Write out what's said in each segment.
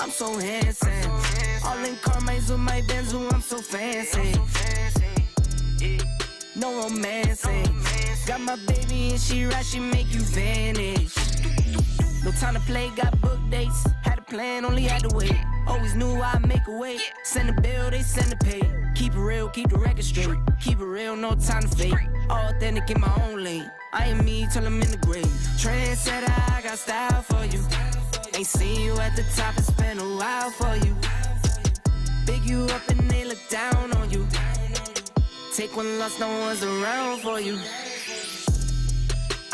I'm so handsome. All in Carmine's with my Benzo, I'm so fancy. No romancing. Got my baby and she right, she make you vanish. No time to play, got book dates. Had a plan, only had to wait. Always knew I'd make a way. Send a bill, they send a pay. Keep it real, keep the record straight. Keep it real, no time to fake. All authentic in my own lane. I ain't me till I'm in the grave. Trendsetter, I got style for you. Ain't seen you at the top, it's been a while for you. Big you up and they look down on you. Take one loss, no one's around for you.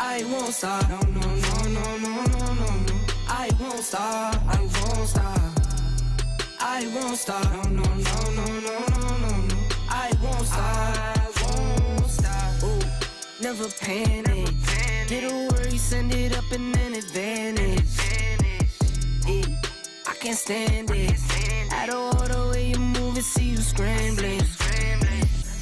I won't stop, no, no, no, no, no, no, no. I won't stop, I won't stop. I won't stop, no, no, no, no, no, no, no. I won't stop, I won't stop. Ooh, never panic. Get a worry, send it up and then advantage. Ooh, I can't stand it. I don't know the way you move and see you scrambling.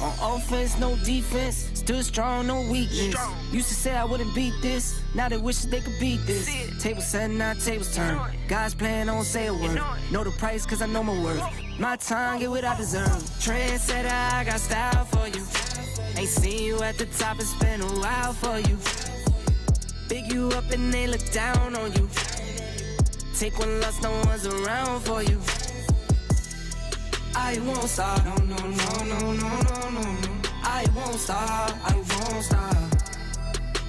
On offense, no defense. Stood strong, no weakness. Used to say I wouldn't beat this. Now they wish they could beat this. Tables set, now tables turn. God's plan, I don't say a word. Know the price, cause I know my worth. My time, get what I deserve. Trendsetter, I got style for you. Ain't seen you at the top, it's been a while for you. Big you up and they look down on you. Take one loss, no one's around for you. I won't stop, no, no, no, no, no, no, no. I won't stop, I won't stop.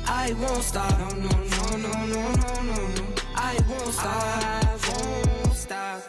I won't stop, no, no, no, no, no, no, no. I won't stop, I won't stop.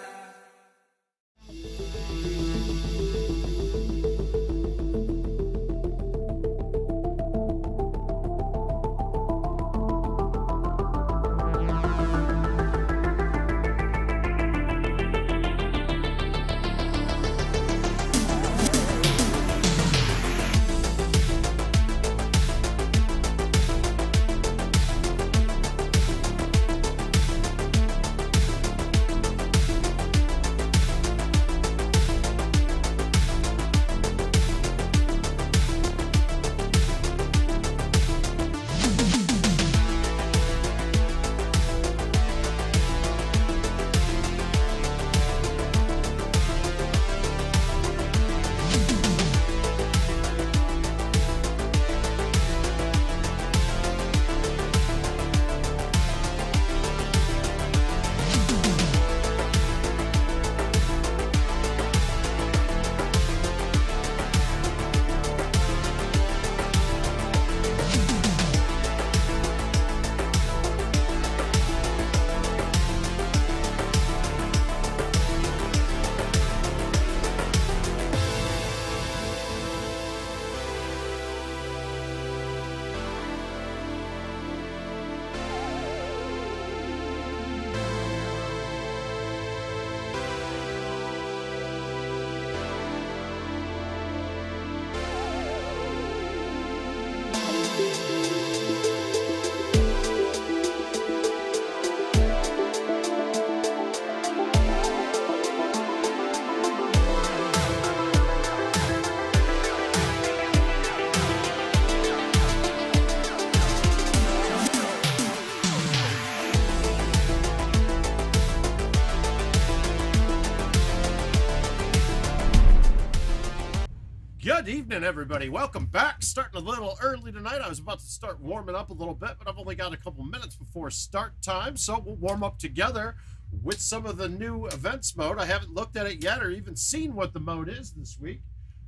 Good evening, everybody. Welcome back. Starting a little early tonight. I was about to start warming up a little bit, but I've only got a couple minutes before start time, so we'll warm up together with some of the new events mode. I haven't looked at it yet or even seen what the mode is this week.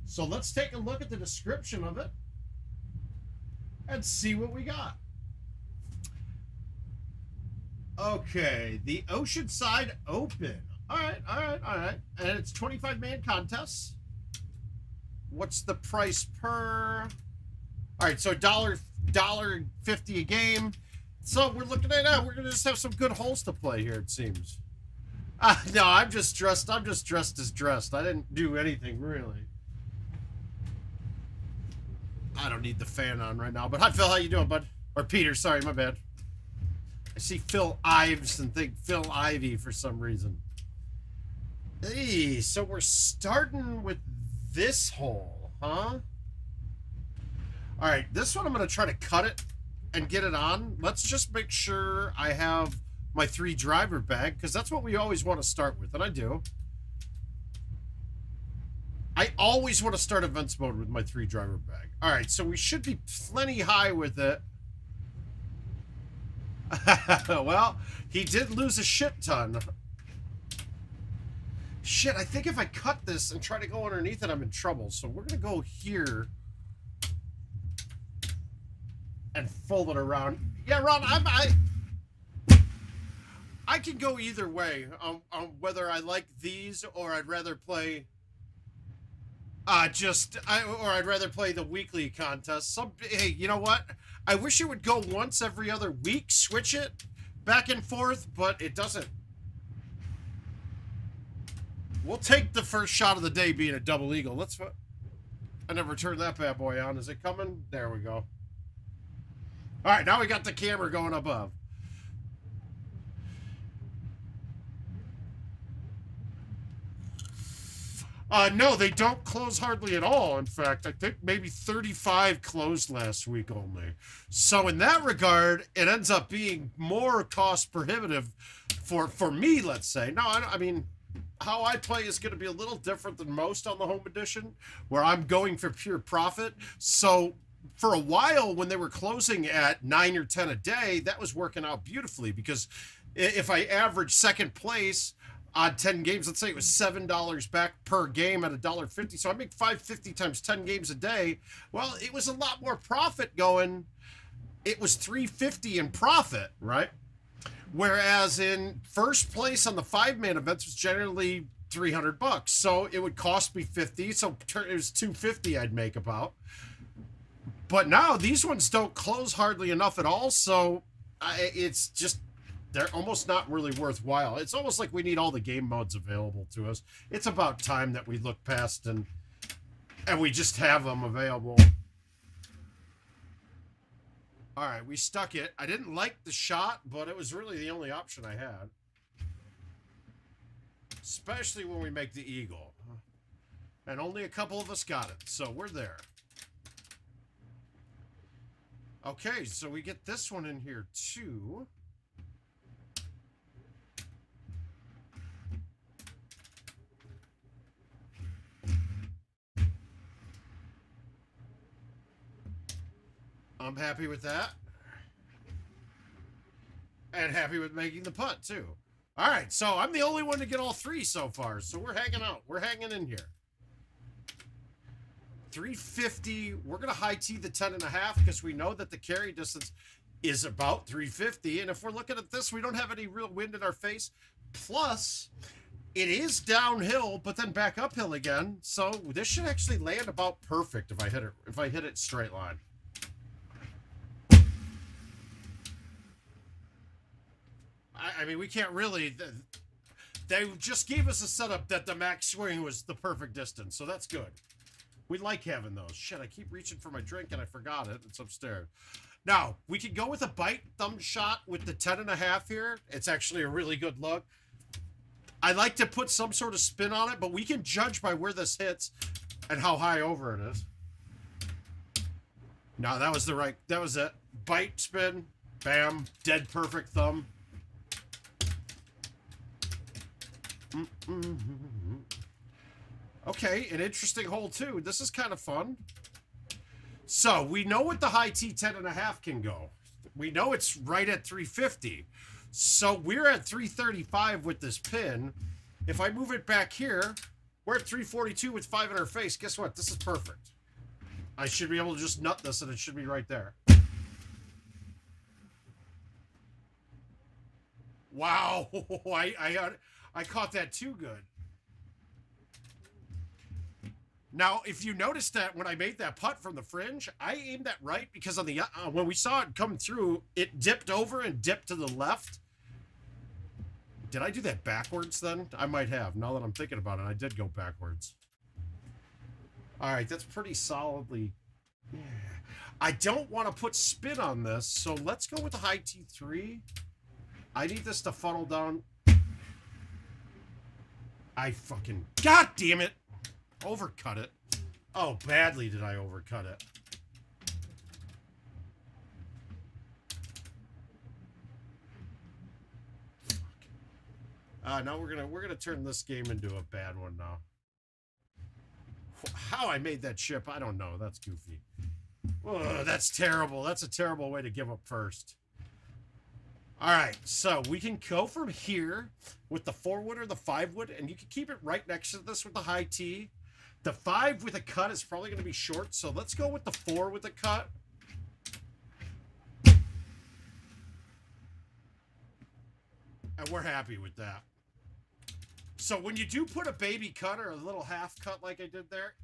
So let's take a look at the description of it and see what we got. Okay, the Oceanside Open. All right. And it's 25-man contests. What's the price per? All right, so $1.50 a game. So we're looking at that. We're gonna just have some good holes to play here, it seems. No, I'm just dressed as dressed. I didn't do anything really. I don't need the fan on right now. But hi, Phil. How you doing, bud? Or Peter? Sorry, my bad. I see Phil Ives and think Phil Ivy for some reason. Hey, so we're starting with this hole, huh? All right, this one I'm going to try to cut it and get it on. Let's just make sure I have my 3 driver bag, because that's what we always want to start with, and I do. I always want to start events mode with my 3 driver bag. All right, so we should be plenty high with it. Well, he did lose a shit ton. Shit, I think if I cut this and try to go underneath it, I'm in trouble. So we're going to go here and fold it around. Yeah, Ron, I can go either way on whether I like these or I'd rather play or I'd rather play the weekly contest. Hey, you know what? I wish it would go once every other week, switch it back and forth, but it doesn't. We'll take the first shot of the day being a double eagle. I never turned that bad boy on. Is it coming? There we go. All right, now we got the camera going above. No, they don't close hardly at all. In fact, I think maybe 35 closed last week only. So in that regard, it ends up being more cost prohibitive for me, let's say. No, I mean, how I play is going to be a little different than most on the home edition, where I'm going for pure profit. So for a while, when they were closing at 9 or 10 a day, that was working out beautifully, because if I average second place on 10 games, let's say it was $7 back per game at $1.50, so I make $5.50 times 10 games a day. Well, it was a lot more profit going. It was $3.50 in profit, right? Whereas in first place on the 5-man events was generally $300, so it would cost me $50, so it was $250 I'd make about. But now these ones don't close hardly enough at all, so it's just, they're almost not really worthwhile. It's almost like we need all the game modes available to us. It's about time that we look past and we just have them available. All right, we stuck it. I didn't like the shot, but it was really the only option I had. Especially when we make the eagle. And only a couple of us got it, so we're there. Okay, so we get this one in here too. I'm happy with that. And happy with making the putt, too. All right, so I'm the only one to get all 3 so far, so we're hanging out. We're hanging in here. 350. We're going to high tee the 10.5 because we know that the carry distance is about 350. And if we're looking at this, we don't have any real wind in our face. Plus, it is downhill, but then back uphill again. So this should actually land about perfect if I hit it straight line. I mean, we can't really. They just gave us a setup that the max swing was the perfect distance, so that's good. We like having those. Shit, I keep reaching for my drink and I forgot it. It's upstairs. Now, we could go with a bite thumb shot with the 10.5 here. It's actually a really good look. I like to put some sort of spin on it, but we can judge by where this hits and how high over it is. No, that was it. Bite, spin, bam, dead perfect thumb. Okay, an interesting hole too. This is kind of fun. So we know what the high T 10.5 can go. We know it's right at 350. So we're at 335 with this pin. If I move it back here, we're at 342 with 5 in our face. Guess what? This is perfect. I should be able to just nut this and it should be right there. Wow, I caught that too good. Now, if you noticed that when I made that putt from the fringe, I aimed that right because on the when we saw it come through, it dipped over and dipped to the left. Did I do that backwards then? I might have. Now that I'm thinking about it, I did go backwards. All right, that's pretty solidly. Yeah. I don't want to put spin on this, so let's go with the high T3. I need this to funnel down. God damn it! Overcut it. Oh, badly did I overcut it. Now we're gonna turn this game into a bad one now. How I made that chip, I don't know. That's goofy. Oh, that's terrible. That's a terrible way to give up first. All right, so we can go from here with the 4-wood or the 5-wood, and you can keep it right next to this with the high T. The 5 with a cut is probably going to be short, so let's go with the 4 with a cut. And we're happy with that. So when you do put a baby cut or a little half cut like I did there,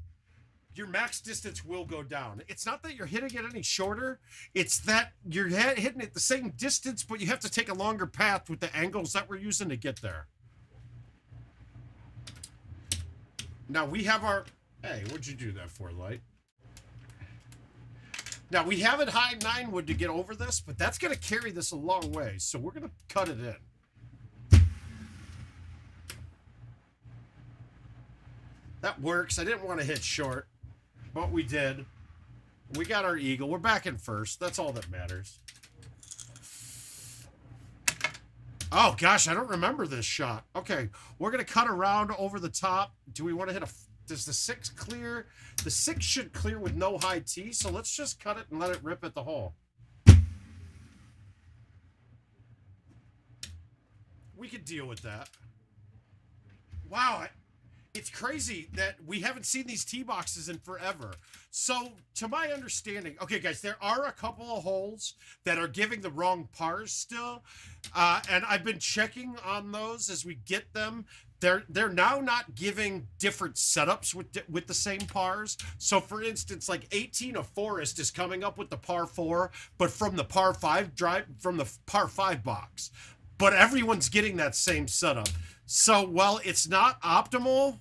your max distance will go down. It's not that you're hitting it any shorter. It's that you're hitting it the same distance, but you have to take a longer path with the angles that we're using to get there. Now we have our... Hey, what'd you do that for, Light? Now we have it high 9-wood to get over this, but that's going to carry this a long way. So we're going to cut it in. That works. I didn't want to hit short. But we did. We got our eagle. We're back in first. That's all that matters. Oh, gosh, I don't remember this shot. Okay, we're going to cut around over the top. Do we want to hit a... Does the 6 clear? The 6 should clear with no high T, so let's just cut it and let it rip at the hole. We could deal with that. Wow, it's crazy that we haven't seen these tee boxes in forever. So, to my understanding, okay, guys, there are a couple of holes that are giving the wrong pars still, and I've been checking on those as we get them. They're now not giving different setups with the same pars. So, for instance, like 18 of Forest is coming up with the par 4, but from the par 5 drive, from the par 5 box. But everyone's getting that same setup. So while it's not optimal,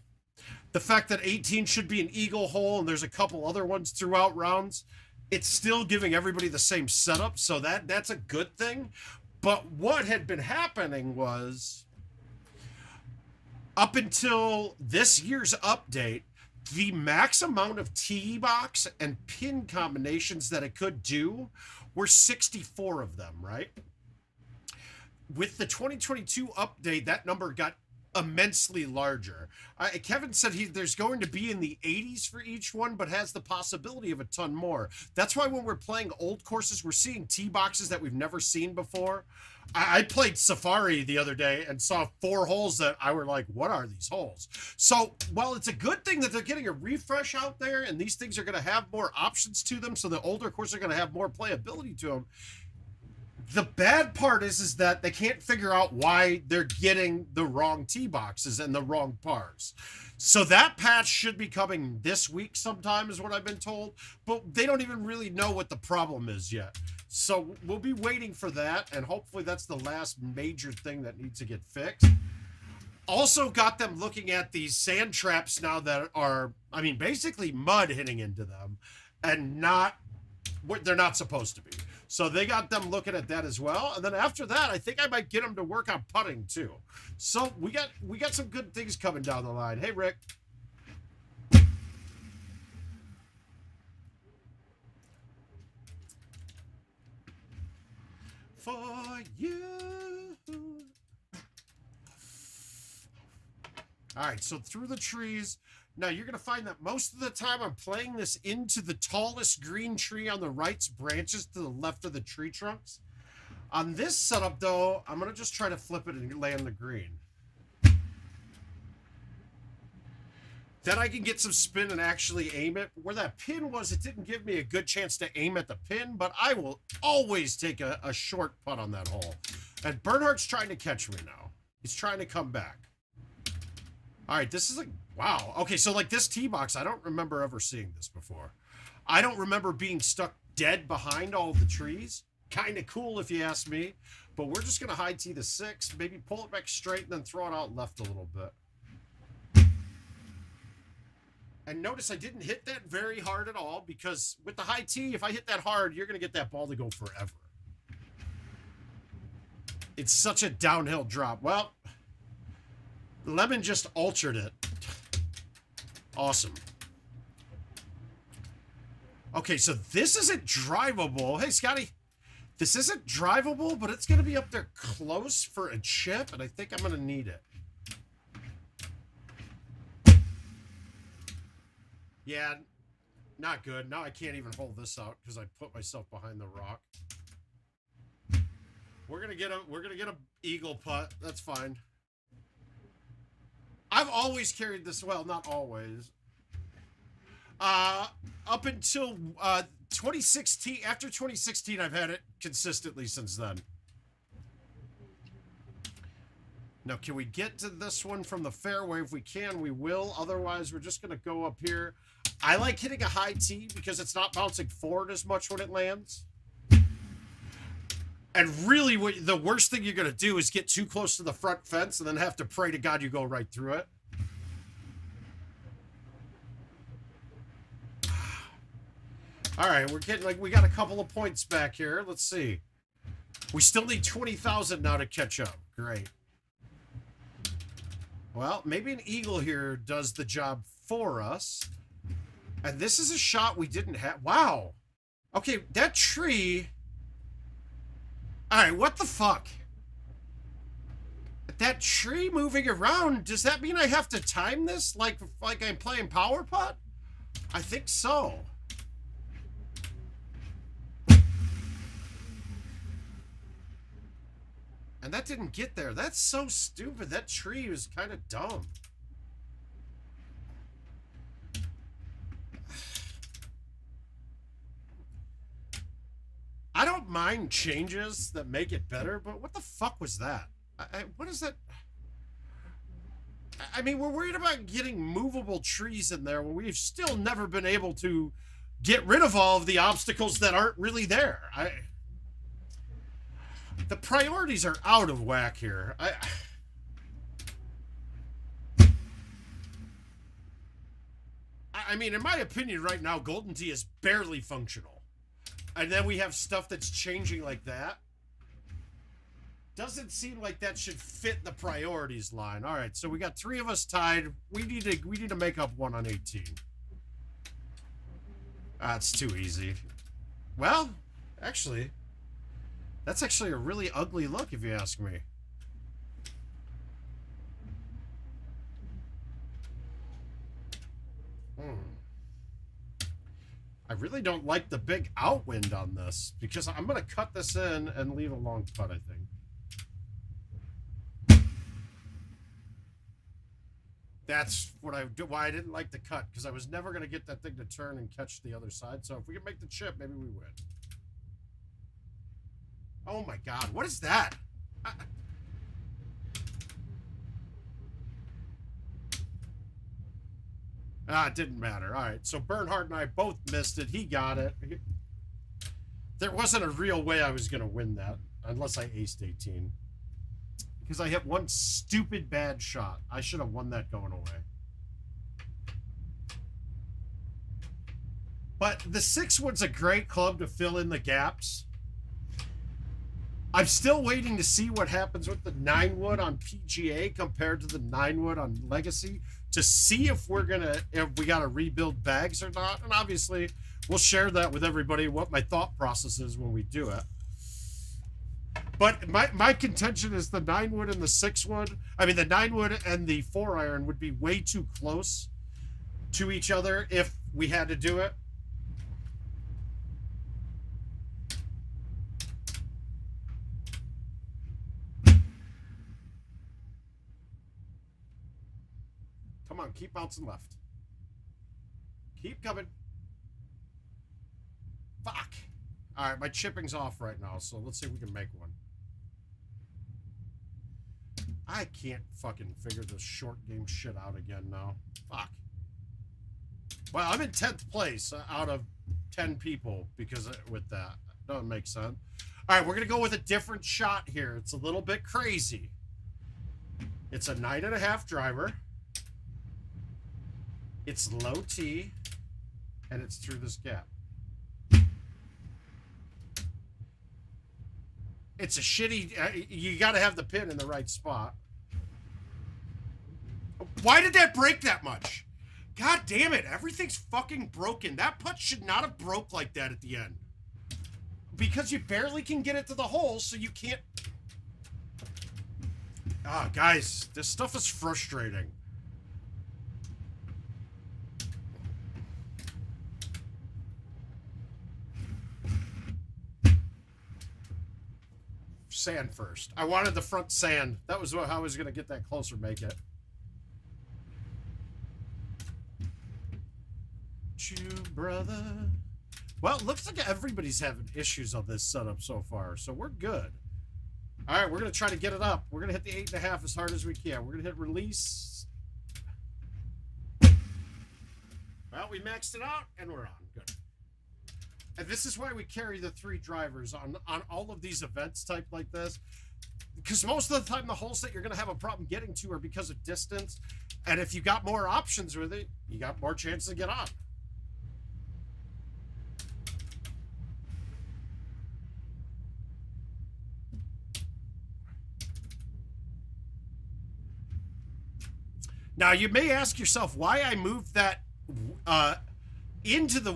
the fact that 18 should be an eagle hole and there's a couple other ones throughout rounds, it's still giving everybody the same setup. So that's a good thing. But what had been happening was, up until this year's update, the max amount of tee box and pin combinations that it could do were 64 of them, right? With the 2022 update, that number got immensely larger. Kevin said there's going to be in the 80s for each one, but has the possibility of a ton more. That's why when we're playing old courses, we're seeing tee boxes that we've never seen before. I played Safari the other day and saw 4 holes that I were like, what are these holes? So while it's a good thing that they're getting a refresh out there and these things are going to have more options to them, so the older courses are going to have more playability to them, the bad part is that they can't figure out why they're getting the wrong tee boxes and the wrong pars. So that patch should be coming this week sometime is what I've been told, but they don't even really know what the problem is yet. So we'll be waiting for that, and hopefully that's the last major thing that needs to get fixed. Also got them looking at these sand traps now that are, I mean, basically mud hitting into them and not what they're not supposed to be. So they got them looking at that as well. And then after that, I think I might get them to work on putting too. So we got some good things coming down the line. Hey, Rick. For you. All right, so through the trees. Now, you're going to find that most of the time I'm playing this into the tallest green tree on the right's branches to the left of the tree trunks. On this setup, though, I'm going to just try to flip it and land the green. Then I can get some spin and actually aim it. Where that pin was, it didn't give me a good chance to aim at the pin, but I will always take a short putt on that hole. And Bernhardt's trying to catch me now. He's trying to come back. All right, this is like, wow. Okay, so like this tee box, I don't remember ever seeing this before. I don't remember being stuck dead behind all of the trees. Kind of cool if you ask me. But we're just going to high tee the 6, maybe pull it back straight, and then throw it out left a little bit. And notice I didn't hit that very hard at all, because with the high tee, if I hit that hard, you're going to get that ball to go forever. It's such a downhill drop. Well, Lemon just altered it. Awesome. Okay, so this isn't drivable. Hey, Scotty. This isn't drivable, but it's going to be up there close for a chip, and I think I'm going to need it. Yeah, not good. Now I can't even hold this out because I put myself behind the rock. We're gonna get a eagle putt. That's fine. I've always carried this, well, not always. Up until 2016, after 2016, I've had it consistently since then. Now, can we get to this one from the fairway? If we can, we will. Otherwise, we're just going to go up here. I like hitting a high tee because it's not bouncing forward as much when it lands. And really, the worst thing you're going to do is get too close to the front fence and then have to pray to God you go right through it. All right, we're getting, like, we got a couple of points back here. Let's see. We still need 20,000 now to catch up. Great. Well, maybe an eagle here does the job for us. And this is a shot we didn't have. Wow. Okay, that tree. All right, what the fuck? That tree moving around, does that mean I have to time this like I'm playing power putt? I think so. And that didn't get there. That's so stupid. That tree was kind of dumb. I don't mind changes that make it better, but what the fuck was that? What is that? I mean, we're worried about getting movable trees in there when we've still never been able to get rid of all of the obstacles that aren't really there. The priorities are out of whack here. I mean, in my opinion, right now, Golden Tee is barely functional. And then we have stuff that's changing like that. Doesn't seem like that should fit the priorities line. All right, so we got 3 of us tied. We need to make up 1 on 18. It's too easy. Well, actually, that's actually a really ugly look, if you ask me. I really don't like the big outwind on this because I'm going to cut this in and leave a long putt, I think. That's what why I didn't like the cut, because I was never going to get that thing to turn and catch the other side. So if we can make the chip, maybe we win. Oh my God, what is that? It didn't matter. All right, so Bernhardt and I both missed it. He got it. There wasn't a real way I was going to win that unless I aced 18. Because I hit one stupid bad shot. I should have won that going away. But the 6-wood's a great club to fill in the gaps. I'm still waiting to see what happens with the 9-wood on PGA compared to the 9-wood on Legacy to see if we got to rebuild bags or not. And obviously, we'll share that with everybody, what my thought process is when we do it. But my contention is the 9-wood and the 6-wood, I mean, the 9-wood and the 4-iron would be way too close to each other if we had to do it. Come on, keep bouncing left. Keep coming. Fuck. All right, my chipping's off right now, so let's see if we can make one. I can't fucking figure this short game shit out again now. Fuck. Well, I'm in 10th place out of 10 people because with that. Doesn't make sense. All right, we're going to go with a different shot here. It's a little bit crazy. It's a 9.5 driver. It's low T, and it's through this gap. It's a shitty... you got to have the pin in the right spot. Why did that break that much? God damn it. Everything's fucking broken. That putt should not have broke like that at the end. Because you barely can get it to the hole, so you can't... Guys, this stuff is frustrating. Sand first. I wanted the front sand. That was how I was going to get that closer, make it. You, brother. Well, it looks like everybody's having issues on this setup so far, so we're good. All right, we're going to try to get it up. We're going to hit the 8.5 as hard as we can. We're going to hit release. Well, we maxed it out, and we're on. Good. And this is why we carry the 3 drivers on all of these events type like this. Because most of the time, the holes that you're going to have a problem getting to are because of distance. And if you got more options with it, you got more chances to get on. Now, you may ask yourself why I moved that into the...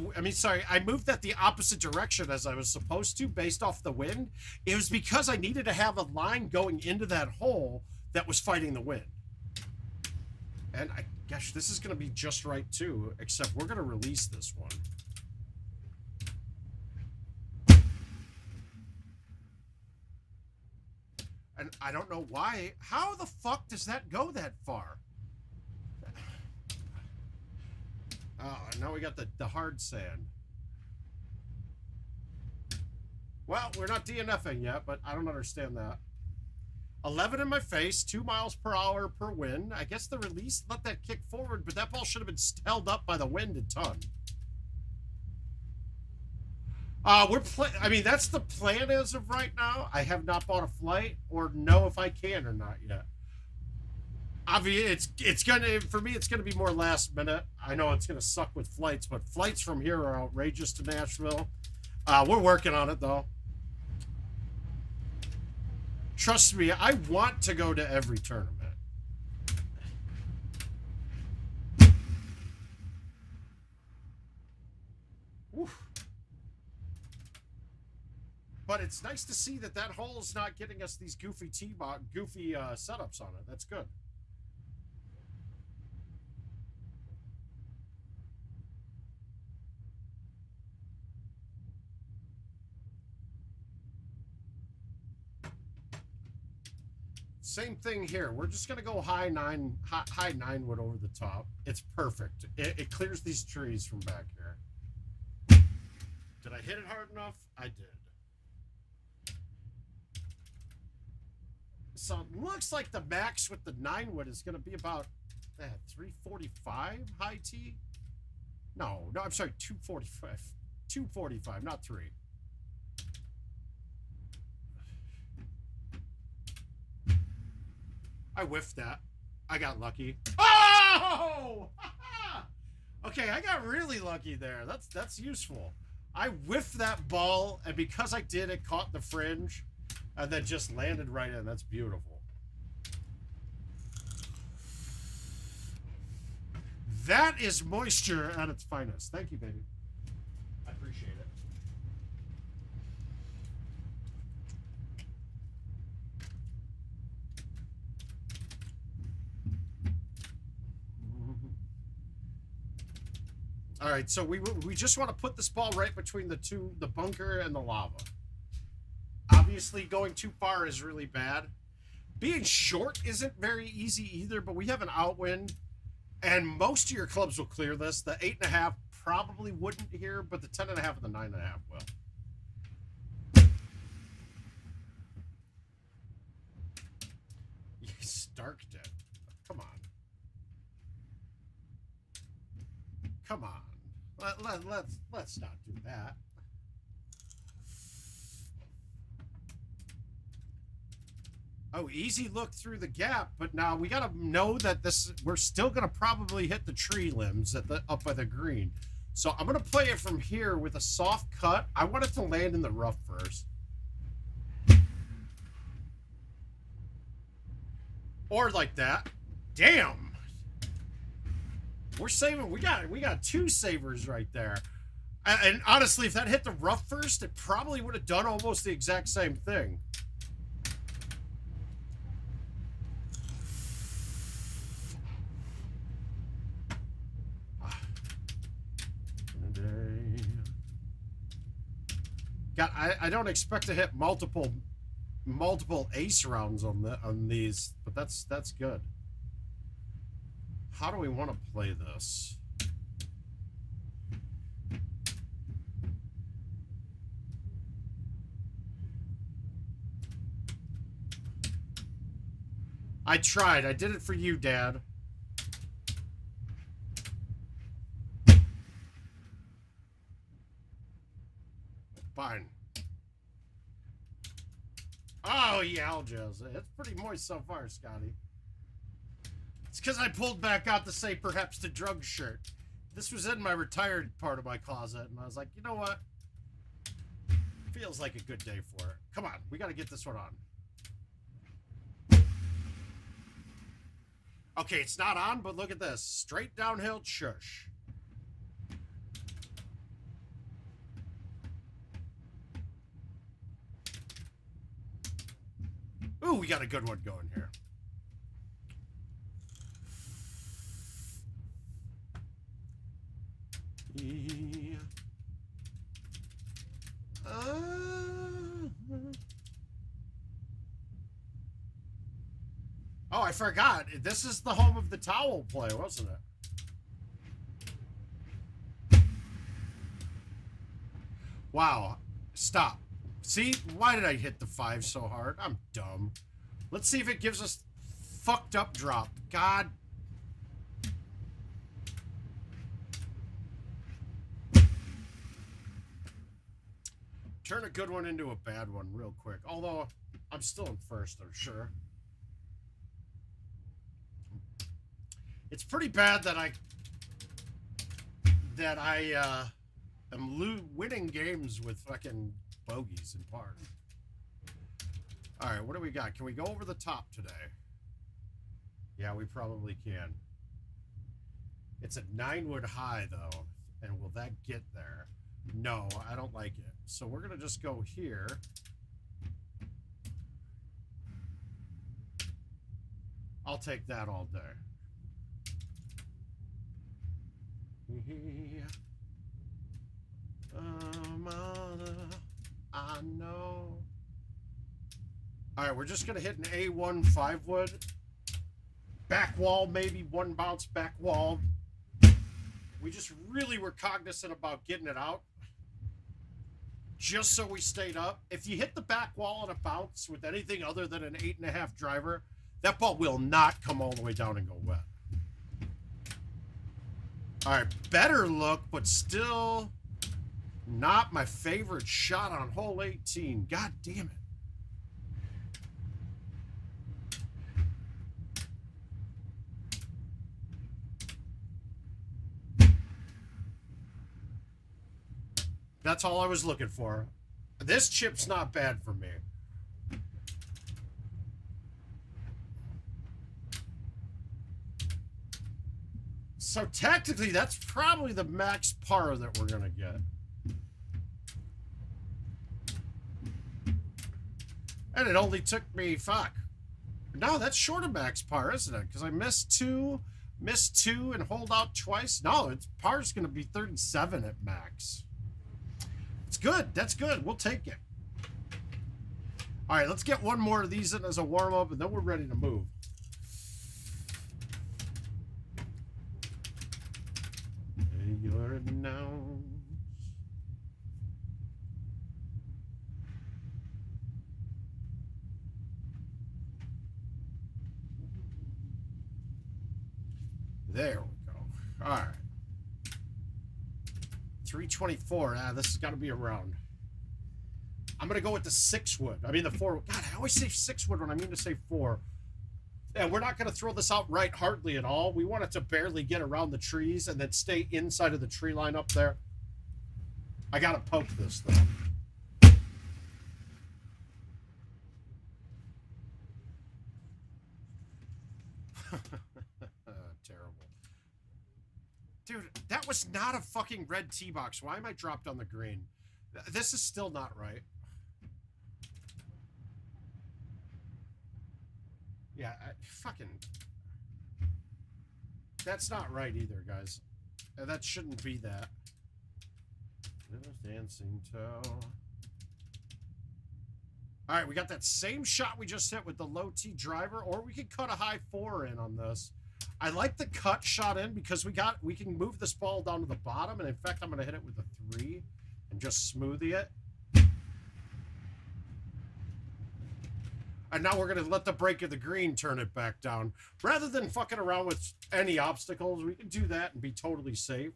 I moved that the opposite direction as I was supposed to based off the wind. It was because I needed to have a line going into that hole that was fighting the wind. And gosh, this is going to be just right too, except we're going to release this one. And I don't know why. How the fuck does that go that far? Oh, and now we got the hard sand. Well, we're not DNFing yet, but I don't understand that. 11 in my face, 2 miles per hour per wind. I guess the release let that kick forward, but that ball should have been held up by the wind a ton. That's the plan as of right now. I have not bought a flight or know if I can or not yet. Obviously, it's gonna, for me, it's gonna be more last minute. I know it's gonna suck with flights, but flights from here are outrageous to Nashville. We're working on it though. Trust me, I want to go to every tournament. Oof. But it's nice to see that hole is not getting us these goofy setups on it. That's good. Same thing here. We're just gonna go high 9 wood over the top. It's perfect. It clears these trees from back here. Did I hit it hard enough? I did. So it looks like the max with the 9 wood is gonna be about 345 high T. No, I'm sorry, 245. 245, not 3. I whiffed that. I got lucky. Oh! Okay, I got really lucky there. That's useful. I whiffed that ball, and because I did, it caught the fringe, and then just landed right in. That's beautiful. That is moisture at its finest. Thank you, baby. I appreciate it. All right, so we just want to put this ball right between the bunker and the lava. Obviously, going too far is really bad. Being short isn't very easy either, but we have an outwind, and most of your clubs will clear this. The 8.5 probably wouldn't here, but the 10.5 and the 9.5 will. You starked it. Come on. Come on. Let's not do that. Oh, easy look through the gap, but now we gotta know that we're still gonna probably hit the tree limbs up by the green. So I'm gonna play it from here with a soft cut. I want it to land in the rough first. Or like that. Damn. We're saving. We got 2 savers right there. And honestly, if that hit the rough first, it probably would have done almost the exact same thing. God, I don't expect to hit multiple multiple ace rounds on these, but that's good. How do we want to play this? I tried. I did it for you, Dad. Fine. Oh, yeah, I'll just. It's pretty moist so far, Scotty. It's because I pulled back out to say perhaps the drug shirt. This was in my retired part of my closet, and I was like, you know what? Feels like a good day for it. Come on, we got to get this one on. Okay, it's not on, but look at this. Straight downhill shush. Ooh, we got a good one going here. Yeah. Oh, I forgot. This is the home of the towel play, wasn't it? Wow. Stop. See? Why did I hit the 5 so hard? I'm dumb. Let's see if it gives us fucked up drop. God. Turn a good one into a bad one real quick. Although, I'm still in first, I'm sure. It's pretty bad that I am winning games with fucking bogeys and par. All right, what do we got? Can we go over the top today? Yeah, we probably can. It's a 9-wood high though, and will that get there? No, I don't like it. So we're gonna just go here. I'll take that all day. Mother, I know. All right, we're just gonna hit an A1 5-wood. Back wall, maybe one bounce back wall. We just really were cognizant about getting it out. Just so we stayed up. If you hit the back wall on a bounce with anything other than an 8.5 driver, that ball will not come all the way down and go wet. All right, better look, but still not my favorite shot on hole 18. God damn it. That's all I was looking for. This chip's not bad for me. So technically, that's probably the max par that we're going to get. And it only took me, fuck. No, that's short of max par, isn't it? Because I missed two, and hold out twice. No, it's par's going to be 37 at max. It's good. That's good. We'll take it. All right, let's get one more of these in as a warm-up, and then we're ready to move. You're announced. There we go. All right. 324. Ah, this has got to be a round. I'm going to go with the 6-wood. I mean, the 4. God, I always say 6-wood when I mean to say 4. And we're not going to throw this out right hardly at all. We want it to barely get around the trees and then stay inside of the tree line up there. I got to poke this, though. Terrible. Dude, that was not a fucking red tee box. Why am I dropped on the green? This is still not right. Yeah, fucking... That's not right either, guys. That shouldn't be that. Little dancing toe. All right, we got that same shot we just hit with the low T driver, or we could cut a high 4 in on this. I like the cut shot in because we can move this ball down to the bottom, and in fact, I'm going to hit it with a 3 and just smoothie it. And now we're going to let the break of the green turn it back down. Rather than fucking around with any obstacles, we can do that and be totally safe.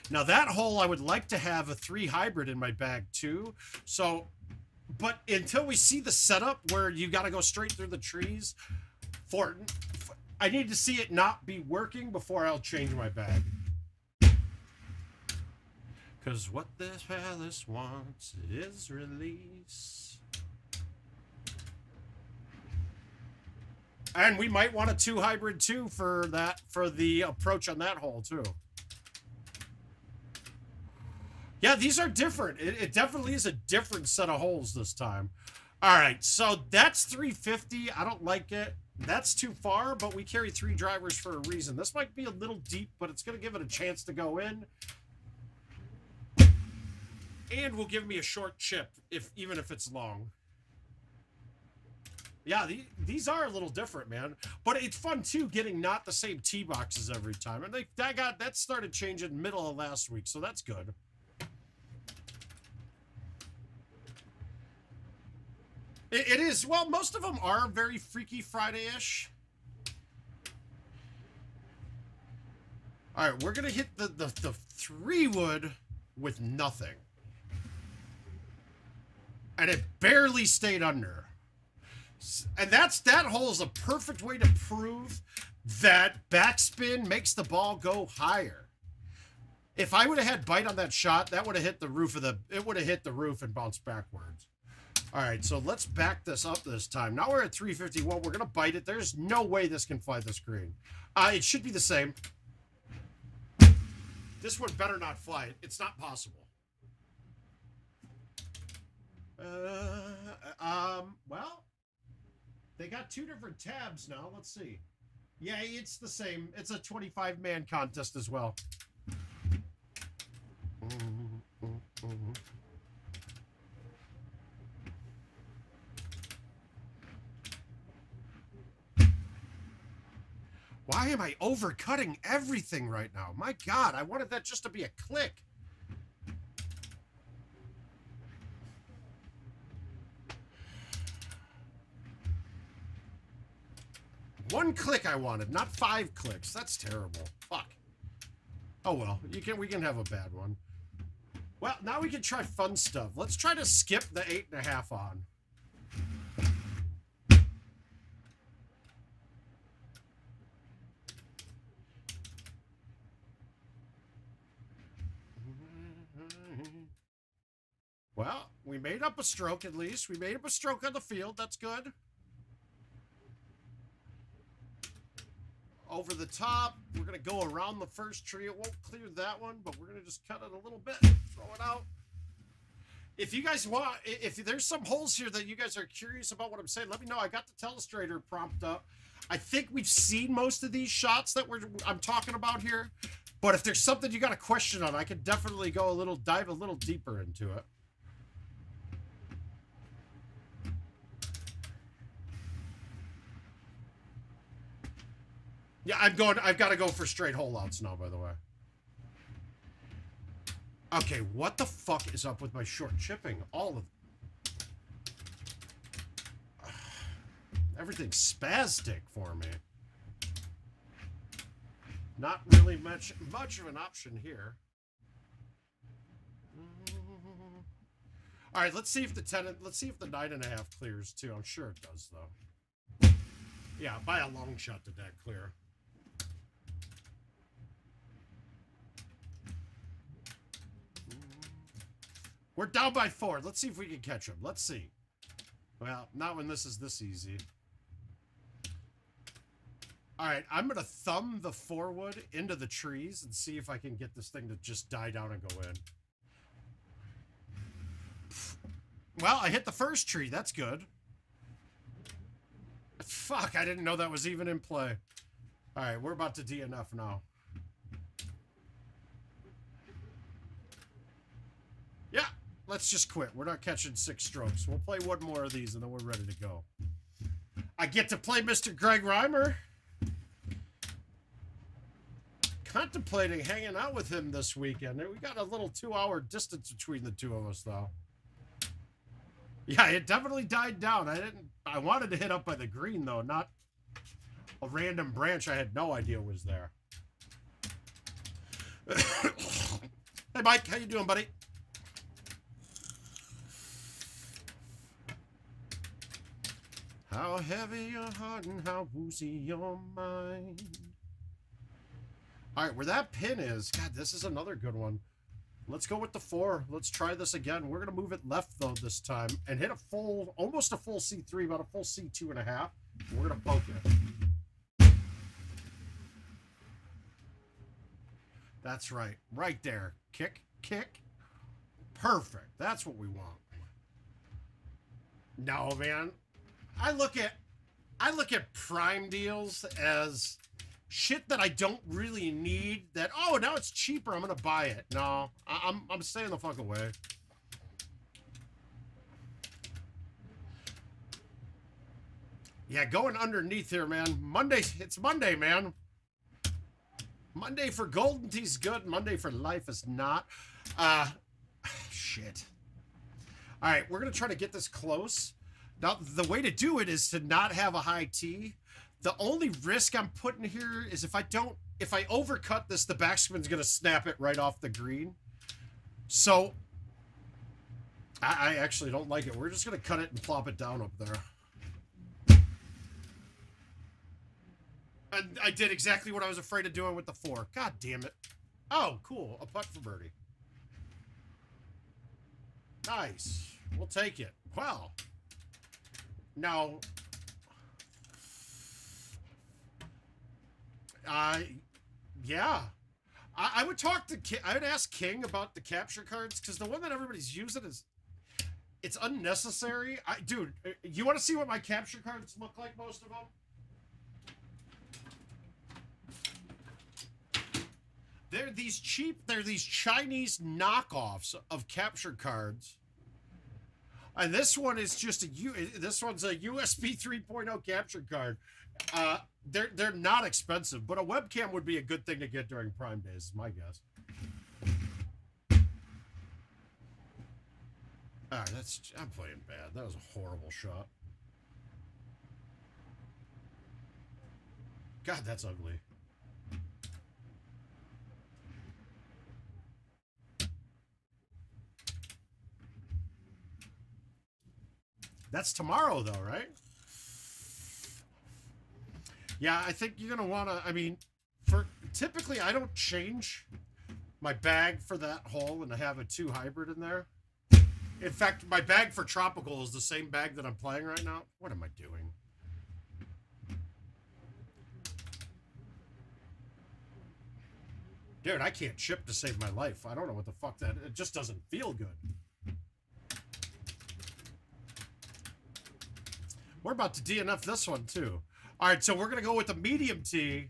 Now that hole, I would like to have a 3 hybrid in my bag too. So, but until we see the setup where you got to go straight through the trees, I need to see it not be working before I'll change my bag. Because what this palace wants is release. And we might want a 2 hybrid too for the approach on that hole too. Yeah, these are different. It definitely is a different set of holes this time. All right, so that's 350. I don't like it. That's too far, but we carry 3 drivers for a reason. This might be a little deep, but it's going to give it a chance to go in. And will give me a short chip, even if it's long. Yeah, these are a little different, man. But it's fun, too, getting not the same tee boxes every time. And that started changing middle of last week, so that's good. It is. Well, most of them are very Freaky Friday-ish. All right, we're going to hit the 3-wood with nothing. And it barely stayed under. And that hole is a perfect way to prove that backspin makes the ball go higher. If I would have had bite on that shot, that would have hit the roof it would have hit the roof and bounced backwards. All right, so let's back this up this time. Now we're at 351. We're going to bite it. There's no way this can fly the screen. It should be the same. This one better not fly it. It's not possible. Well, they got 2 different tabs now. Let's see. Yeah, it's the same. It's a 25-man contest as well. Why am I overcutting everything right now? My God, I wanted that just to be a click. One click I wanted, not 5 clicks. That's terrible. Fuck. Oh well, we can have a bad one. Well, now we can try fun stuff. Let's try to skip the 8.5 on. Well, we made up a stroke at least. We made up a stroke on the field. That's good. Over the top. We're going to go around the first tree. It won't clear that one, but we're going to just cut it a little bit. Throw it out. If you guys want, if there's some holes here that you guys are curious about what I'm saying, let me know. I got the telestrator prompt up. I think we've seen most of these shots that I'm talking about here. But if there's something you got a question on, I could definitely dive a little deeper into it. Yeah, I've got to go for straight hole outs now, by the way. Okay, what the fuck is up with my short chipping? Everything's spastic for me. Not really much of an option here. All right, let's see if the 9.5 clears too. I'm sure it does though. Yeah, by a long shot did that clear. We're down by 4. Let's see if we can catch him. Let's see. Well, not when this is this easy. All right, I'm going to thumb the 4-wood into the trees and see if I can get this thing to just die down and go in. Well, I hit the first tree. That's good. Fuck, I didn't know that was even in play. All right, we're about to DNF now. Yeah, let's just quit. We're not catching 6 strokes. We'll play one more of these, and then we're ready to go. I get to play Mr. Greg Reimer. Contemplating hanging out with him this weekend. We got a little 2-hour distance between the two of us, though. Yeah, it definitely died down. I wanted to hit up by the green, though, not a random branch I had no idea was there. Hey, Mike, how you doing, buddy? How heavy your heart and how woozy your mind. All right, where that pin is, God, this is another good one. Let's go with the 4. Let's try this again. We're going to move it left, though, this time, and hit a full, almost a full C3, about a full C2.5. We're going to poke it. That's right. Right there. Kick, kick. Perfect. That's what we want. No, man. I look at prime deals as shit that I don't really need. That, oh, now it's cheaper, I'm gonna buy it. No, I'm staying the fuck away. Yeah, going underneath here, man. Monday, it's Monday, man. Monday for Golden Tee's good. Monday for life is not. Shit. All right, we're gonna try to get this close. Now, the way to do it is to not have a high tee. The only risk I'm putting here is if I overcut this, the backspin's going to snap it right off the green. So, I actually don't like it. We're just going to cut it and plop it down up there. And I did exactly what I was afraid of doing with the 4. God damn it. Oh, cool. A putt for birdie. Nice. We'll take it. Well. Now, yeah, I would talk to King. I would ask King about the capture cards, because the one that everybody's using it's unnecessary. Dude, you want to see what my capture cards look like? Most of them. They're these Chinese knockoffs of capture cards. And this one is just this one's a USB 3.0 capture card. They're not expensive, but a webcam would be a good thing to get during Prime Days, is my guess. All right, I'm playing bad. That was a horrible shot. God, that's ugly. That's tomorrow, though, right? Yeah, I think you're going to want to, I mean, typically I don't change my bag for that hole and I have a 2 hybrid in there. In fact, my bag for tropical is the same bag that I'm playing right now. What am I doing? Dude, I can't chip to save my life. I don't know what the fuck it just doesn't feel good. We're about to DNF this one, too. All right, so we're going to go with the medium tee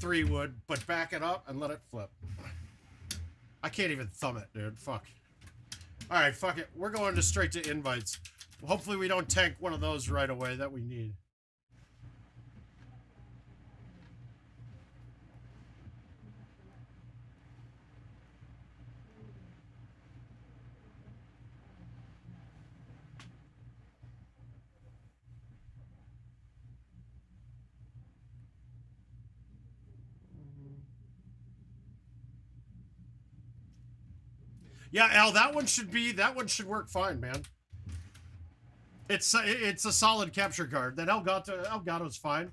3-wood, but back it up and let it flip. I can't even thumb it, dude. Fuck. All right, fuck it. We're going straight to invites. Hopefully we don't tank one of those right away that we need. Yeah, Al, that one should work fine, man. It's a solid capture card. That Elgato's fine.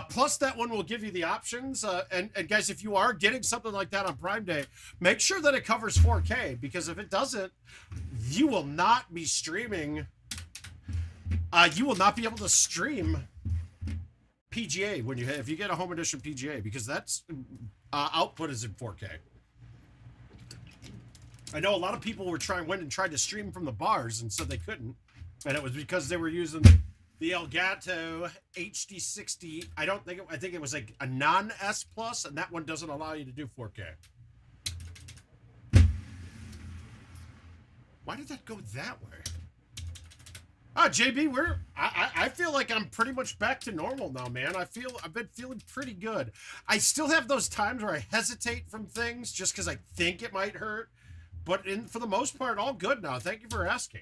Plus, that one will give you the options. And guys, if you are getting something like that on Prime Day, make sure that it covers 4K, because if it doesn't, you will not be streaming. You will not be able to stream PGA if you get a home edition PGA, because that's output is in 4K. I know a lot of people went and tried to stream from the bars and said they couldn't, and it was because they were using the Elgato HD60. I think it was like a non-S Plus, and that one doesn't allow you to do 4K. Why did that go that way? Ah, JB, I feel like I'm pretty much back to normal now, man. I've been feeling pretty good. I still have those times where I hesitate from things just because I think it might hurt. But for the most part, all good now. Thank you for asking.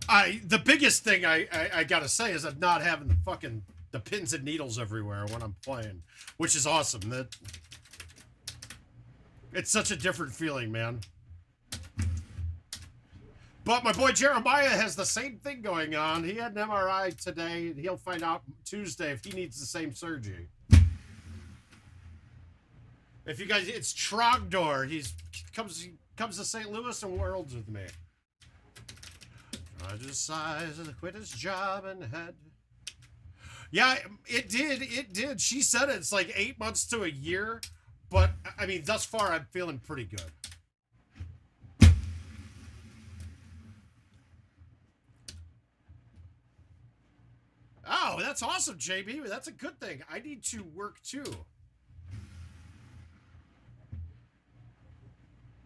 The biggest thing I gotta say is I'm not having the pins and needles everywhere when I'm playing, which is awesome. It's such a different feeling, man. But my boy Jeremiah has the same thing going on. He had an MRI today. He'll find out Tuesday if he needs the same surgery. If you guys, it's Trogdor. He comes to St. Louis and worlds with me. I decided to quit his job and head. Yeah, it did. She said it's like 8 months to a year. But, I mean, thus far, I'm feeling pretty good. Oh, that's awesome, JB. That's a good thing. I need to work too.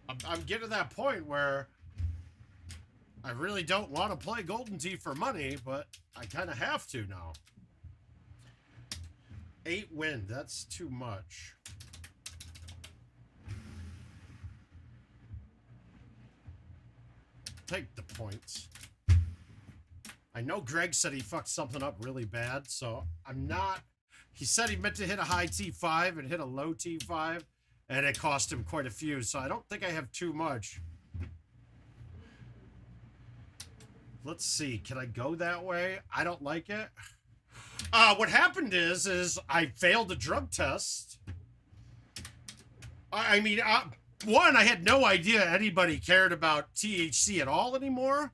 I'm getting to that point where I really don't want to play Golden Tee for money, but I kind of have to now. 8 win. That's too much. Take the points. I know Greg said he fucked something up really bad, so I'm not... He said he meant to hit a high T5 and hit a low T5, and it cost him quite a few, so I don't think I have too much. Let's see. Can I go that way? I don't like it. What happened is I failed a drug test. I mean, one, I had no idea anybody cared about THC at all anymore,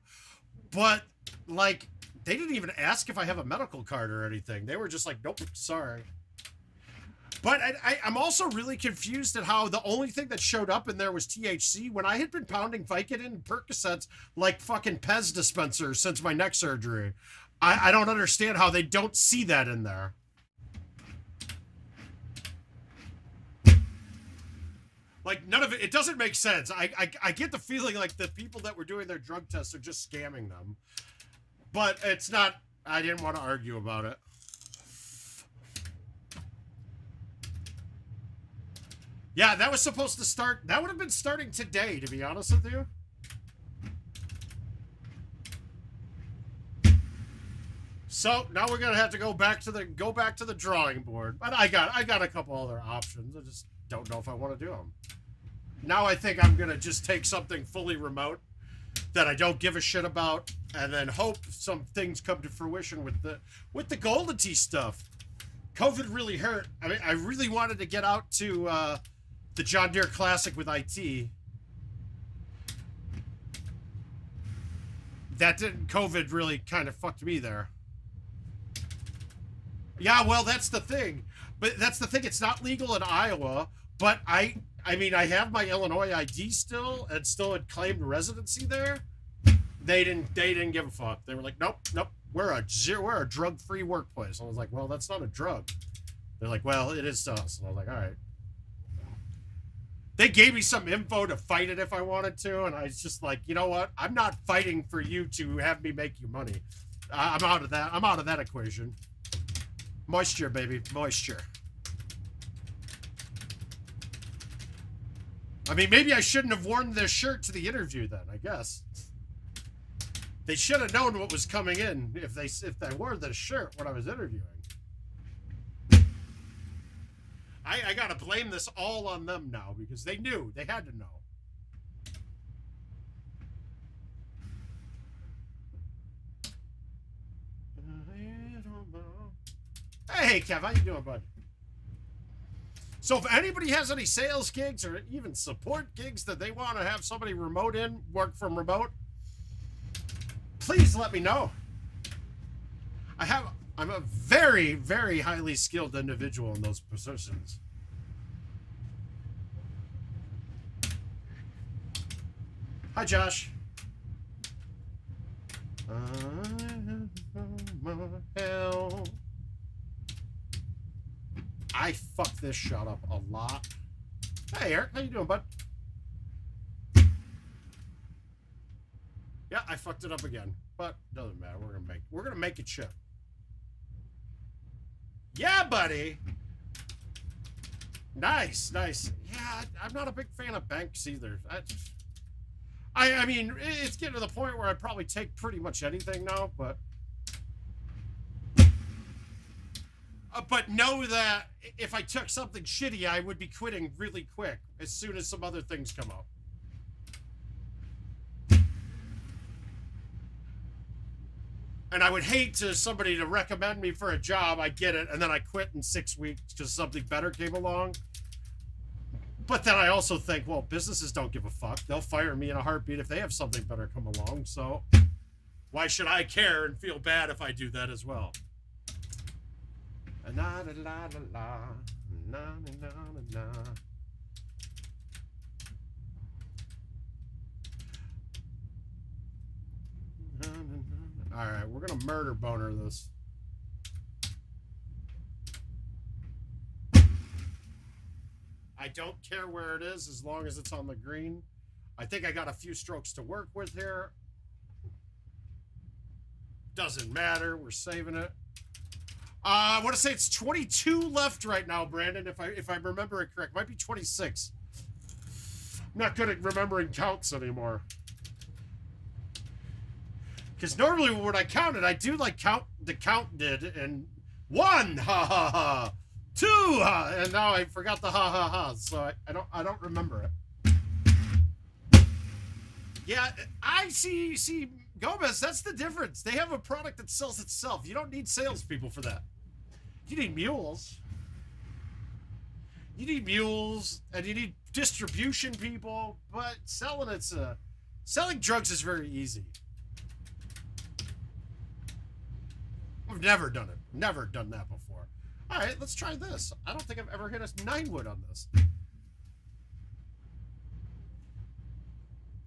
but... Like, they didn't even ask if I have a medical card or anything. They were just like, nope, sorry. But I'm also really confused at how the only thing that showed up in there was THC when I had been pounding Vicodin and Percocets like fucking Pez dispensers since my neck surgery. I don't understand how they don't see that in there. Like, none of it doesn't make sense. I get the feeling like the people that were doing their drug tests are just scamming them. But it's not, I didn't want to argue about it. Yeah, that was supposed to start, that would have been starting today, to be honest with you. So now we're gonna have to go back to the drawing board. But I got a couple other options. I just don't know if I want to do them. Now I think I'm gonna just take something fully remote that I don't give a shit about, and then hope some things come to fruition with the Golden Tee stuff. COVID really hurt. I mean, I really wanted to get out to the John Deere Classic with IT. That didn't. COVID really kind of fucked me there. Yeah, well, that's the thing. But that's the thing. It's not legal in Iowa. But I mean, I have my Illinois ID still, and still had claimed residency there. They didn't give a fuck. They were like, nope, we're a drug-free workplace. I was like, well, that's not a drug. They're like, well, it is to us. And I was like, all right. They gave me some info to fight it if I wanted to, and I was just like, you know what? I'm not fighting for you to have me make you money. I'm out of that. I'm out of that equation. Moisture, baby, moisture. I mean, maybe I shouldn't have worn this shirt to the interview then, I guess. They should have known what was coming in if they wore this shirt when I was interviewing. I gotta blame this all on them now because they knew. They had to know. Hey, Kev, how you doing, bud? So if anybody has any sales gigs or even support gigs that they want to have somebody remote in, work from remote, please let me know. I'm a very, very highly skilled individual in those positions. Hi, Josh. I fucked this shot up a lot. Hey, Eric, how you doing, bud? I fucked it up again, but doesn't matter. We're gonna make it ship. Yeah, buddy. Nice. Yeah, I'm not a big fan of banks either. I mean, it's getting to the point where I probably take pretty much anything now, but know that if I took something shitty, I would be quitting really quick as soon as some other things come up. And I would hate somebody to recommend me for a job, I get it, and then I quit in 6 weeks because something better came along. But then I also think, well, businesses don't give a fuck. They'll fire me in a heartbeat if they have something better come along. So why should I care and feel bad if I do that as well? La la la la la la la. All right, we're gonna murder boner this. I don't care where it is as long as it's on the green. I think I got a few strokes to work with here. Doesn't matter. We're saving it. I want to say it's 22 left right now, Brandon, if I remember it correct. Might be 26. I'm not good at remembering counts anymore. Because normally when I counted, I do like count the count did, and 1, ha ha ha, 2, ha, and now I forgot the ha ha ha, so I don't remember it. Yeah, I see Gomez, that's the difference. They have a product that sells itself. You don't need salespeople for that. You need mules. You need mules, and you need distribution people, but selling drugs is very easy. I've never done it. Never done that before. All right, let's try this. I don't think I've ever hit a 9-wood on this.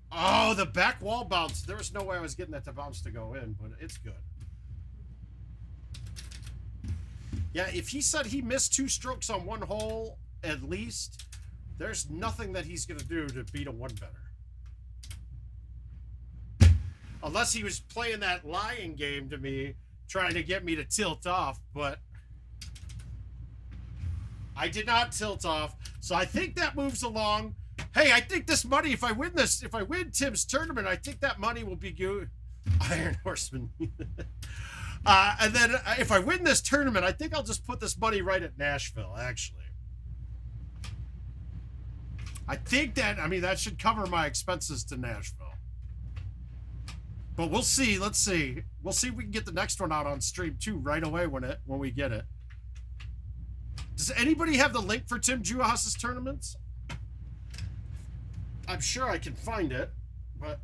Oh, the back wall bounce. There was no way I was getting that to bounce to go in, but it's good. Yeah, if he said he missed 2 strokes on 1 hole, at least, there's nothing that he's going to do to beat a 1 better. Unless he was playing that lying game to me, trying to get me to tilt off, but I did not tilt off. So I think that moves along. Hey, I think this money, if I win Tim's tournament, I think that money will be good. Iron Horseman. And then if I win this tournament, I think I'll just put this money right at Nashville, actually. I think that, I mean, that should cover my expenses to Nashville. But we'll see. Let's see. We'll see if we can get the next one out on stream too right away when we get it. Does anybody have the link for Tim Juhas's tournaments? I'm sure I can find it, but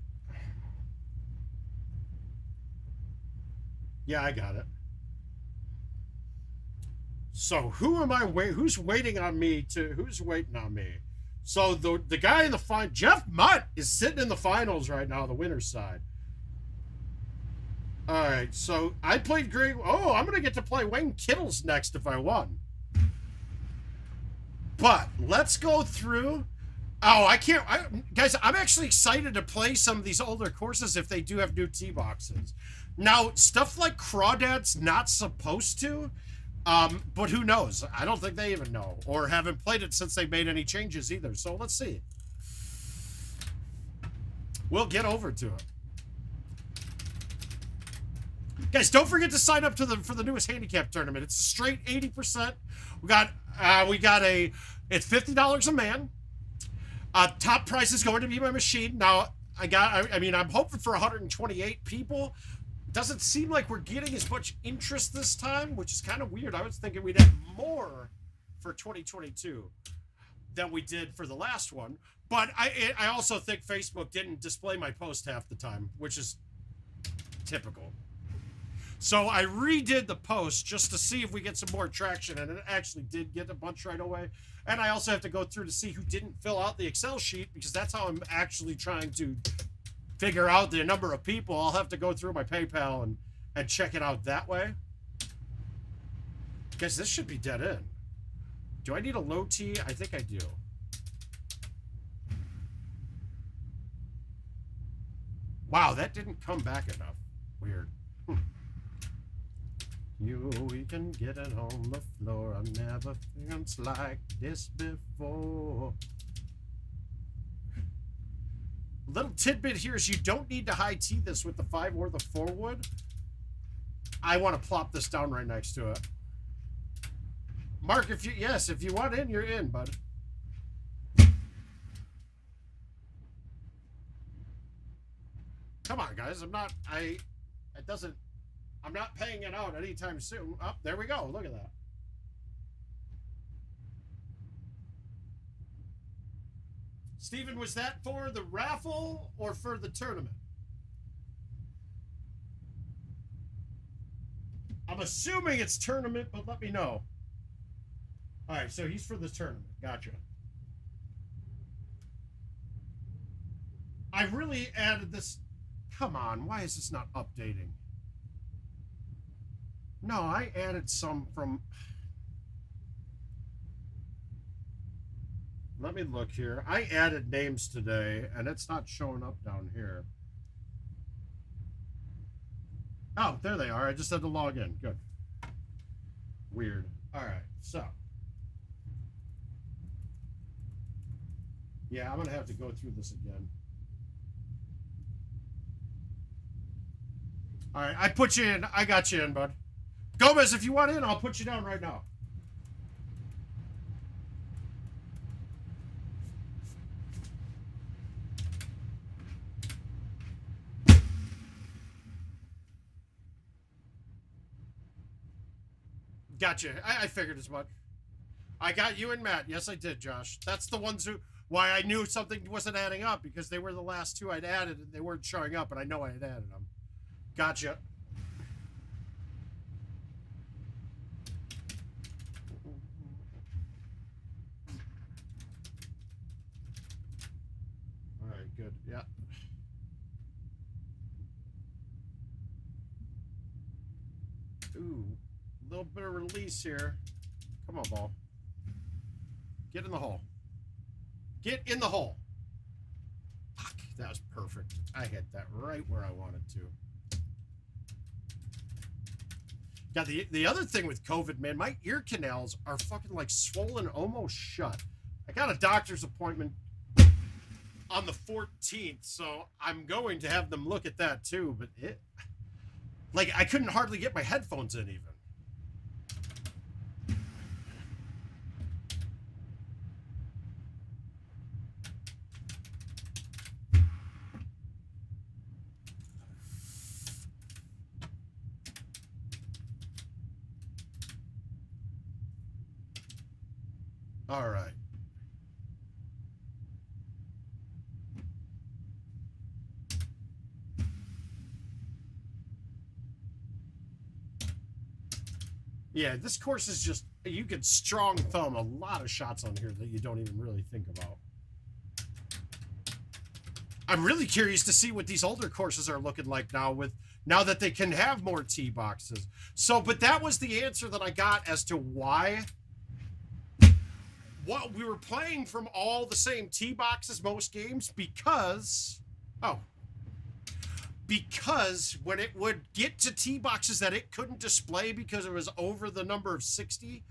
yeah, I got it. So who am I who's waiting on me who's waiting on me? So the guy in the final, Jeff Mutt, is sitting in the finals right now, the winner's side. All right, so I played great. Oh, I'm going to get to play Wayne Kittles next if I won. But let's go through. Oh, I can't. Guys, I'm actually excited to play some of these older courses if they do have new tee boxes. Now, stuff like Crawdad's not supposed to, but who knows? I don't think they even know or haven't played it since they made any changes either. So let's see. We'll get over to it. Guys, don't forget to sign up for the newest handicap tournament. It's a straight 80%. We got it's $50 a man. Top price is going to be my machine. Now I mean, I'm hoping for 128 people. Doesn't seem like we're getting as much interest this time, which is kind of weird. I was thinking we'd have more for 2022 than we did for the last one. But I also think Facebook didn't display my post half the time, which is typical. So I redid the post just to see if we get some more traction, and it actually did get a bunch right away. And I also have to go through to see who didn't fill out the Excel sheet, because that's how I'm actually trying to figure out the number of people. I'll have to go through my PayPal and check it out that way. Guys, this should be dead end. Do I need a low tee? I think I do. Wow, that didn't come back enough. Weird. We can get it on the floor. I never felt like this before. Little tidbit here is you don't need to high T this with the 5 or the 4 wood. I want to plop this down right next to it. Mark, if you want in, you're in, bud. Come on, guys. I'm not paying it out anytime soon. Oh, there we go. Look at that. Steven, was that for the raffle or for the tournament? I'm assuming it's tournament, but let me know. All right, so he's for the tournament. Gotcha. I really added this. Come on, why is this not updating? No, I added some from... Let me look here. I added names today, and it's not showing up down here. Oh, there they are. I just had to log in. Good. Weird. All right, so. Yeah, I'm going to have to go through this again. All right, I put you in. I got you in, bud. Gomez, if you want in, I'll put you down right now. Gotcha. I figured as much. I got you and Matt. Yes, I did, Josh. That's the ones who... Why I knew something wasn't adding up, because they were the last 2 I'd added, and they weren't showing up, and I know I had added them. Gotcha. All right, good. Yeah. Ooh, a little bit of release here. Come on, ball. Get in the hole. Get in the hole. Fuck, that was perfect. I hit that right where I wanted to. Yeah, the other thing with COVID, man, my ear canals are fucking like swollen almost shut. I got a doctor's appointment on the 14th, so I'm going to have them look at that too, but like, I couldn't hardly get my headphones in even. All right. Yeah, this course is just, you can strong thumb a lot of shots on here that you don't even really think about. I'm really curious to see what these older courses are looking like now that they can have more tee boxes. So, but that was the answer that I got as to why. What we were playing from all the same tee boxes most games because when it would get to tee boxes that it couldn't display because it was over the number of 60,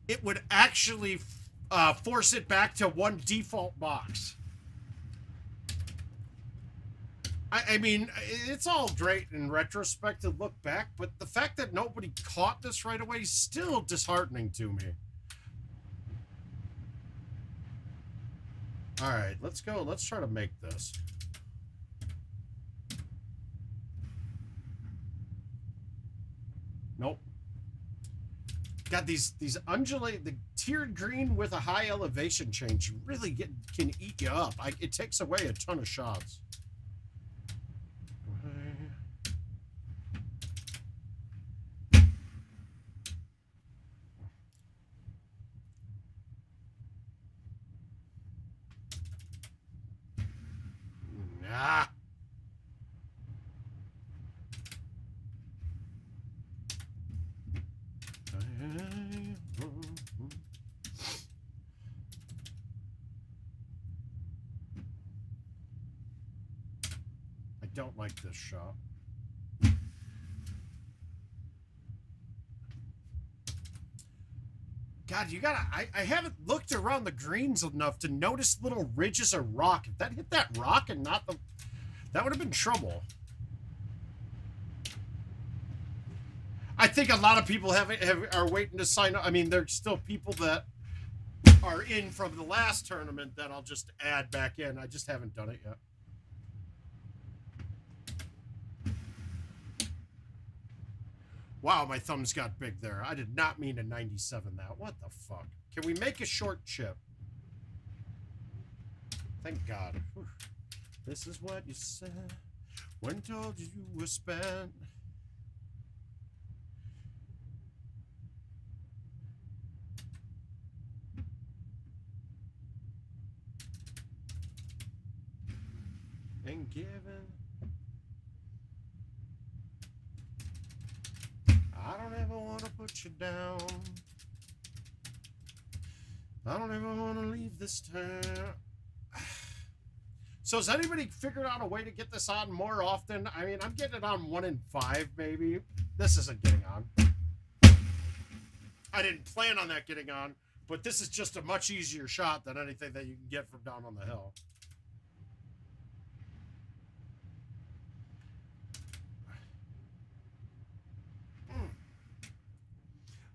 it would actually force it back to one default box. I mean, it's all great in retrospect to look back, but the fact that nobody caught this right away is still disheartening to me. All right, let's go. Let's try to make this. Nope. Got these undulate, the tiered green with a high elevation change really can eat you up. It takes away a ton of shots. Nah. don't like this shot. God, you gotta... I haven't looked around the greens enough to notice little ridges of rock. If that hit that rock and not the... That would have been trouble. I think a lot of people are waiting to sign up. I mean, there's still people that are in from the last tournament that I'll just add back in. I just haven't done it yet. Wow, my thumbs got big there. I did not mean to 97 that. What the fuck? Can we make a short chip? Thank God. Whew. This is what you said when told you were spent. And given. I don't ever want to put you down. I don't ever want to leave this town. So has anybody figured out a way to get this on more often? I mean, I'm getting it on 1 in 5, maybe. This isn't getting on. I didn't plan on that getting on, but this is just a much easier shot than anything that you can get from down on the hill.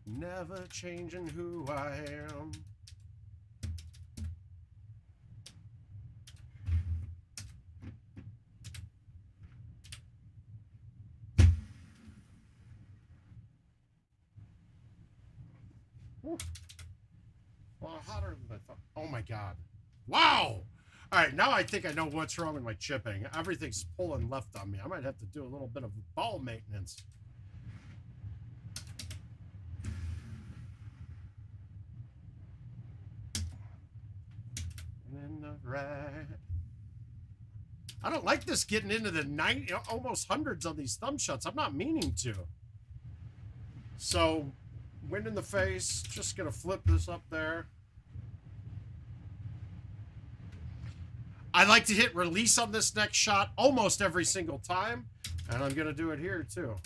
Never changing who I am. Woo. Well, hotter than I thought. Oh my God. Wow. All right, now I think I know what's wrong with my chipping. Everything's pulling left on me. I might have to do a little bit of ball maintenance. Right. I don't like this getting into the 90, almost hundreds on these thumb shots. I'm not meaning to. So, wind in the face. Just gonna flip this up there. I like to hit release on this next shot almost every single time, and I'm gonna do it here too.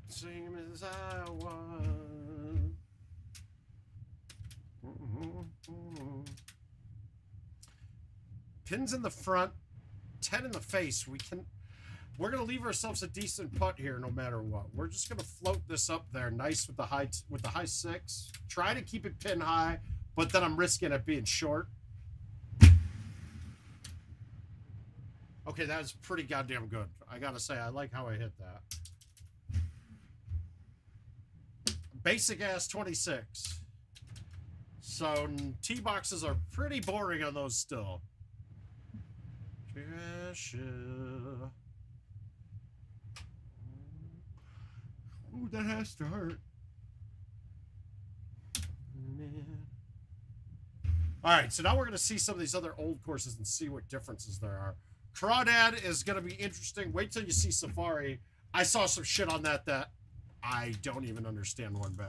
Same as I was. Pins in the front, 10 in the face. We're gonna leave ourselves a decent putt here, no matter what. We're just gonna float this up there, nice with the high 6. Try to keep it pin high, but then I'm risking it being short. Okay, that was pretty goddamn good. I gotta say, I like how I hit that. Basic ass 26. So tee boxes are pretty boring on those still. Ooh, that has to hurt. All right, so now we're going to see some of these other old courses and see what differences there are. Crawdad is going to be interesting. Wait till you see Safari. I saw some shit on that I don't even understand one bit.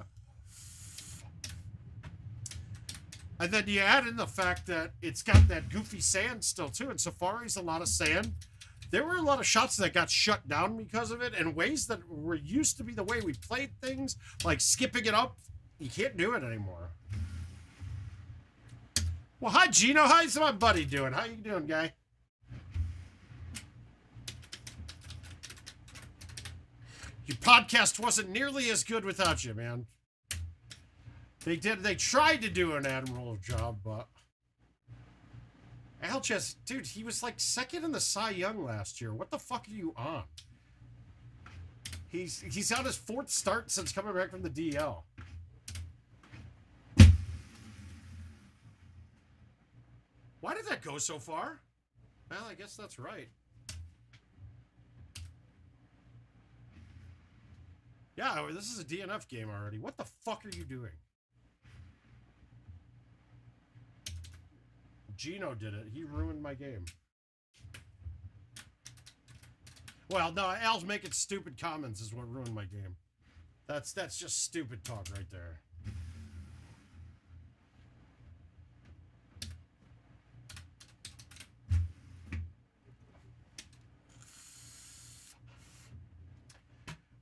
And then you add in the fact that it's got that goofy sand still too, and Safari's a lot of sand. There were a lot of shots that got shut down because of it, and ways that were used to be the way we played things, like skipping it up. You can't do it anymore. Well, hi, Gino. How's my buddy doing? How you doing, guy? Your podcast wasn't nearly as good without you, man. They tried to do an admirable job, but Alchess, dude, he was like second in the Cy Young last year. What the fuck are you on? He's on his 4th start since coming back from the DL. Why did that go so far? Well, I guess that's right. Yeah, this is a DNF game already. What the fuck are you doing? Gino did it. He ruined my game. Well, no, Al's making stupid comments is what ruined my game. That's just stupid talk right there.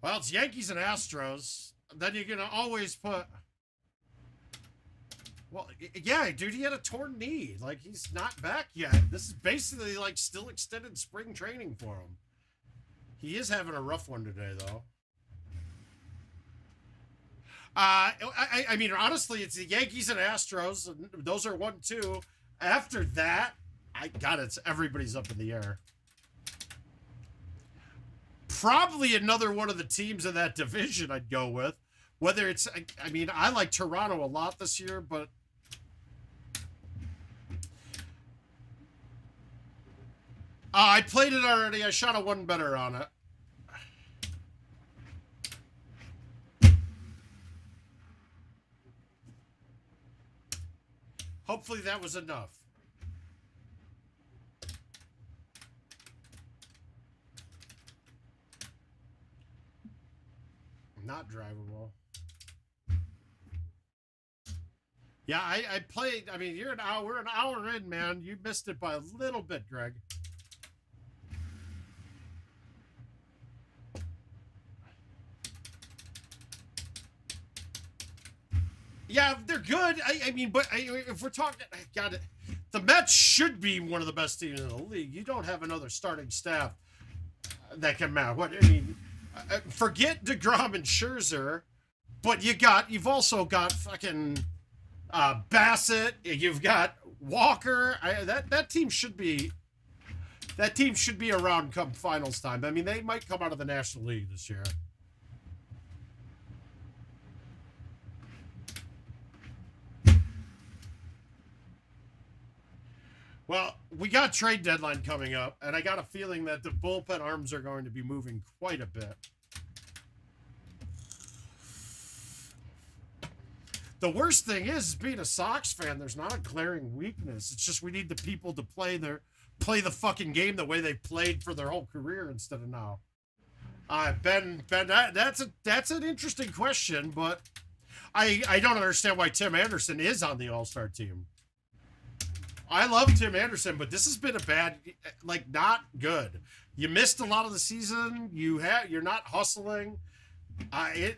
Well, it's Yankees and Astros. Then you're gonna always put. Well, yeah, dude, he had a torn knee. Like, he's not back yet. This is basically like still extended spring training for him. He is having a rough one today, though. I mean, honestly, it's the Yankees and Astros, and those are 1-2. After that, it's everybody's up in the air. Probably another one of the teams in that division I'd go with. Whether it's, I mean, I like Toronto a lot this year, but I played it already. I shot a one better on it. Hopefully that was enough. Not drivable. Yeah, I played. I mean, we're an hour in, man. You missed it by a little bit, Greg. Yeah, they're good. I mean, but if we're talking, God, the Mets should be one of the best teams in the league. You don't have another starting staff that can match. What I mean, forget DeGrom and Scherzer, but you've also got fucking Bassett. You've got Walker. That team should be around come finals time. I mean, they might come out of the National League this year. Well, we got trade deadline coming up, and I got a feeling that the bullpen arms are going to be moving quite a bit. The worst thing is being a Sox fan, there's not a glaring weakness. It's just we need the people to play the fucking game the way they played for their whole career instead of now. Ben, that's an interesting question, but I don't understand why Tim Anderson is on the All-Star team. I love Tim Anderson, but this has been a bad, like, not good. You missed a lot of the season. You're not hustling. And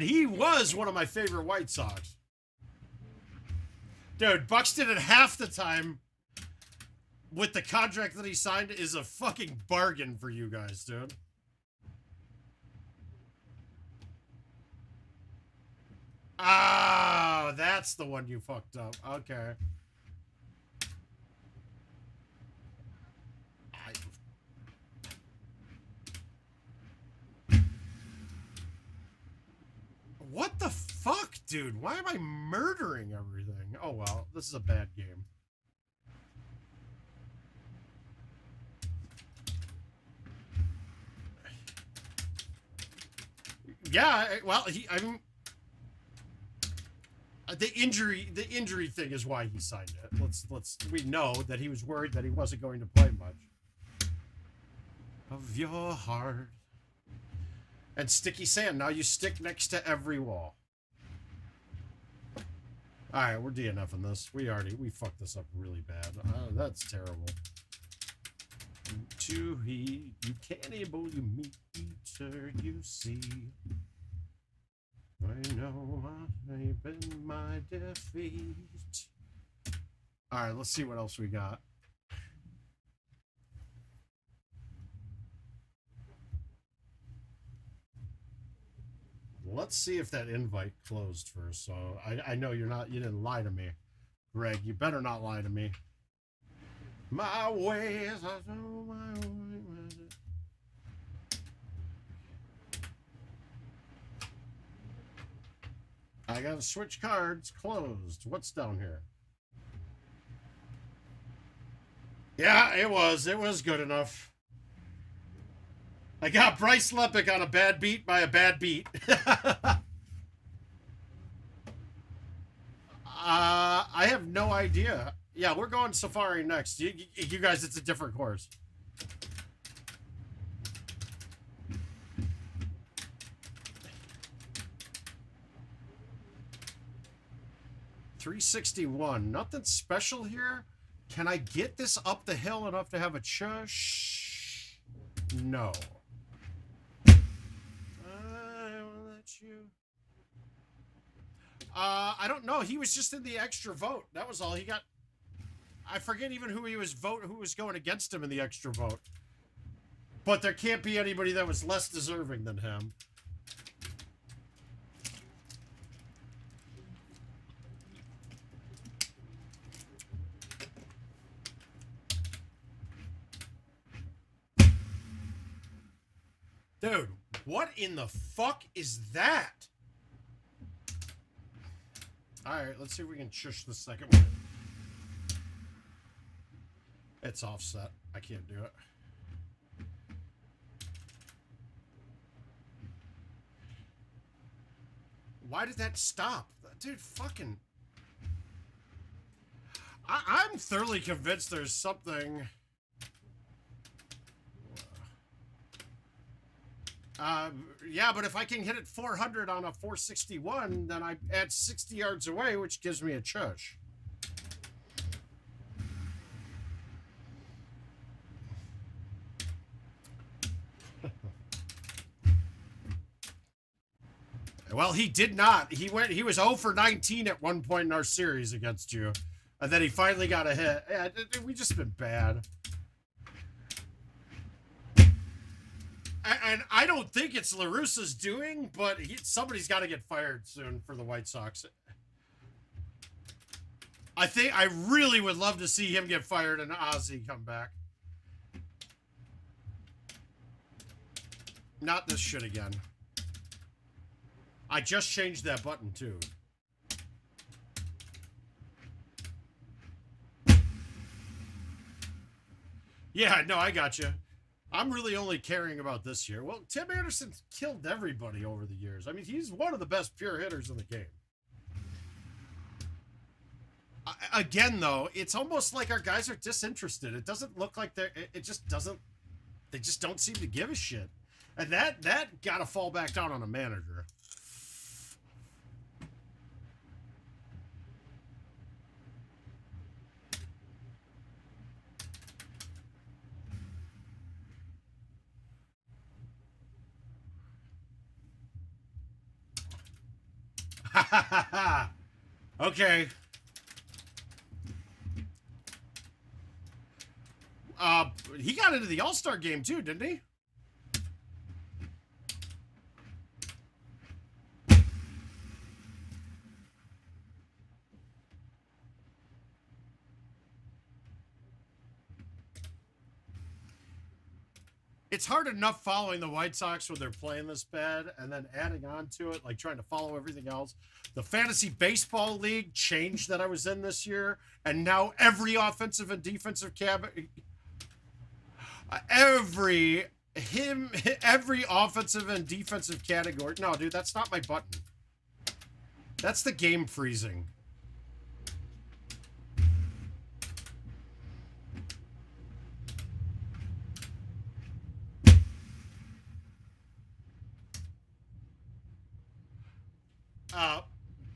he was one of my favorite White Sox. Dude, Buxton at half the time with the contract that he signed is a fucking bargain for you guys, dude. Oh, that's the one you fucked up. Okay. What the fuck, dude? Why am I murdering everything? Oh, well, this is a bad game. Yeah, well, the injury thing is why he signed it. We know that he was worried that he wasn't going to play much. Of your heart. And sticky sand. Now you stick next to every wall. Alright, we're DNFing this. We fucked this up really bad. That's terrible. To heat, you cannibal, you meat eater, you see. I know I've been my defeat. Alright, let's see what else we got. Let's see if that invite closed first. So I know you didn't lie to me. Greg, you better not lie to me. My ways, I know my ways. I gotta switch cards. Closed. What's down here? Yeah, it was good enough. I got Bryce Lepic on a bad beat by a bad beat. I have no idea. Yeah, we're going Safari next. You guys, it's a different course. $361. Nothing special here. Can I get this up the hill enough to have a chush? No. I will let you. I don't know. He was just in the extra vote. That was all he got. I forget even who was going against him in the extra vote. But there can't be anybody that was less deserving than him. Dude, what in the fuck is that? Alright, let's see if we can shush the second one. It's offset. I can't do it. Why did that stop? Dude, fucking... I'm thoroughly convinced there's something... yeah, but if I can hit it 400 on a 461, then I add 60 yards away, which gives me a chush. Well, he did not. He was 0 for 19 at one point in our series against you. And then he finally got a hit. Yeah, we just been bad. And I don't think it's La Russa's doing, but somebody's got to get fired soon for the White Sox. I really would love to see him get fired and Ozzy come back. Not this shit again. I just changed that button too. Yeah, no, I got you. I'm really only caring about this year. Well, Tim Anderson's killed everybody over the years. I mean, he's one of the best pure hitters in the game. Again, though, it's almost like our guys are disinterested. It doesn't look like it just doesn't, they just don't seem to give a shit. And that got to fall back down on a manager. Okay. He got into the All-Star game too, didn't he? It's hard enough following the White Sox when they're playing this bad and then adding on to it, like trying to follow everything else. The fantasy baseball league changed that I was in this year, and now every offensive and defensive every offensive and defensive category. No, dude, that's not my button. That's the game freezing.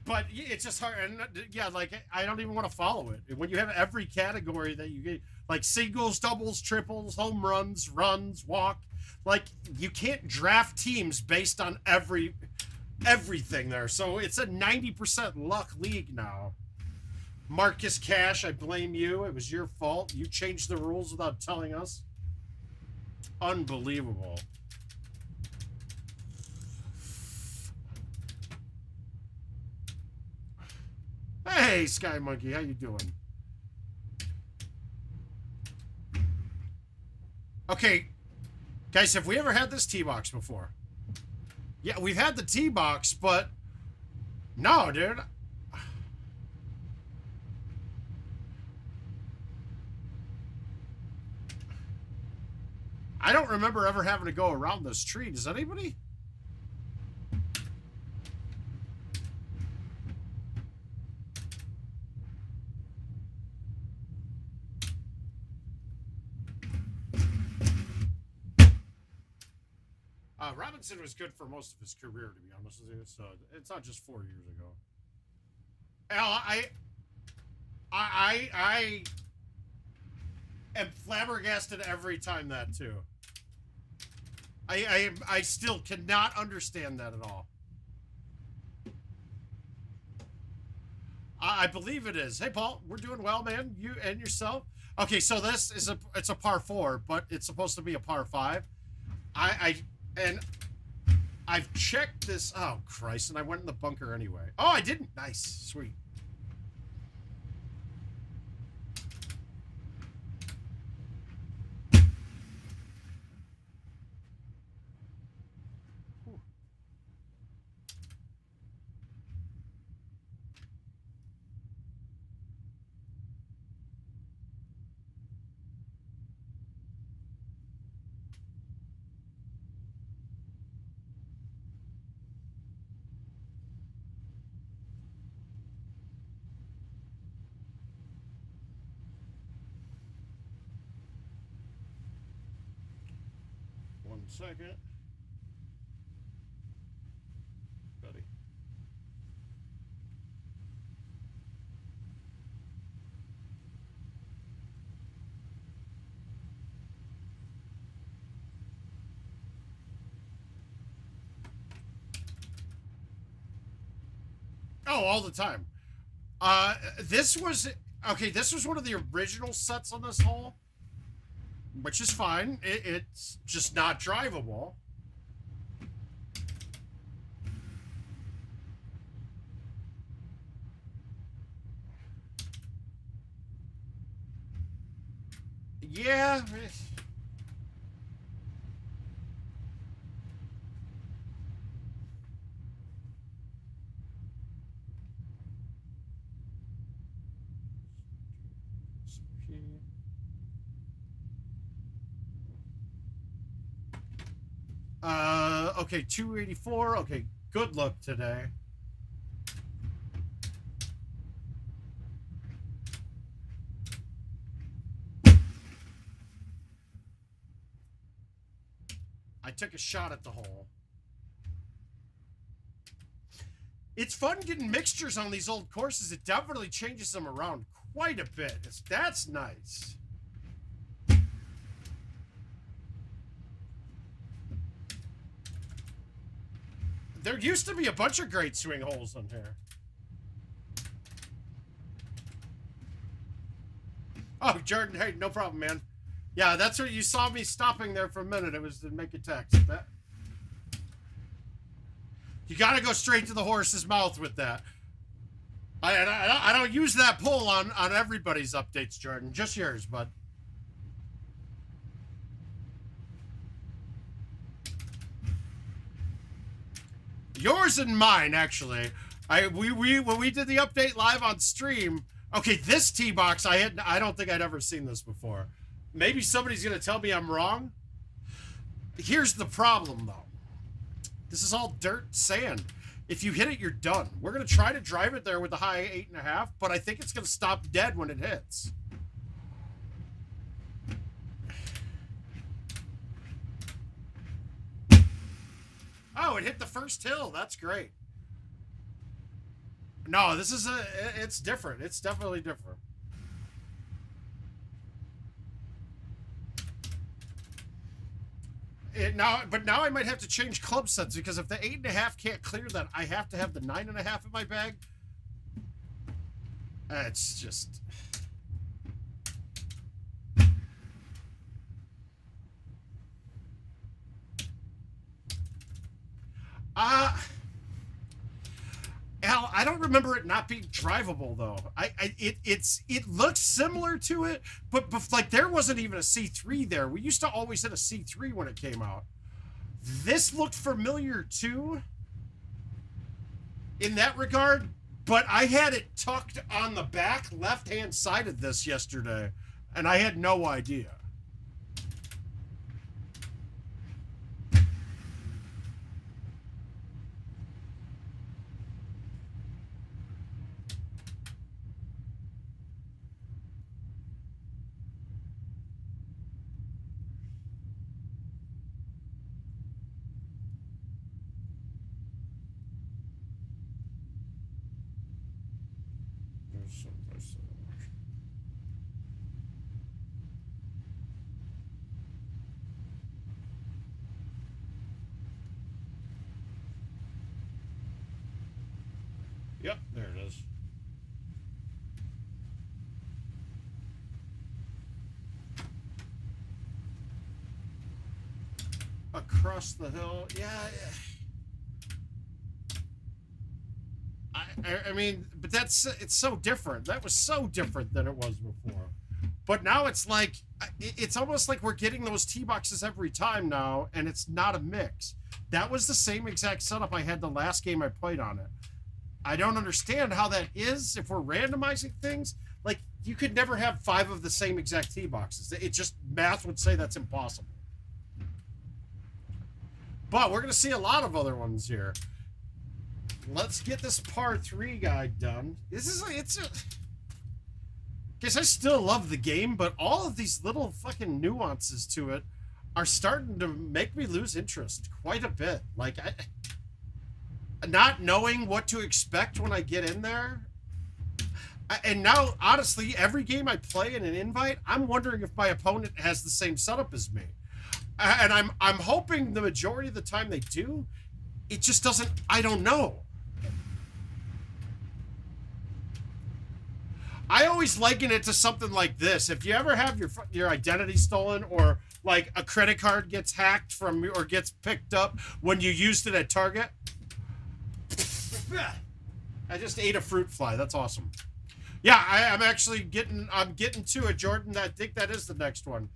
But it's just hard, and yeah, like I don't even want to follow it. When you have every category that you get, like singles, doubles, triples, home runs, runs, walk, like you can't draft teams based on everything there. So it's a 90% luck league now. Marcus Cash, I blame you. It was your fault. You changed the rules without telling us. Unbelievable. Hey, Sky Monkey, how you doing? Okay, guys, have we ever had this T-Box before? Yeah, we've had the T-Box, but no, dude. I don't remember ever having to go around this tree. Does anybody? Robinson was good for most of his career, to be honest with you. So it's not just 4 years ago. Al, I am flabbergasted every time that too. I still cannot understand that at all. I believe it is. Hey, Paul, we're doing well, man. You and yourself? Okay, so this is it's a par 4, but it's supposed to be a par 5. And I've checked this. Oh, Christ. And I went in the bunker anyway. Oh, I didn't. Nice. Sweet. One second. Buddy. Oh, all the time. This was okay. This was one of the original sets on this hole, which is fine. It's just not drivable. Yeah. Okay, 284. Okay, good luck today. I took a shot at the hole. It's fun getting mixtures on these old courses. It definitely changes them around quite a bit. That's nice. There used to be a bunch of great swing holes on here. Oh, Jordan, hey, no problem, man. Yeah, that's what you saw me stopping there for a minute. It was to make a text. You got to go straight to the horse's mouth with that. I don't use that pull on everybody's updates, Jordan. Just yours, bud. Yours and mine, actually. When we did the update live on stream. Okay, this tee box I don't think I'd ever seen this before. Maybe somebody's gonna tell me I'm wrong. Here's the problem, though. This is all dirt sand. If you hit it, you're done. We're gonna try to drive it there with the high 8.5, but I think it's gonna stop dead when it hits. Oh, it hit the first hill. That's great. No, this is it's different. It's definitely different. But now I might have to change club sets because if the 8.5 can't clear that, I have to have the 9.5 in my bag. It's just. Al, I don't remember it not being drivable though. It looks similar to it, but like there wasn't even a C3 there. We used to always hit a C3 when it came out. This looked familiar too, in that regard, but I had it tucked on the back left-hand side of this yesterday, and I had no idea. Yep, there it is. Across the hill, yeah. I mean, but it's so different. That was so different than it was before. But now it's like, it's almost like we're getting those tee boxes every time now, and it's not a mix. That was the same exact setup I had the last game I played on it. I don't understand how that is if we're randomizing things. Like, you could never have 5 of the same exact tee boxes. It just, math would say that's impossible. But we're going to see a lot of other ones here. Let's get this par 3 guy done. Guess I still love the game, but all of these little fucking nuances to it are starting to make me lose interest quite a bit. Like, not knowing what to expect when I get in there. And now, honestly, every game I play in an invite, I'm wondering if my opponent has the same setup as me. And I'm hoping the majority of the time they do. It just doesn't, I don't know. I always liken it to something like this. If you ever have your identity stolen, or like a credit card gets hacked from, or gets picked up when you used it at Target. I just ate a fruit fly. That's awesome. Yeah, I'm actually getting to it, Jordan. I think that is the next one.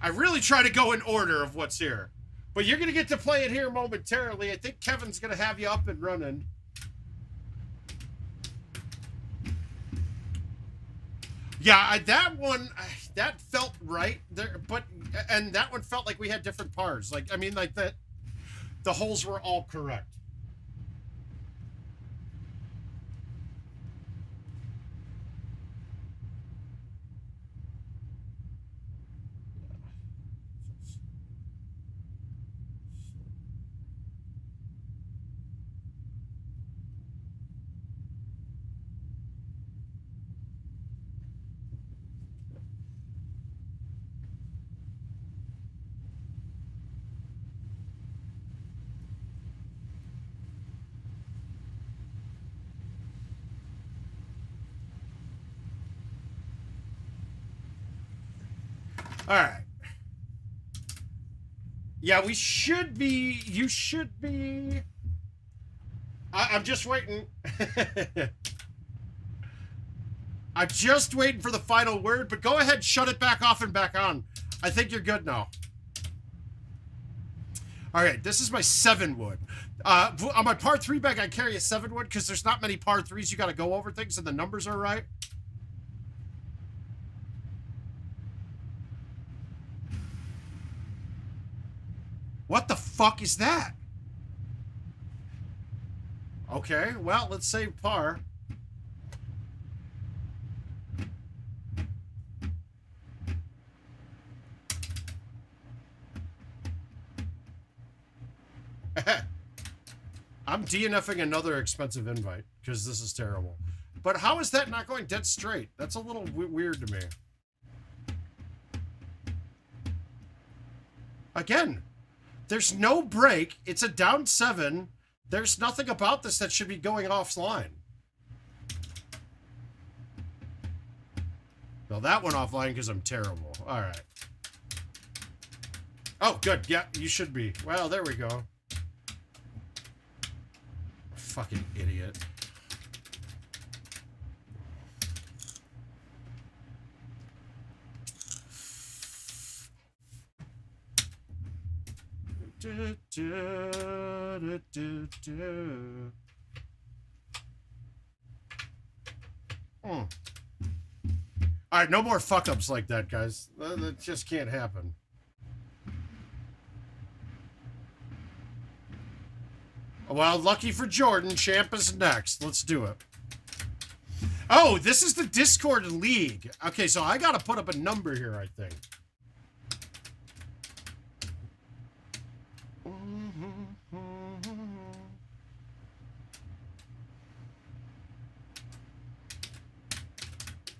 I really try to go in order of what's here. But you're going to get to play it here momentarily. I think Kevin's going to have you up and running. Yeah, that one, that felt right there, and that one felt like we had different pars. Like, I mean, like that, the holes were all correct. All right. Yeah, we should be. You should be. I'm just waiting. I'm just waiting for the final word, but go ahead, shut it back off and back on. I think you're good now. All right, this is my 7 wood. On my par 3 bag, I carry a 7 wood because there's not many par 3s. You got to go over things and the numbers are right. What the fuck is that? Okay, well, let's save par. I'm DNFing another expensive invite because this is terrible. But how is that not going dead straight? That's a little weird to me. Again, there's no break. It's a down 7. There's nothing about this that should be going offline. Well, that went offline because I'm terrible. All right. Oh, good. Yeah, you should be. Well, there we go. Fucking idiot. All right, no more fuck-ups like that, guys. That just can't happen. Well, lucky for Jordan, Champ is next. Let's do it. Oh, this is the Discord League. Okay, so I got to put up a number here, I think.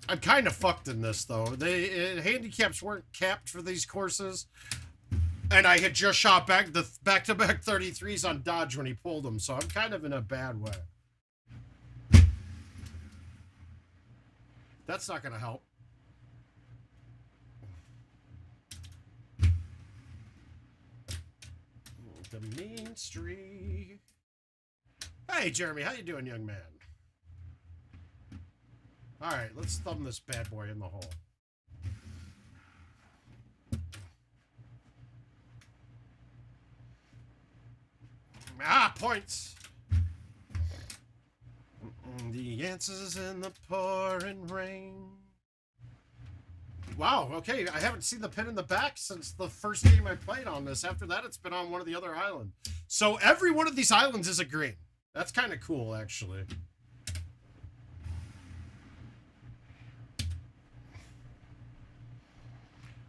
I'm kind of fucked in this, though. Handicaps weren't capped for these courses. And I had just shot back the back-to-back 33s on dodge when he pulled them, so I'm kind of in a bad way. That's not going to help. The mean streak. Hey, Jeremy, how you doing, young man? All right, let's thumb this bad boy in the hole. Ah, points. The answer's in the pouring rain. Wow, okay, I haven't seen the pin in the back since the first game I played on this. After that, it's been on one of the other islands. So every one of these islands is a green. That's kind of cool, actually.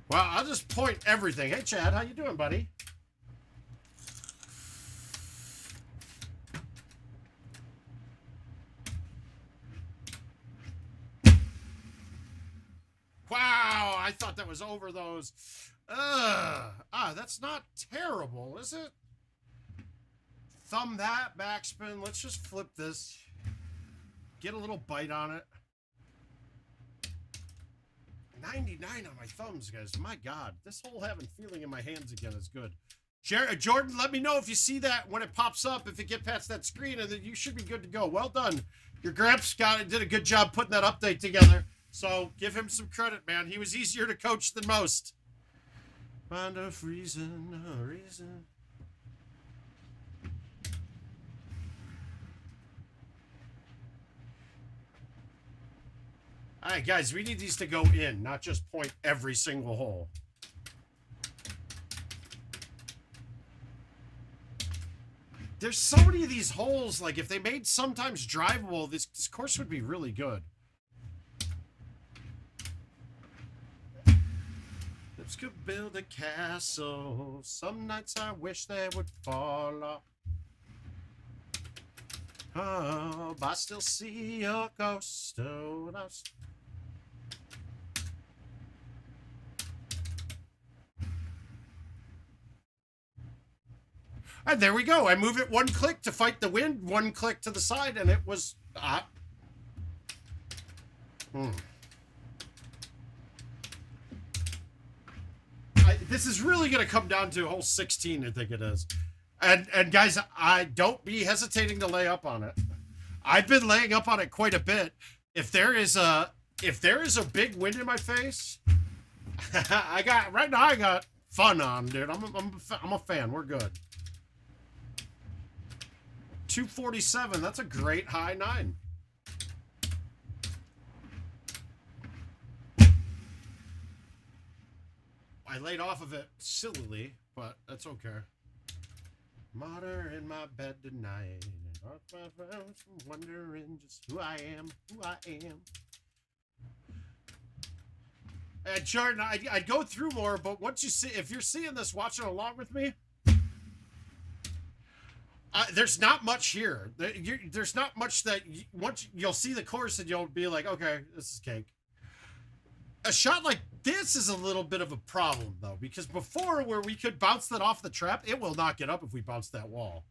Well, I'll just point everything. Hey, Chad, how you doing, buddy? Wow, I thought that was over those. That's not terrible, is it? Thumb that, backspin. Let's just flip this. Get a little bite on it. 99 on my thumbs, guys. My God, this whole having feeling in my hands again is good. Jordan, let me know if you see that when it pops up, if it gets past that screen, and then you should be good to go. Well done. Your Gramps did a good job putting that update together. So give him some credit, man. He was easier to coach than most. Find a reason, a reason. All right, guys, we need these to go in, not just point every single hole. There's so many of these holes, like if they made sometimes drivable, this course would be really good. Lips could build a castle. Some nights I wish they would fall off. Oh, but I still see your ghost. Oh, and there we go. I move it one click to fight the wind, one click to the side, and it was... This is really going to come down to hole 16, I think it is. And guys, I don't be hesitating to lay up on it. I've been laying up on it quite a bit. If there is a big wind in my face, right now I got fun on, dude. I'm a fan. We're good. 247. That's a great high 9. I laid off of it sillily, but that's okay. Mother in my bed tonight, wondering just who I am, And Jordan, I'd go through more, but once you see, if you're seeing this, watching along with me, there's not much here. There's not much that once you'll see the course and you'll be like, okay, this is cake. A shot like this is a little bit of a problem, though, because before where we could bounce that off the trap, it will not get up if we bounce that wall.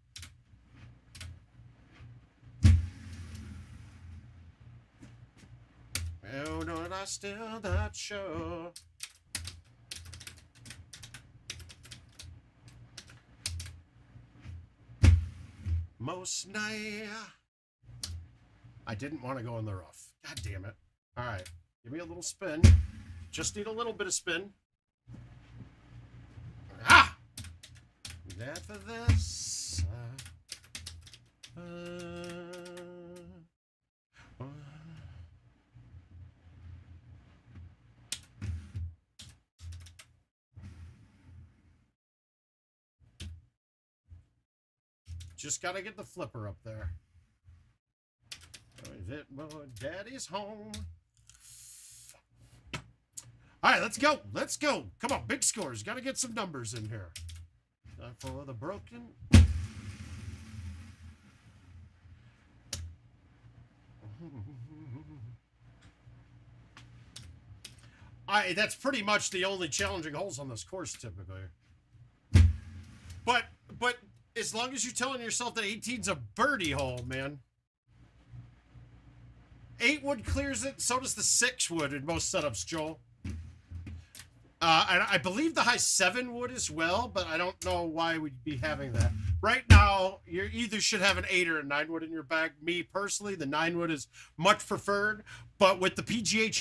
Oh, no, I'm still not sure. Most night. I didn't want to go in the rough. God damn it. All right. Give me a little spin. Just need a little bit of spin. Ah! That for this. Just gotta get the flipper up there. Is it Daddy's home? All right, let's go. Let's go. Come on, big scores. Got to get some numbers in here. Time for the broken. That's pretty much the only challenging holes on this course, typically. but as long as you're telling yourself that 18's a birdie hole, man. 8 wood clears it. So does the 6 wood in most setups, Joel. And I believe the high 7 would as well, but I don't know why we'd be having that. Right now, you either should have an 8 or a 9 wood in your bag. Me, personally, the 9 wood is much preferred. But with the PGA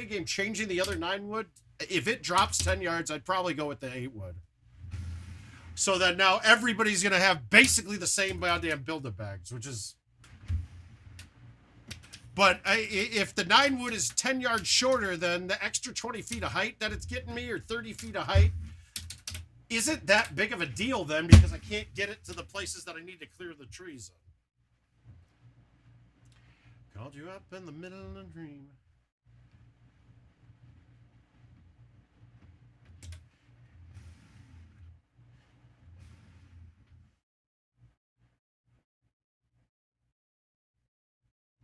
game changing the other 9 wood, if it drops 10 yards, I'd probably go with the 8 wood. So that now everybody's going to have basically the same goddamn build-up bags, which is... But if the 9 wood is 10 yards shorter than the extra 20 feet of height that it's getting me, or 30 feet of height, isn't that big of a deal then, because I can't get it to the places that I need to clear the trees in. Called you up in the middle of a dream.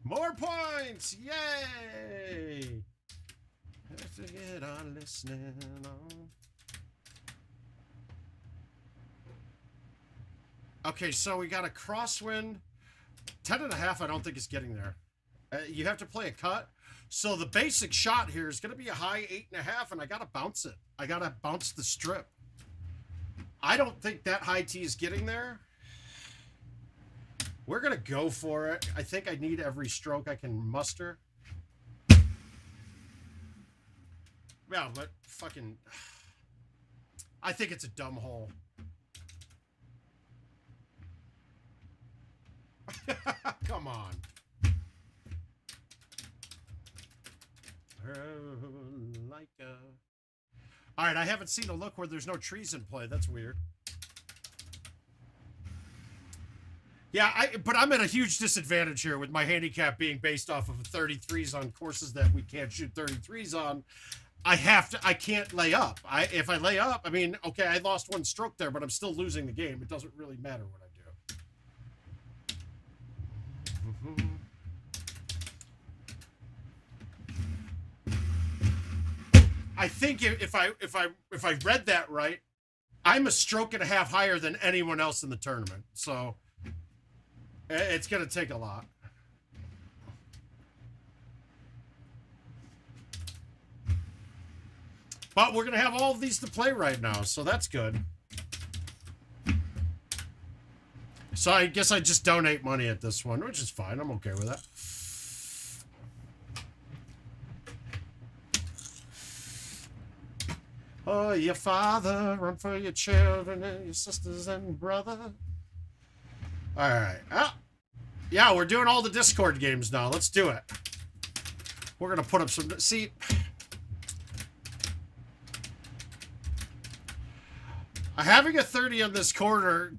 More points! Yay! Have to get on listening on. Okay, so we got a crosswind. 10.5, I don't think it's getting there. You have to play a cut. So the basic shot here is going to be a high 8.5, and I got to bounce it. I got to bounce the strip. I don't think that high tee is getting there. We're going to go for it. I think I need every stroke I can muster. Yeah, but fucking... I think it's a dumb hole. Come on. All right, I haven't seen a look where there's no trees in play. That's weird. Yeah, but I'm at a huge disadvantage here with my handicap being based off of 33s on courses that we can't shoot 33s on. I can't lay up. If I lay up, I mean, okay, I lost 1 stroke there, but I'm still losing the game. It doesn't really matter what I do. I think if I read that right, I'm a stroke and a half higher than anyone else in the tournament. So it's going to take a lot. But we're going to have all of these to play right now, so that's good. So I guess I just donate money at this one, which is fine. I'm okay with that. Oh, your father, run for your children and your sisters and brother. All right. Oh, yeah, we're doing all the Discord games now. Let's do it. We're going to put up some... See... Having a 30 on this course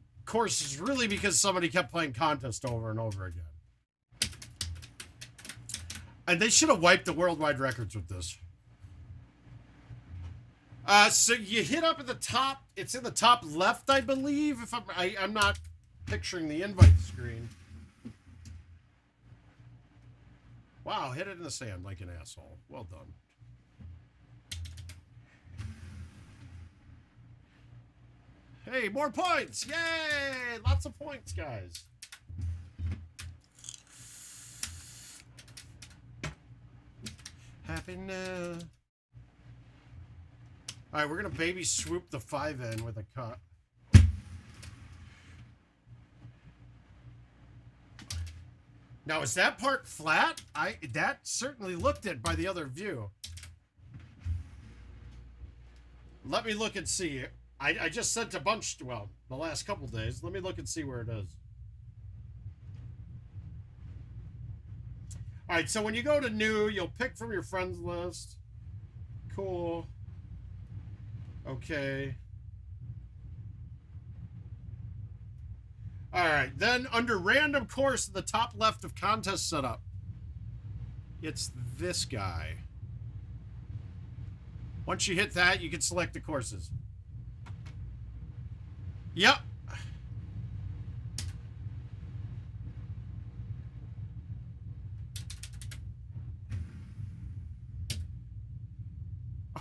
is really because somebody kept playing contest over and over again. And they should have wiped the worldwide records with this. So you hit up at the top. It's in the top left, I believe. If I'm not picturing the invite screen. Wow, hit it in the sand like an asshole. Well done. Hey, more points! Yay! Lots of points, guys. Happy now. All right, we're going to baby swoop the 5 in with a cut. Now, is that part flat? That certainly looked it by the other view. Let me look and see. I just sent a bunch, well, the last couple days. Let me look and see where it is. All right, so when you go to new, you'll pick from your friends list. Cool. Okay. All right, then under random course in the top left of contest setup, it's this guy. Once you hit that, you can select the courses. Yep. Oh.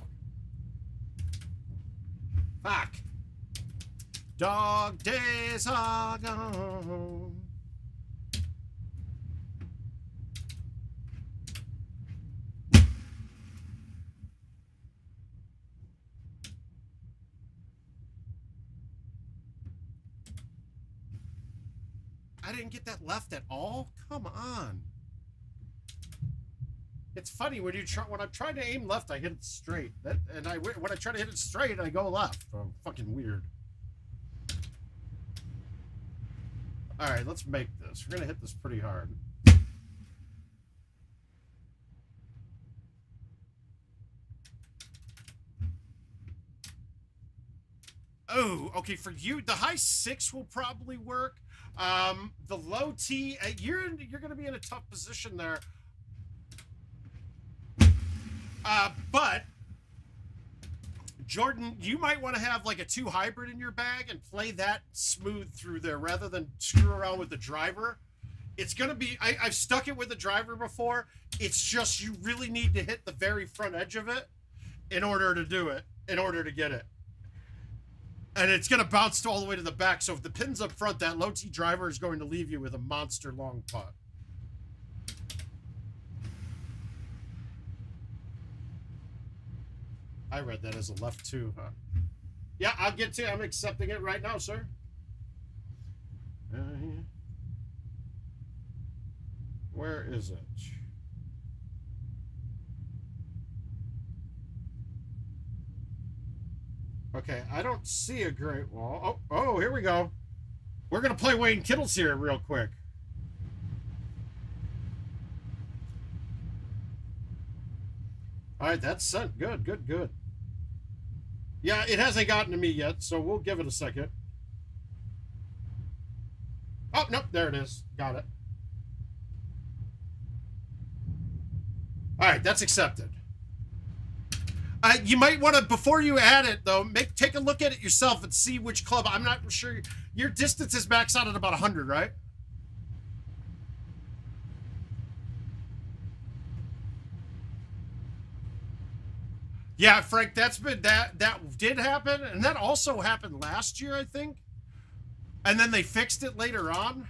Fuck. Dog days are gone. I didn't get that left at all? Come on. It's funny when I'm trying to aim left, I hit it straight. When I try to hit it straight, I go left. Oh, fucking weird. All right, let's make this. We're gonna hit this pretty hard. Oh, okay. For you, the high 6 will probably work. The low T, you're gonna be in a tough position there. But Jordan, you might want to have like a 2 hybrid in your bag and play that smooth through there rather than screw around with the driver. It's going to be, I've stuck it with the driver before. It's just you really need to hit the very front edge of it in order to do it, in order to get it. And it's going to bounce all the way to the back. So if the pin's up front, that low T driver is going to leave you with a monster long putt. I read that as a left 2, huh? Yeah, I'll get to you. I'm accepting it right now, sir. Where is it? Okay, I don't see a great wall. Oh, here we go. We're going to play Wayne Kittles here real quick. All right, that's sent. Good, good, good. Yeah, it hasn't gotten to me yet, so we'll give it a second. Oh, nope, there it is. Got it. All right, that's accepted. You might want to, before you add it, though, take a look at it yourself and see which club. I'm not sure. Your distance is maxed out at about 100, right? Yeah, Frank, that did happen, and that also happened last year, I think. And then they fixed it later on.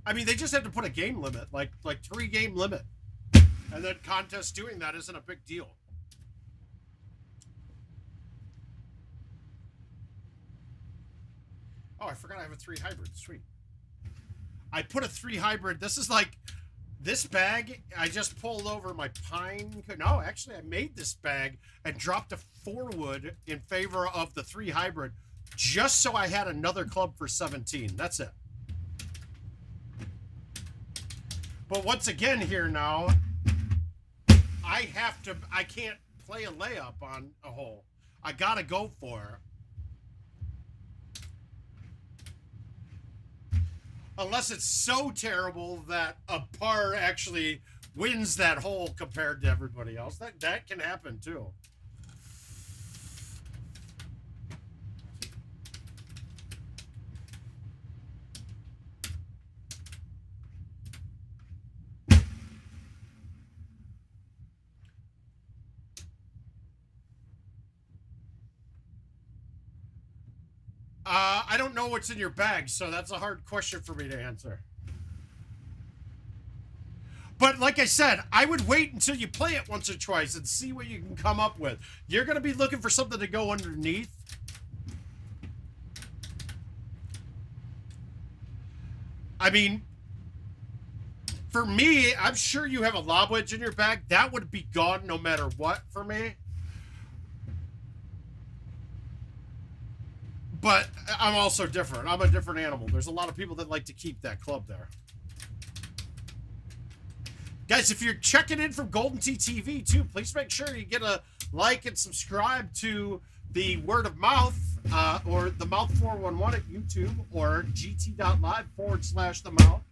I mean, they just had to put a game limit, like 3 game limit. And then contests doing that isn't a big deal. Oh, I forgot I have a 3 hybrid. Sweet. I put a 3 hybrid. This is like this bag. I just pulled over my pine. No, actually, I made this bag and dropped a 4 wood in favor of the 3 hybrid just so I had another club for 17. That's it. But once again here now, I can't play a layup on a hole. I got to go for it. Unless it's so terrible that a par actually wins that hole compared to everybody else. That can happen too. I don't know what's in your bag, so that's a hard question for me to answer. But like I said, I would wait until you play it once or twice and see what you can come up with. You're going to be looking for something to go underneath. I mean, for me, I'm sure you have a lob wedge in your bag. That would be gone no matter what for me. But I'm also different. I'm a different animal. There's a lot of people that like to keep that club there. Guys, if you're checking in from GoldenTeeTV too, please make sure you get a like and subscribe to the Word of Mouth or the Mouth 411 at YouTube or gt.live/themouth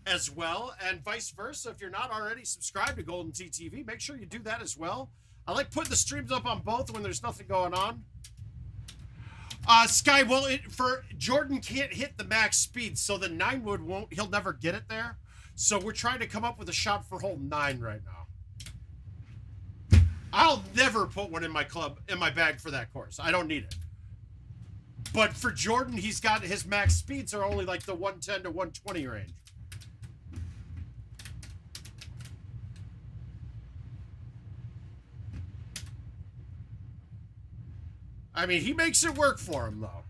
as well, and vice versa. If you're not already subscribed to GoldenTeeTV, make sure you do that as well. I like putting the streams up on both when there's nothing going on. Sky, well, for Jordan can't hit the max speed, so the 9-wood won't, he'll never get it there. So we're trying to come up with a shot for hole 9 right now. I'll never put one in my club, in my bag for that course. I don't need it. But for Jordan, he's got his max speeds are only like the 110 to 120 range. I mean, he makes it work for him, though.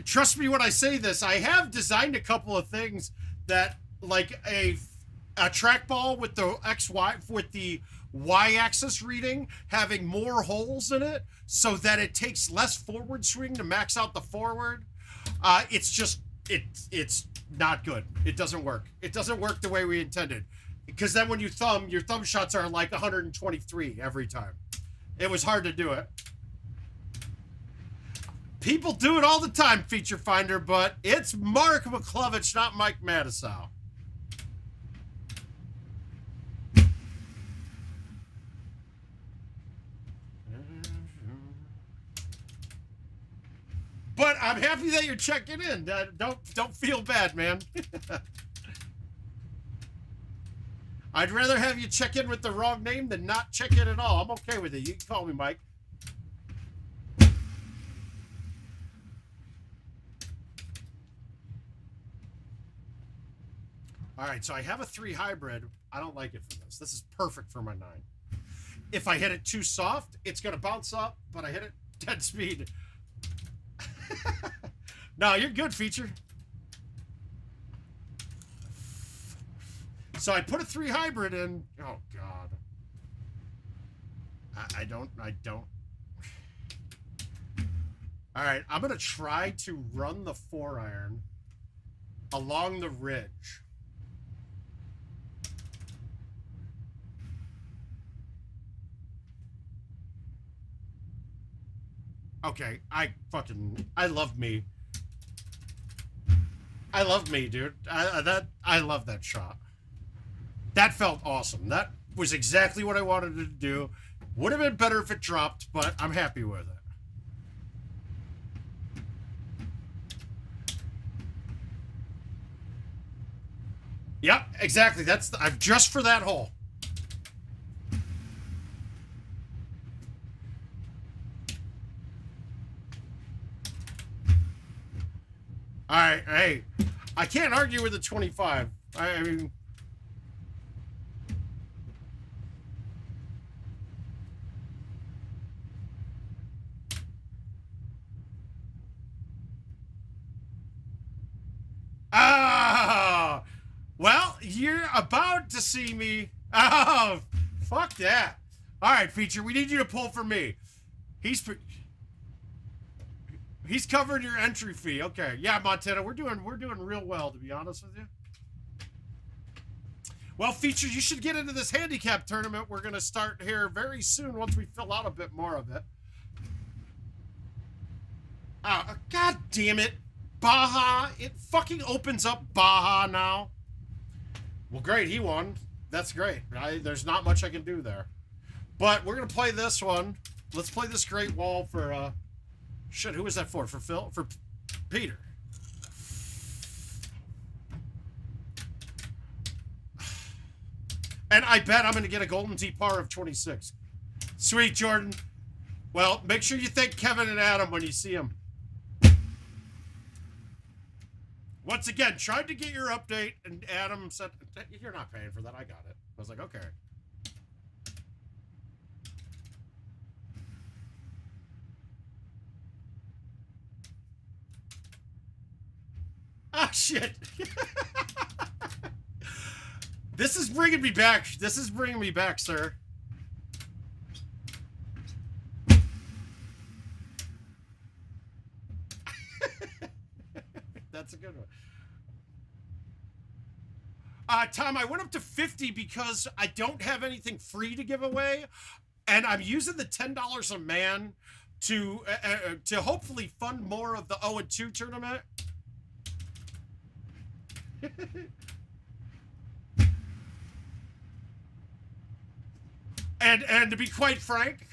Trust me when I say this. I have designed a couple of things that, like a trackball with the with the y-axis reading having more holes in it, so that it takes less forward swing to max out the forward. It's just it's not good. It doesn't work. It doesn't work the way we intended, because then when you thumb, your thumb shots are like 123 every time. It was hard to do it. People do it all the time, Feature Finder, but it's Marc Muklewicz, not Mike Matusow. But I'm happy that you're checking in. Don't feel bad, man. I'd rather have you check in with the wrong name than not check in at all. I'm okay with it. You can call me Mike. All right, so I have a 3 hybrid. I don't like it for this. This is perfect for my 9. If I hit it too soft, it's going to bounce up, but I hit it dead speed. No, you're good, Feature. So I put a 3 hybrid in. Oh, God. I don't. All right, I'm going to try to run the 4-iron along the ridge. Okay, I love me. I love me, dude. I love that shot. That felt awesome. That was exactly what I wanted to do. Would have been better if it dropped, but I'm happy with it. Yep, exactly. That's I've just for that hole. All right, hey, I can't argue with the 25. I mean, well, you're about to see me. Oh, fuck that. All right, Feature, we need you to pull for me. He's covered your entry fee. Okay. Yeah, Montana, we're doing real well, to be honest with you. Well, Feature, you should get into this handicap tournament. We're going to start here very soon once we fill out a bit more of it. God damn it. Baja. It fucking opens up Baja now. Well, great. He won. That's great. There's not much I can do there. But we're going to play this one. Let's play this great wall for... Shit, who was that for? For Phil? For Peter. And I bet I'm going to get a Golden Tee par of 26. Sweet, Jordan. Well, make sure you thank Kevin and Adam when you see them. Once again, tried to get your update, and Adam said, you're not paying for that. I got it. I was like, okay. Ah, shit. This is bringing me back. This is bringing me back, sir. That's a good one. Tom, I went up to 50 because I don't have anything free to give away, and I'm using the $10 a man to hopefully fund more of the 0-2 tournament. and to be quite frank,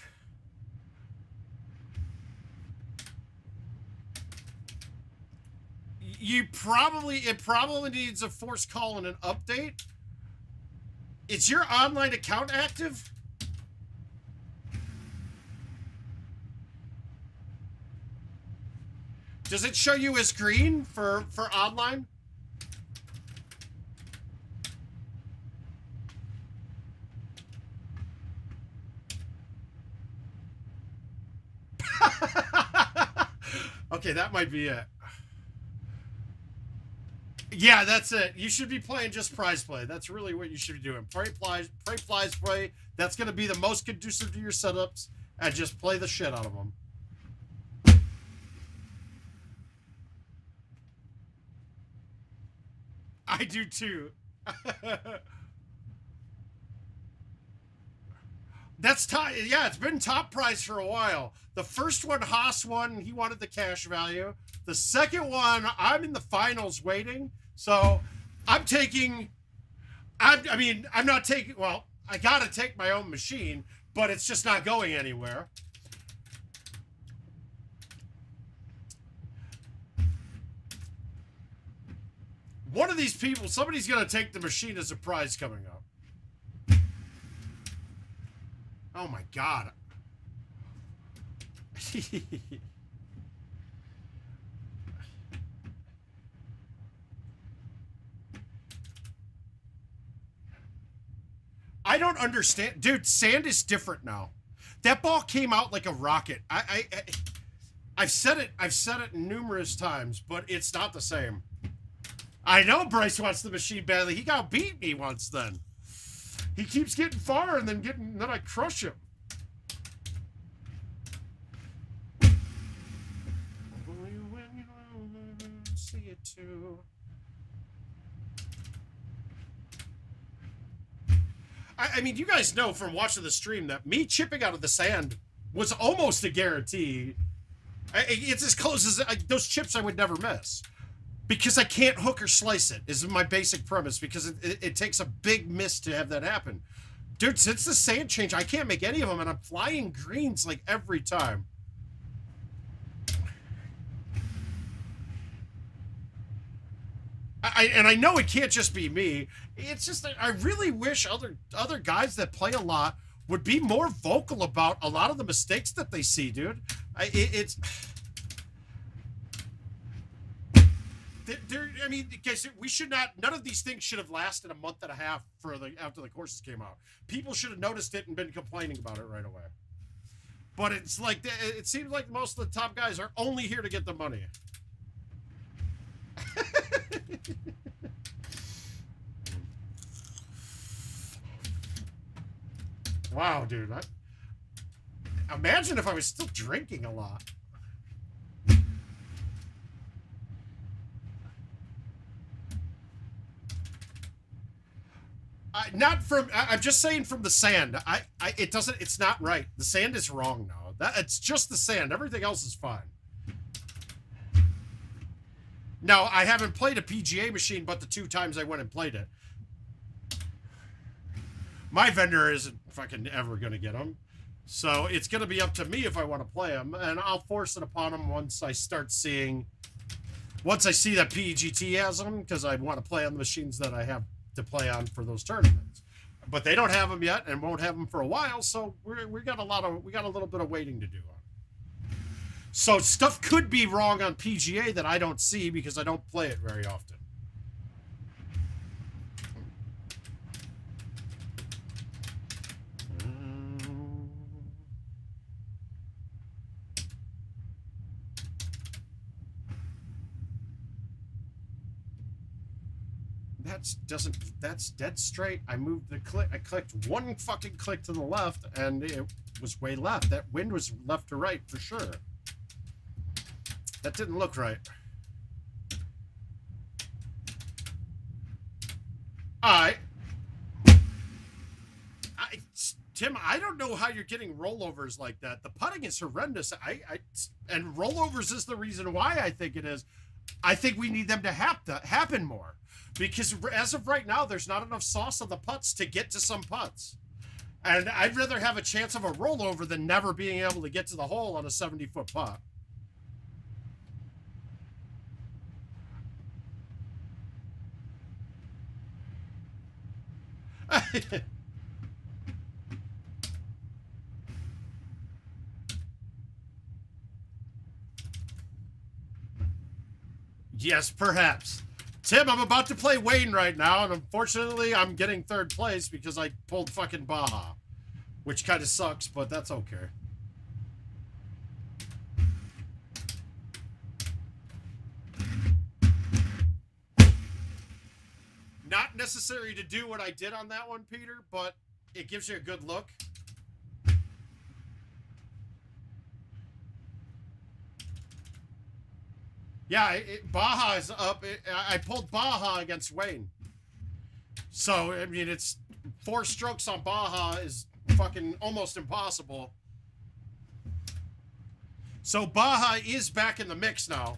it probably needs a force call and an update. Is your online account active? Does it show you as green for online? Okay, that might be it. Yeah, that's it. You should be playing just prize play. That's really what you should be doing. Pray prize play. That's going to be the most conducive to your setups, and just play the shit out of them. I do too. That's top. Yeah, it's been top prize for a while. The first one, Haas won. He wanted the cash value. The second one, I'm in the finals waiting. So I'm taking. I mean, I'm not taking. Well, I gotta take my own machine, but it's just not going anywhere. One of these people, somebody's gonna take the machine as a prize coming up. Oh my God. I don't understand. Dude, sand is different now. That ball came out like a rocket. I've said it numerous times, but it's not the same. I know Bryce wants the machine badly. He got beat me once then. He keeps getting far and then I crush him. See it too. I mean, you guys know from watching the stream that me chipping out of the sand was almost a guarantee. It's as close as those chips I would never miss. Because I can't hook or slice it, is my basic premise, because it takes a big miss to have that happen. Dude, since the sand change, I can't make any of them, and I'm flying greens like every time. And I know it can't just be me. It's just that I really wish other guys that play a lot would be more vocal about a lot of the mistakes that they see, dude. It's... I mean, guys, we should not. None of these things should have lasted a month and a half after the courses came out. People should have noticed it and been complaining about it right away. But it's like it seems like most of the top guys are only here to get the money. Wow, dude! Imagine if I was still drinking a lot. I'm just saying from the sand. It's not right. The sand is wrong now. It's just the sand. Everything else is fine. No, I haven't played a PGA machine, but the 2 times I went and played it. My vendor isn't fucking ever going to get them. So it's going to be up to me if I want to play them. And I'll force it upon them once I start seeing... Once I see that PEGT has them, because I want to play on the machines that I have to play on for those tournaments, but they don't have them yet and won't have them for a while. So we got a little bit of waiting to do on. So stuff could be wrong on PGA that I don't see because I don't play it very often. That's dead straight. I moved the click. I clicked one fucking click to the left and it was way left. That wind was left to right for sure. That didn't look right. Tim, I don't know how you're getting rollovers like that. The putting is horrendous. And rollovers is the reason why I think it is. I think we need them to happen more. Because as of right now, there's not enough sauce on the putts to get to some putts. And I'd rather have a chance of a rollover than never being able to get to the hole on a 70-foot putt. Yes, perhaps. Tim, I'm about to play Wayne right now, and unfortunately, I'm getting third place because I pulled fucking Baja. Which kind of sucks, but that's okay. Not necessary to do what I did on that one, Peter, but it gives you a good look. Yeah, Baja is up. I pulled Baja against Wayne. So, I mean, it's 4 strokes on Baja is fucking almost impossible. So Baja is back in the mix now.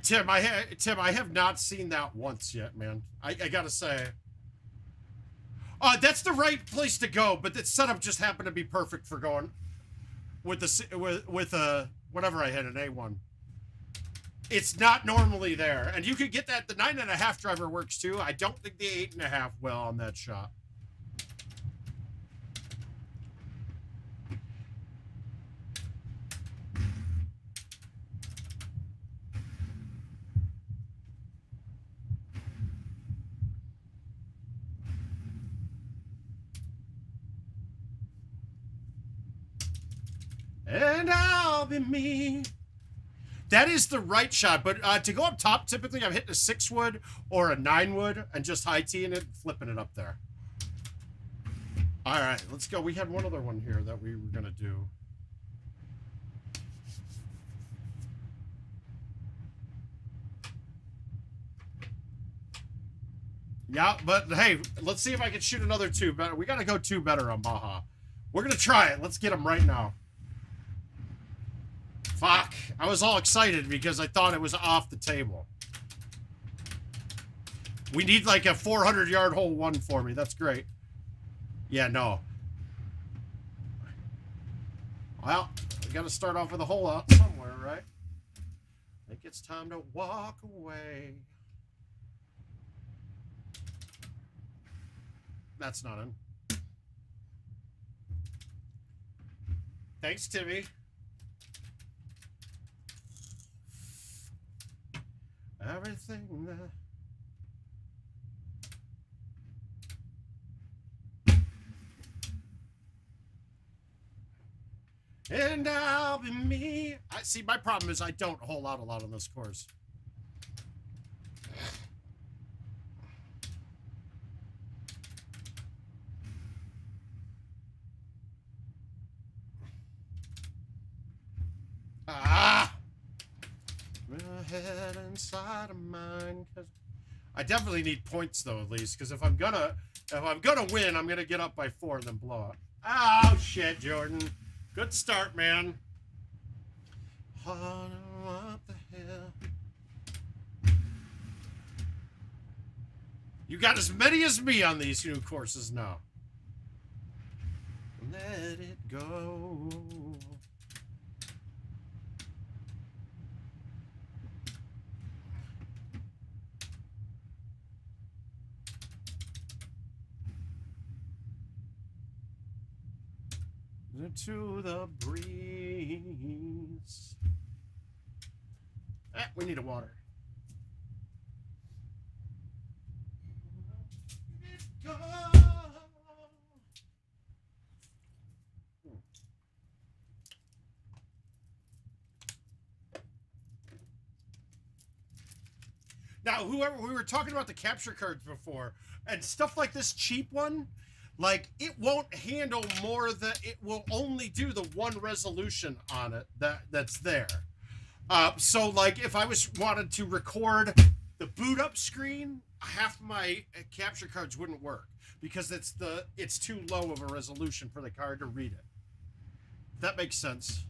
Tim, I have not seen that once yet, man. I gotta say. That's the right place to go, but the setup just happened to be perfect for going with the whatever I had an A1. It's not normally there, and you could get that. The 9.5 driver works too. I don't think the 8.5 will on that shot. And I'll be me. That is the right shot, but to go up top, typically I'm hitting a 6 wood or a 9 wood and just high teeing it, flipping it up there. All right, let's go. We had one other one here that we were gonna do. Yeah, but hey, let's see if I can shoot another 2 better. We gotta go 2 better on Baja. We're gonna try it. Let's get them right now. Fuck. I was all excited because I thought it was off the table. We need like a 400-yard hole 1 for me. That's great. Yeah, no. Well, we got to start off with a hole out somewhere, right? I think it's time to walk away. That's not him. Thanks, Timmy. Everything that... And I'll be me. I see, my problem is I don't hole out a lot on this course. Ah! Head inside of mine, because I definitely need points though, at least, because if I'm gonna win, I'm gonna get up by 4 and then blow it. Oh shit, Jordan. Good start, man. What the hell? You got as many as me on these new courses now. Let it go. To the breeze. We need a water. Go. Now, whoever we were talking about the capture cards before, and stuff like this cheap one. Like, it won't handle more than... It will only do the 1 resolution on it that's there. So, like, if I wanted to record the boot-up screen, half my capture cards wouldn't work. Because it's too low of a resolution for the card to read it. If that makes sense.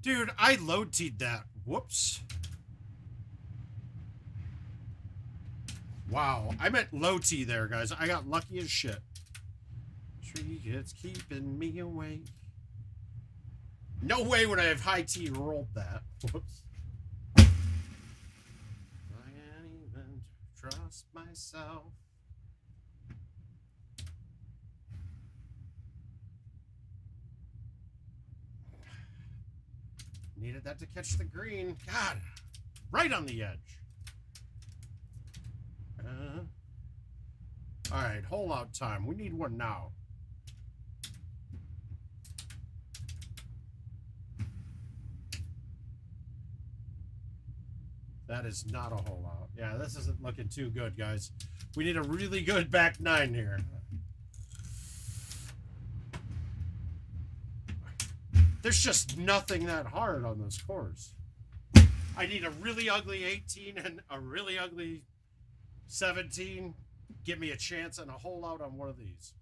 Dude, I low-teed that. Whoops. Wow, I meant low-tee there, guys. I got lucky as shit. Tree gets keeping me awake. No way would I have high-tee rolled that. Whoops. I can't even trust myself. Needed that to catch the green. God, right on the edge. All right, hole out time. We need one now. That is not a hole out. Yeah, this isn't looking too good, guys. We need a really good back nine here. There's just nothing that hard on this course. I need a really ugly 18 and a really ugly 17. Give me a chance and a hole out on one of these.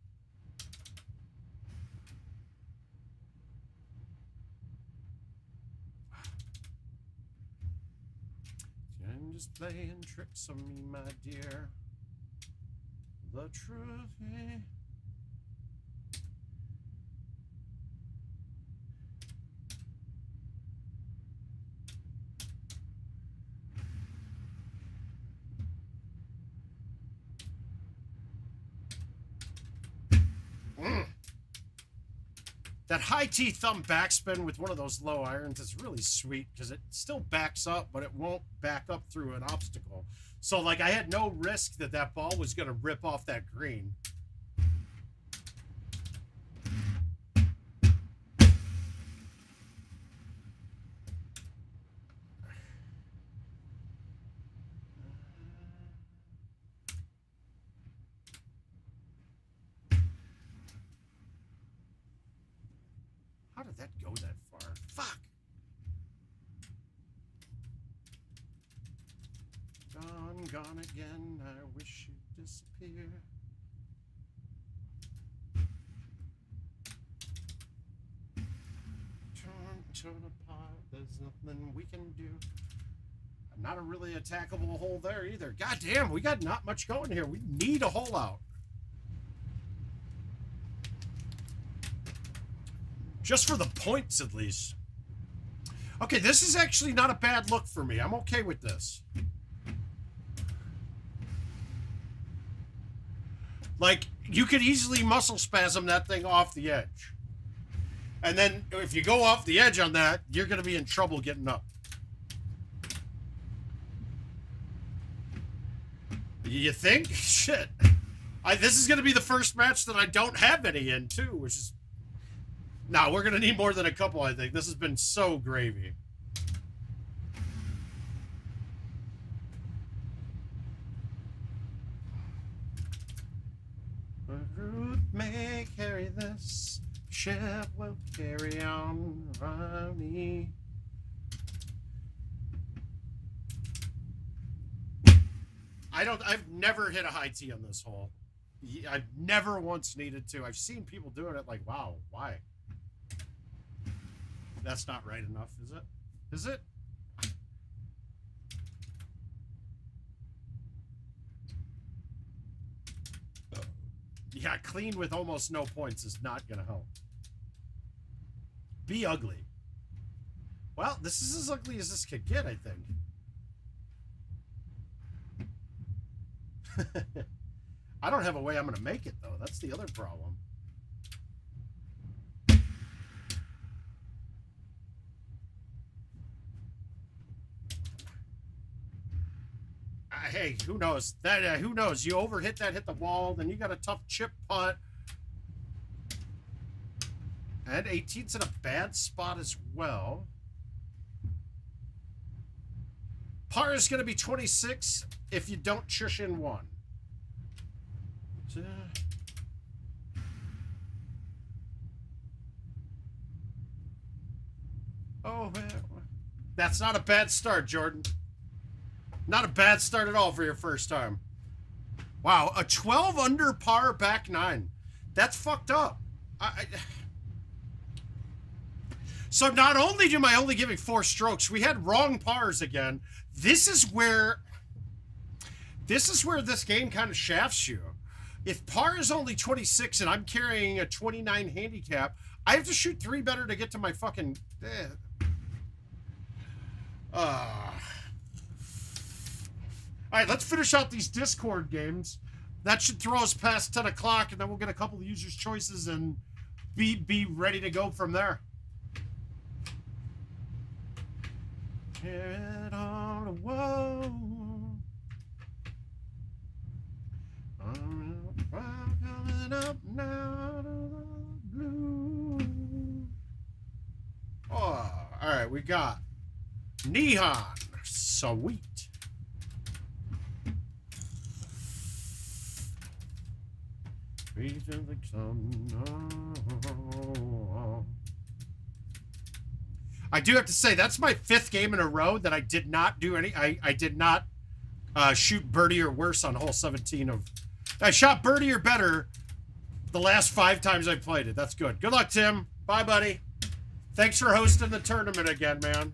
I'm just playing tricks on me, my dear. The truth is... That high T thumb backspin with one of those low irons is really sweet because it still backs up, but it won't back up through an obstacle. So, like, I had no risk that that ball was going to rip off that green. How did that go that far? Fuck! Gone, gone again. I wish you'd disappear. Turn apart. There's nothing we can do. Not a really attackable hole there either. God damn, we got not much going here. We need a hole out. Just for the points, at least. Okay, this is actually not a bad look for me. I'm okay with this. Like, you could easily muscle spasm that thing off the edge. And then, if you go off the edge on that, you're going to be in trouble getting up. You think? Shit. This is going to be the first match that I don't have any in, too, which is... No, we're going to need more than a couple, I think. This has been so gravy. The route may carry this. Ship will carry on around me. I've never hit a high tee on this hole. I've never once needed to. I've seen people doing it like, wow, why? That's not right enough, is it? Is it? Yeah, clean with almost no points is not going to help. Be ugly. Well, this is as ugly as this could get, I think. I don't have a way I'm going to make it, though. That's the other problem. Hey, who knows? Who knows? You overhit that, hit the wall, then you got a tough chip putt. And 18's in a bad spot as well. Par is going to be 26 if you don't chush in one. Oh, man. That's not a bad start, Jordan. Not a bad start at all for your first time. Wow, a 12 under par back nine. That's fucked up. So not only am I only giving 4 strokes, we had wrong pars again. This is where this game kind of shafts you. If par is only 26 and I'm carrying a 29 handicap, I have to shoot 3 better to get to my fucking... All right, let's finish out these Discord games. That should throw us past 10 o'clock, and then we'll get a couple of users' choices and be ready to go from there. Hear it on the wall. Coming up now to the blue. Oh, all right, we got Neon. Sweet. I do have to say, that's my 5th game in a row that I did not do any. I did not shoot birdie or worse on hole 17 of. I shot birdie or better the last 5 times I played it. That's good. Good luck, Tim. Bye, buddy. Thanks for hosting the tournament again, man.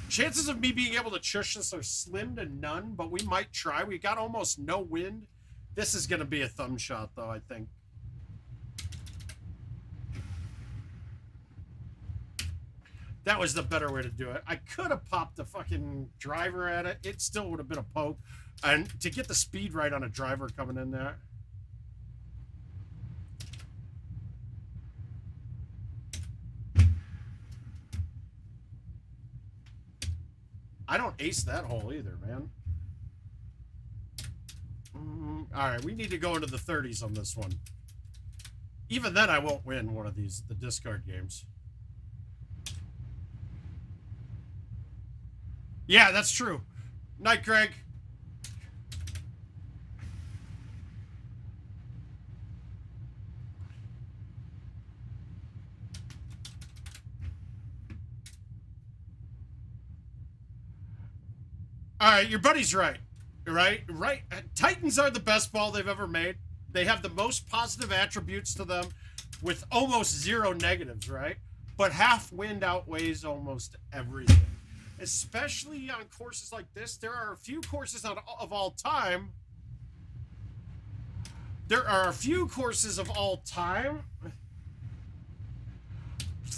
Chances of me being able to chush this are slim to none, but we might try. We got almost no wind. This is going to be a thumb shot, though, I think. That was the better way to do it. I could have popped the fucking driver at it. It still would have been a poke. And to get the speed right on a driver coming in there. I don't ace that hole either, man. All right, we need to go into the 30s on this one. Even then, I won't win one of these, the discard games. Yeah, that's true. Night, Greg. All right, your buddy's right. Right? Titans are the best ball they've ever made. They have the most positive attributes to them with almost 0 negatives, right? But half wind outweighs almost everything. Especially on courses like this. There are a few courses of all time.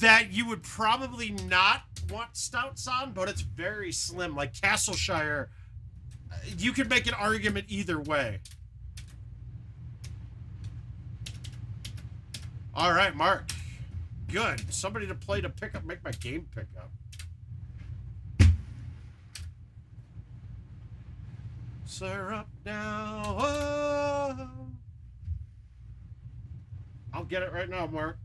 That you would probably not want stouts on, but it's very slim. Like Castleshire, you could make an argument either way. All right, Mark. Good. Somebody to play to pick up, make my game pick up. Sir, up now. Oh. I'll get it right now, Mark.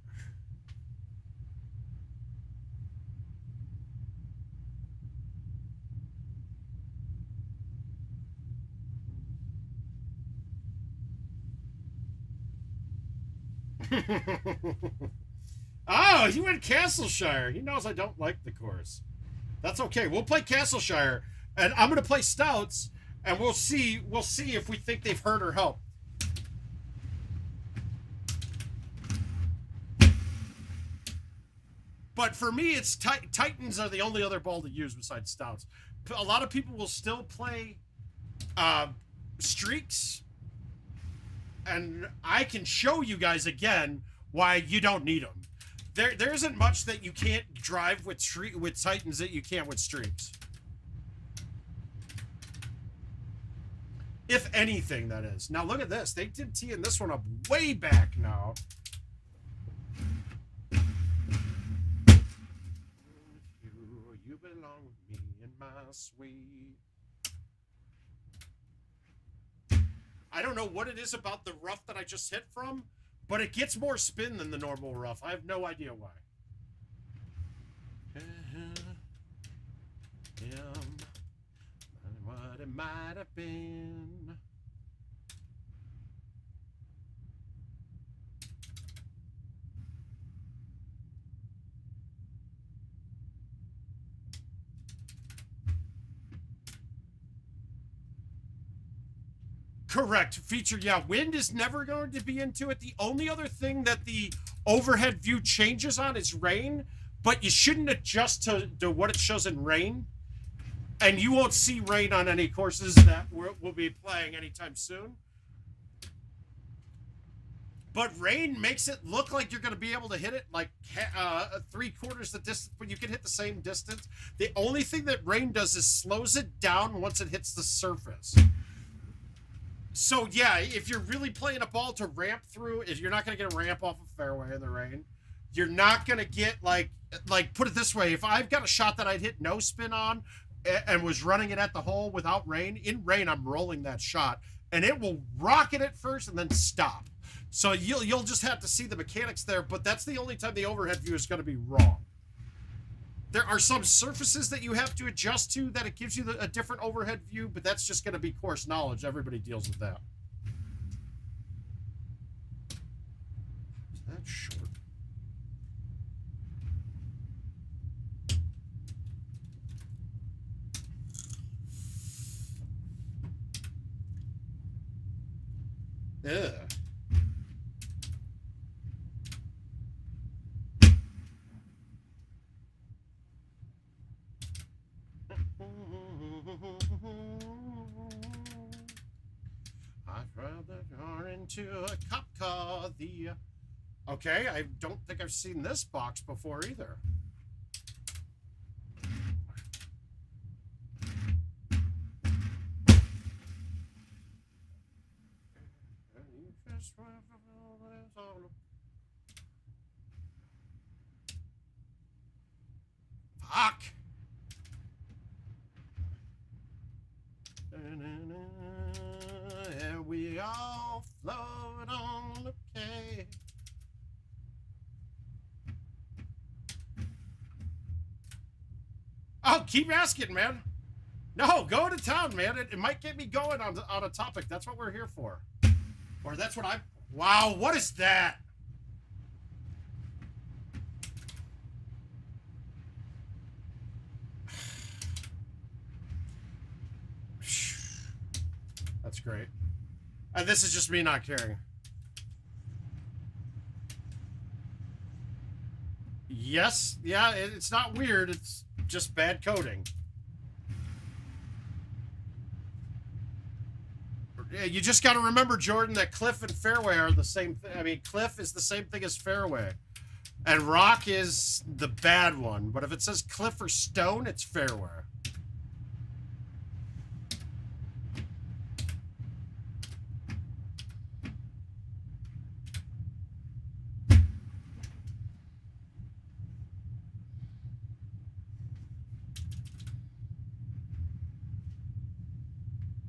Oh, he went Castleshire. He knows I don't like the course. That's okay. We'll play Castleshire, and I'm going to play stouts, and we'll see if we think they've hurt or helped. But for me, it's Titans are the only other ball to use besides stouts. A lot of people will still play streaks. And I can show you guys again why you don't need them. There isn't much that you can't drive with Titans that you can't with streaks. If anything, that is. Now look at this. They did teeing this one up way back now. You belong with me in my sweet. I don't know what it is about the rough that I just hit from, but it gets more spin than the normal rough. I have no idea why. What it might have been. Correct. Feature, yeah. Wind is never going to be into it. The only other thing that the overhead view changes on is rain, but you shouldn't adjust to what it shows in rain. And you won't see rain on any courses that we'll be playing anytime soon. But rain makes it look like you're going to be able to hit it like 3/4 the distance, but you can hit the same distance. The only thing that rain does is slows it down once it hits the surface. So, yeah, if you're really playing a ball to ramp through, if you're not going to get a ramp off a fairway in the rain, you're not going to get, like, put it this way. If I've got a shot that I'd hit no spin on and was running it at the hole without rain, in rain, I'm rolling that shot. And it will rocket it first and then stop. So you'll just have to see the mechanics there, but that's the only time the overhead view is going to be wrong. There are some surfaces that you have to adjust to that it gives you a different overhead view, but that's just going to be course knowledge. Everybody deals with that. Is that short? Ugh. I'd rather go into a cop car. Okay, I don't think I've seen this box before either. Fuck. And we all float on the cave. Oh, keep asking, man. No, go to town, man. It might get me going on a topic. That's what we're here for. Or that's what I'm... Wow, what is that? That's great. And this is just me not caring. Yes, yeah, it's not weird. It's just bad coding. You just got to remember, Jordan, that cliff and fairway are the same thing. I mean, cliff is the same thing as fairway. And rock is the bad one. But if it says cliff or stone, it's fairway.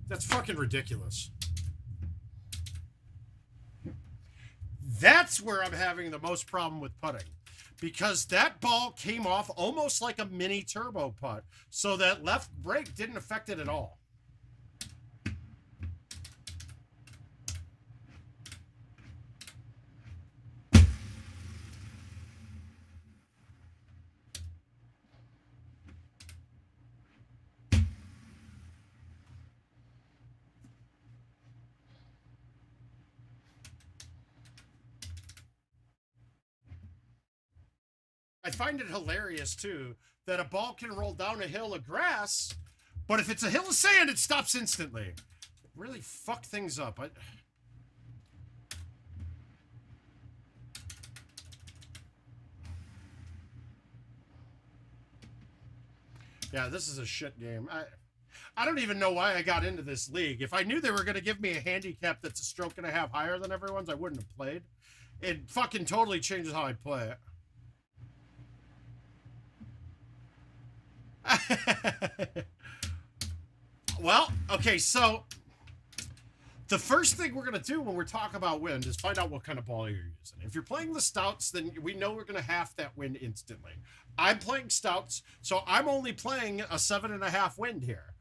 That's fucking ridiculous. That's where I'm having the most problem with putting. Because that ball came off almost like a mini turbo putt. So that left break didn't affect it at all. I find it hilarious, too, that a ball can roll down a hill of grass, but if it's a hill of sand, it stops instantly. It really fucked things up. Yeah, this is a shit game. I don't even know why I got into this league. If I knew they were going to give me a handicap that's a stroke and a half higher than everyone's, I wouldn't have played. It fucking totally changes how I play it. Well, okay, so the first thing we're going to do when we're talking about wind is find out what kind of ball you're using. If you're playing the stouts, then we know we're going to half that wind instantly. I'm playing stouts, so I'm only playing a 7.5 wind here.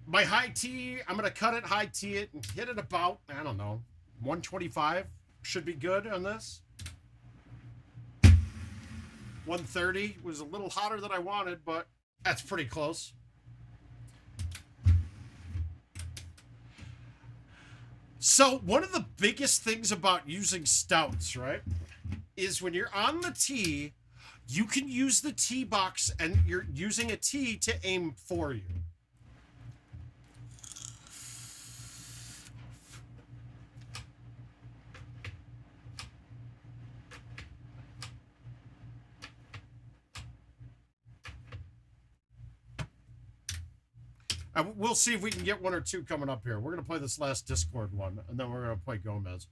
My high tee, I'm going to cut it, high tee it, and hit it about, I don't know, 125 should be good on this. 130 was a little hotter than I wanted, but that's pretty close. So one of the biggest things about using stouts, right, is when you're on the tee, you can use the tee box and you're using a tee to aim for you. We'll see if we can get one or two coming up here. We're going to play this last Discord one, and then we're going to play Gomez.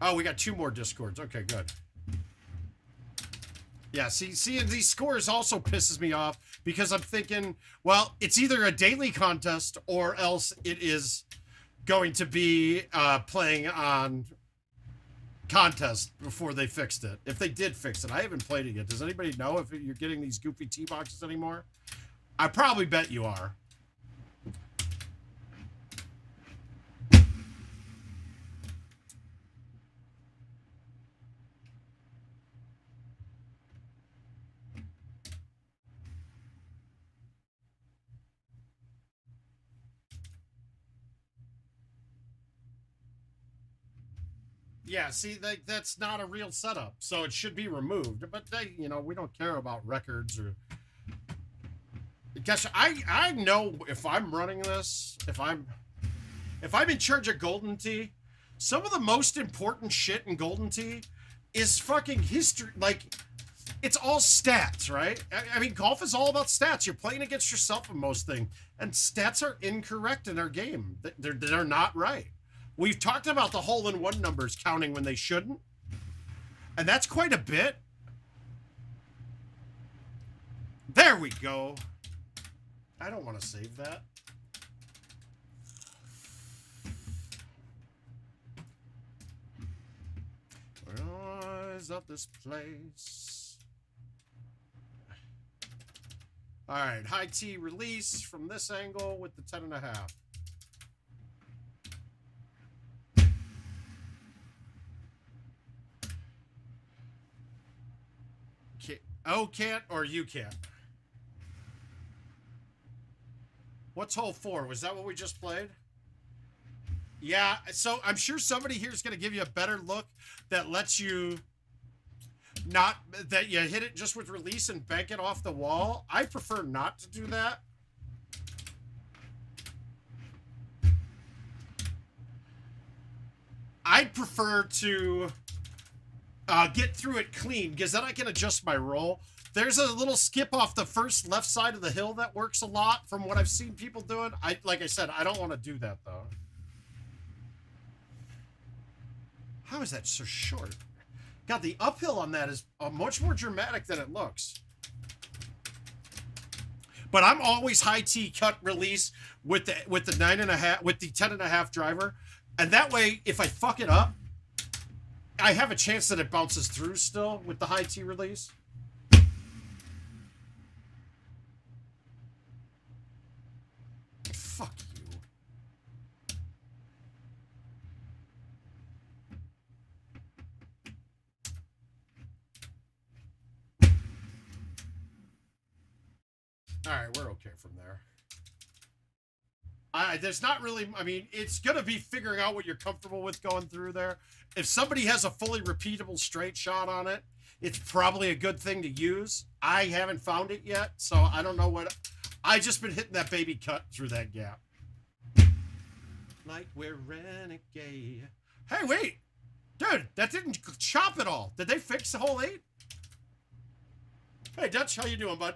Oh, we got 2 more Discords. Okay, good. Yeah, seeing these scores also pisses me off because I'm thinking, well, it's either a daily contest or else it is going to be playing on contest before they fixed it. If they did fix it. I haven't played it yet. Does anybody know if you're getting these goofy tee boxes anymore? I probably bet you are. Yeah, see, that's not a real setup, so it should be removed. But they, you know, we don't care about records or. Gosh, I know if I'm running this, if I'm in charge of Golden Tee, some of the most important shit in Golden Tee is fucking history. Like, it's all stats, right? I mean, golf is all about stats. You're playing against yourself in most things, and stats are incorrect in our game. They're not right. We've talked about the hole-in-one numbers counting when they shouldn't, and that's quite a bit. There we go. I don't want to save that. Rise up this place. All right, high tee release from this angle with the 10.5. Oh, can't or you can't. What's hole 4? Was that what we just played? Yeah, so I'm sure somebody here is going to give you a better look that lets you not, that you hit it just with release and bank it off the wall. I prefer not to do that. I'd prefer to get through it clean because then I can adjust my roll. There's a little skip off the first left side of the hill that works a lot from what I've seen people doing. Like I said, I don't want to do that, though. How is that so short? God, the uphill on that is much more dramatic than it looks. But I'm always high tee cut release with the 9.5 with the 10.5 driver, and that way, if I fuck it up, I have a chance that it bounces through still with the high tee release. Fuck you. All right, we're okay from there. There's not really, I mean, it's going to be figuring out what you're comfortable with going through there. If somebody has a fully repeatable straight shot on it, it's probably a good thing to use. I haven't found it yet, so I don't know what. I just been hitting that baby cut through that gap. Like we're renegade. Hey, wait. Dude, that didn't chop at all. Did they fix the hole 8? Hey, Dutch, how you doing, bud?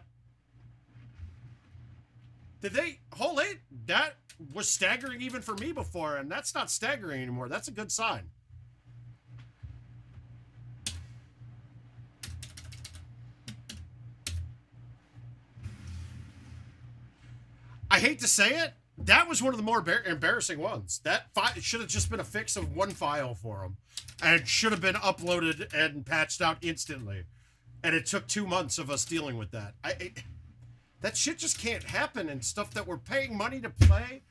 Did they, hole 8, that was staggering even for me before, and that's not staggering anymore. That's a good sign. I hate to say it, that was one of the more embarrassing ones. That should have just been a fix of one file for them, and it should have been uploaded and patched out instantly. And it took 2 months of us dealing with that. That shit just can't happen in stuff that we're paying money to play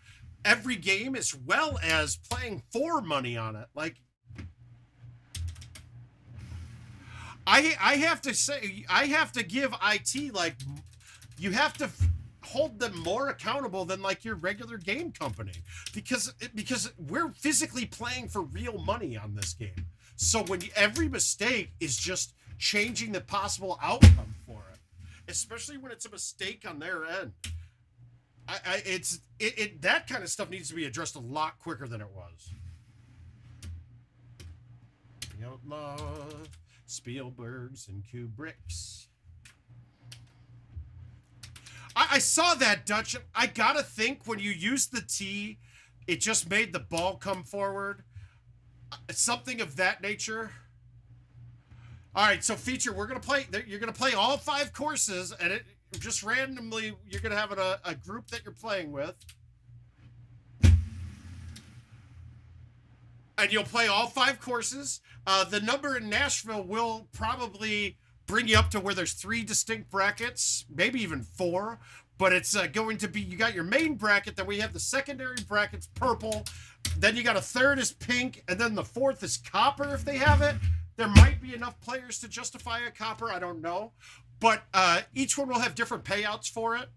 every game, as well as playing for money on it. Like, I have to say, I have to give IT, like, you have to hold them more accountable than like your regular game company, because we're physically playing for real money on this game. So when every mistake is just changing the possible outcome for it, especially when it's a mistake on their end. That kind of stuff needs to be addressed a lot quicker than it was. The Outlaw, Spielbergs, and Kubricks. I saw that, Dutch. I gotta think when you use the T, it just made the ball come forward. Something of that nature. All right, so feature, we're gonna play. You're gonna play all 5 courses, and it just randomly you're gonna have a group that you're playing with, and you'll play all 5 courses. The number in Nashville will probably bring you up to where there's 3 distinct brackets, maybe even 4. But it's going to be, you got your main bracket, then we have the secondary brackets, purple. Then you got a 3rd is pink, and then the 4th is copper if they have it. There might be enough players to justify a copper, I don't know. But each one will have different payouts for it.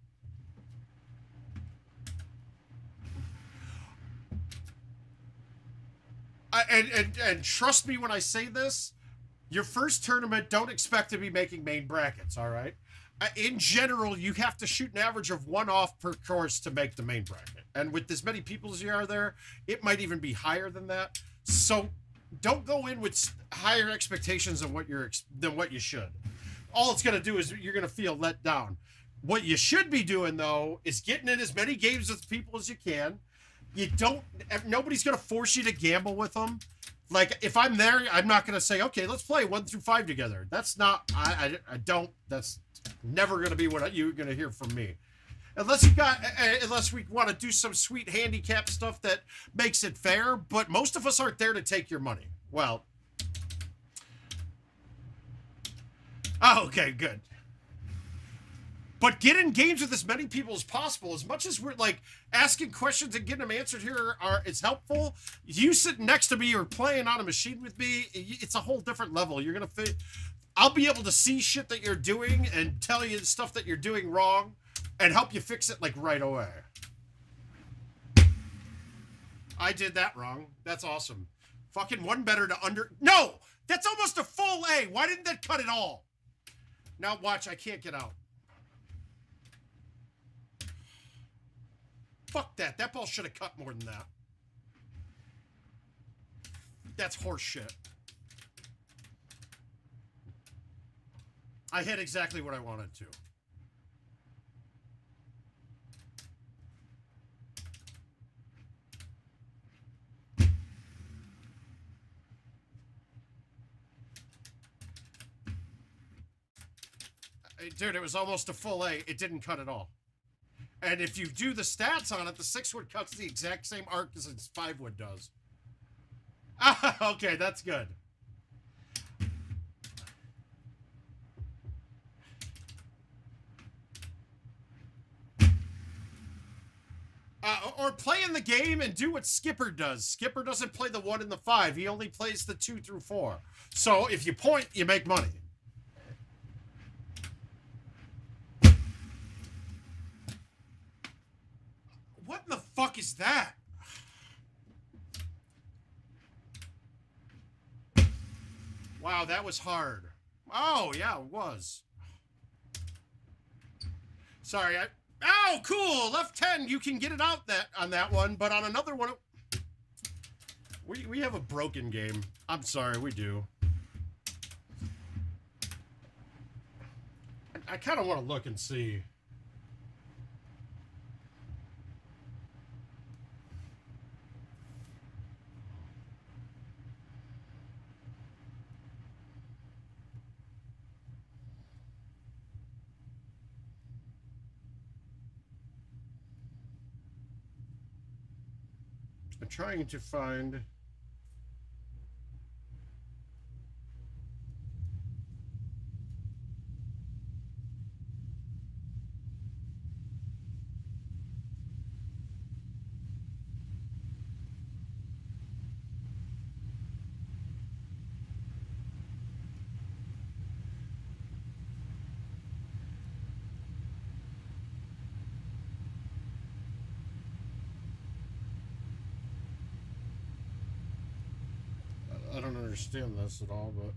And trust me when I say this, your first tournament, don't expect to be making main brackets, all right? In general, you have to shoot an average of 1 off per course to make the main bracket. And with as many people as you are there, it might even be higher than that. So don't go in with higher expectations than what you should. All it's going to do is you're going to feel let down. What you should be doing, though, is getting in as many games with people as you can. Nobody's going to force you to gamble with them. Like, if I'm there, I'm not going to say, okay, let's play 1 through 5 together. That's not, that's never going to be what you're going to hear from me. Unless we want to do some sweet handicap stuff that makes it fair, but most of us aren't there to take your money. Well, oh, okay, good. But get in games with as many people as possible. As much as we're like asking questions and getting them answered here is helpful. You sitting next to me or playing on a machine with me, it's a whole different level. You're gonna I'll be able to see shit that you're doing and tell you stuff that you're doing wrong and help you fix it like right away. I did that wrong. That's awesome. Fucking one better to under. No, that's almost a full A. Why didn't that cut it all? Now watch, I can't get out. Fuck that. That ball should have cut more than that. That's horse shit. I hit exactly what I wanted to. Dude, it was almost a full A. It didn't cut at all. And if you do the stats on it, the 6-wood cuts the exact same arc as its 5-wood does. Ah, okay, that's good. Or play in the game and do what Skipper does. Skipper doesn't play the 1 and the 5. He only plays the 2 through 4. So if you point, you make money. What in the fuck is that? Wow, that was hard. Oh, yeah, it was. Sorry, oh, cool! Left 10, you can get it out on that one, but on another one, we have a broken game. I'm sorry, we do. I kind of want to look and see. I'm trying to find... don't understand this at all, but...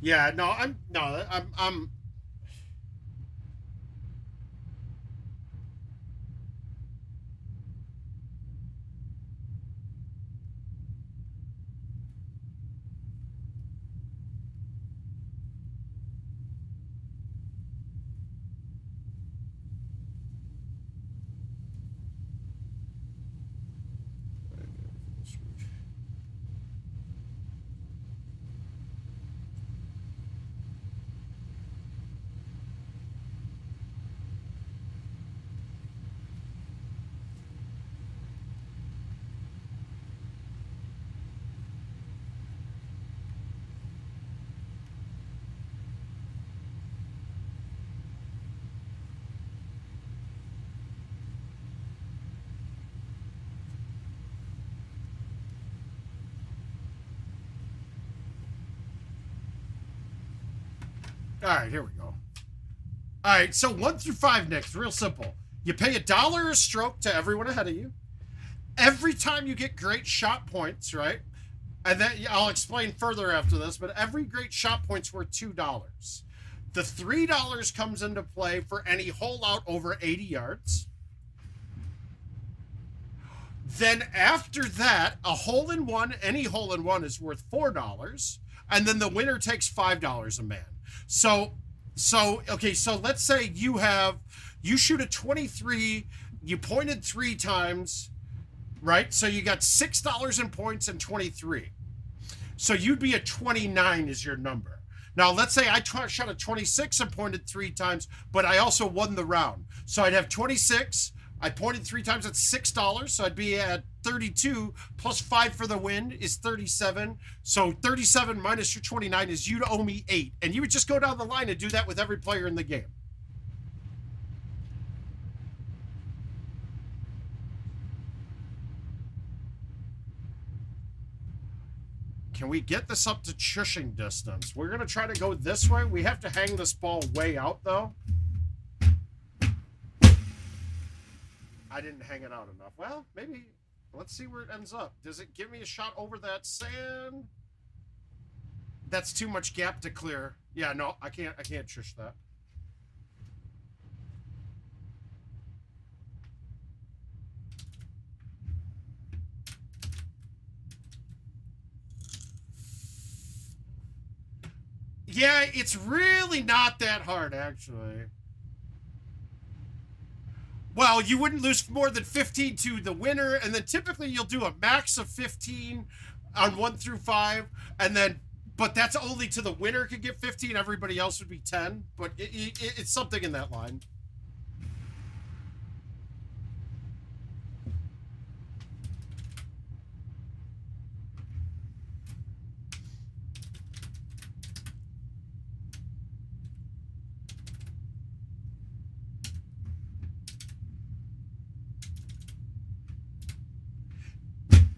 Yeah, no, I'm... All right, here we go. All right, so 1 through 5 next. Real simple. You pay $1 a stroke to everyone ahead of you. Every time you get great shot points, right? And then I'll explain further after this, but every great shot point's worth $2. The $3 comes into play for any hole out over 80 yards. Then after that, a hole in one, any hole in one is worth $4. And then the winner takes $5 a man. So let's say you shoot a 23, you pointed 3 times, right? So you got $6 in points and 23. So you'd be at 29 is your number. Now, let's say I shot a 26 and pointed 3 times, but I also won the round. So I'd have 26. I pointed 3 times at $6, so I'd be at 32 plus 5 for the win is 37. So 37 minus your 29 is you'd owe me 8. And you would just go down the line and do that with every player in the game. Can we get this up to chushing distance? We're going to try to go this way. We have to hang this ball way out, though. I didn't hang it out enough. Well, maybe. Let's see where it ends up. Does it give me a shot over that sand? That's too much gap to clear. Yeah, no, I can't shush that. Yeah, it's really not that hard, actually. Well, you wouldn't lose more than 15 to the winner, and then typically you'll do a max of 15 on 1 through 5, and then, but that's only to the winner could get 15. Everybody else would be 10, but it's something in that line.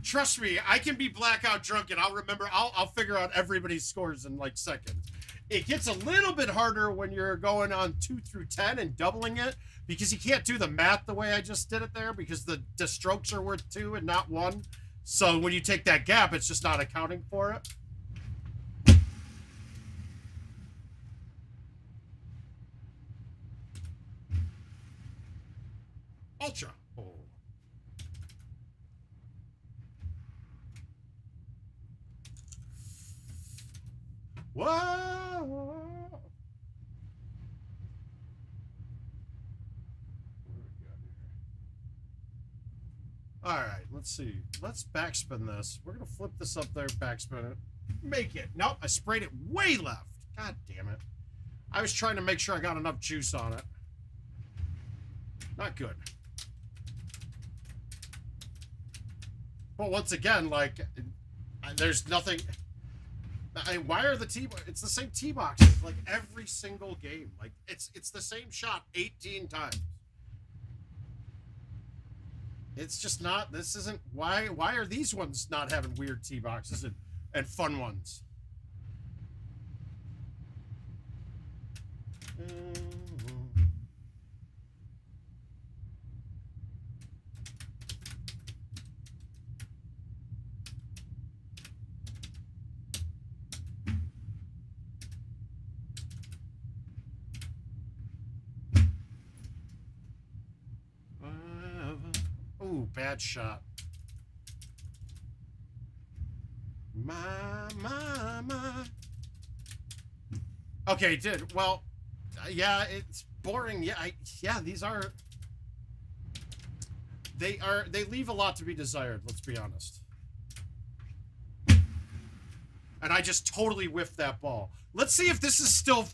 Trust me, I can be blackout drunk and I'll remember, I'll figure out everybody's scores in like seconds. It gets a little bit harder when you're going on 2 through 10 and doubling it because you can't do the math the way I just did it there because the strokes are worth 2 and not 1. So when you take that gap, it's just not accounting for it. Ultra. Oh. Whoa! All right, let's see. Let's backspin this. We're gonna flip this up there, backspin it, make it. Nope, I sprayed it way left. God damn it! I was trying to make sure I got enough juice on it. Not good. But once again, like, there's nothing. Why are the tee? It's the same tee boxes like every single game. Like it's the same shot 18 times. It's just not. This isn't. Why are these ones not having weird tee boxes and fun ones? bad shot. My. Okay, did. Well, yeah, it's boring. Yeah, yeah, these are... They leave a lot to be desired, let's be honest. And I just totally whiffed that ball. Let's see if this is still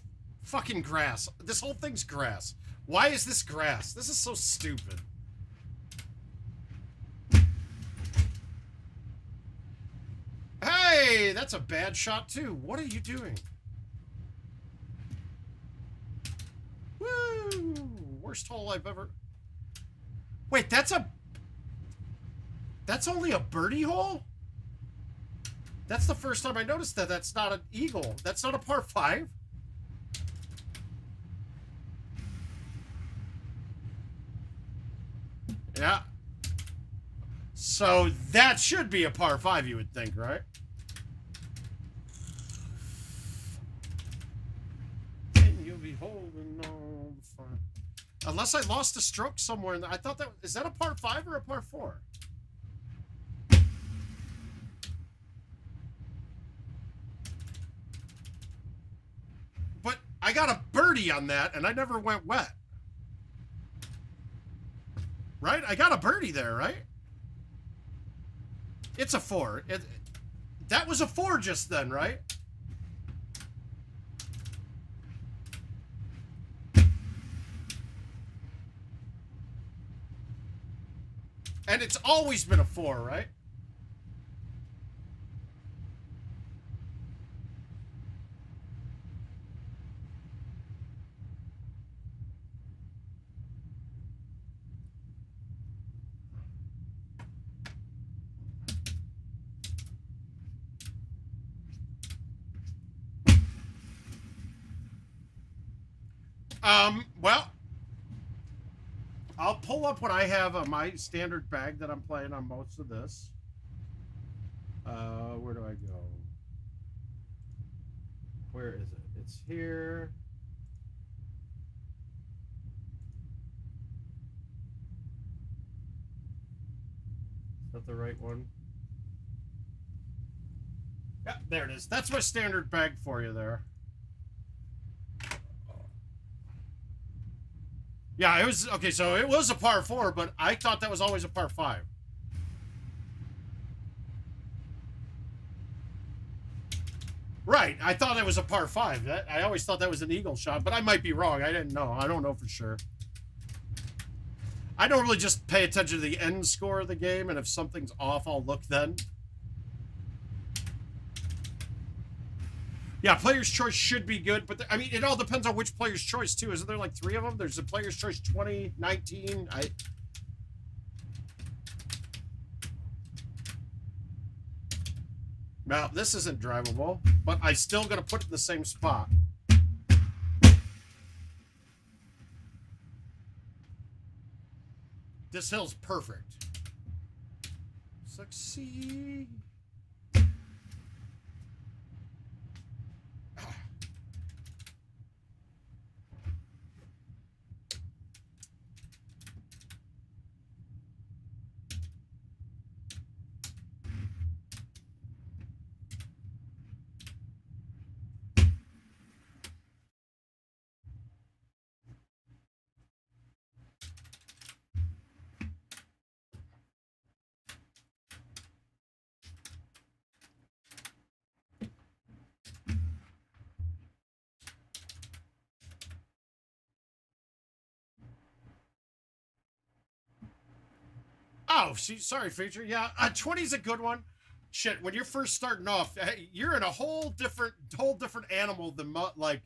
fucking grass. This whole thing's grass. Why is this grass? This is so stupid. Hey, that's a bad shot too. What are you doing? Woo! Worst hole I've ever... Wait, that's only a birdie hole? That's the first time I noticed that. That's not an eagle. That's not a par 5. Yeah. So that should be a par 5, you would think, right? And you'll be holding on the front. Unless I lost a stroke somewhere in there. I thought that... Is that a par 5 or a par 4? But I got a birdie on that, and I never went wet. Right? I got a birdie there, right? It's a 4. That was a 4 just then, right? And it's always been a 4, right? Well, I'll pull up what I have my standard bag that I'm playing on most of this. Where do I go? Where is it? It's here. Is that the right one? Yeah, there it is. That's my standard bag for you there. Yeah, it was... Okay, so it was a par 4, but I thought that was always a par 5. Right, I thought that was a par 5. I always thought that was an eagle shot, but I might be wrong. I didn't know. I don't know for sure. I don't really just pay attention to the end score of the game, and if something's off, I'll look then. Yeah, player's choice should be good, but I mean, it all depends on which player's choice too. Isn't there like 3 of them? There's a player's choice 20, 19. Now, this isn't drivable, but I still got to put it in the same spot. This hill's perfect. Succeed. Oh, sorry, feature. Yeah, 20 is a good one. Shit, when you're first starting off, you're in a whole different animal than like.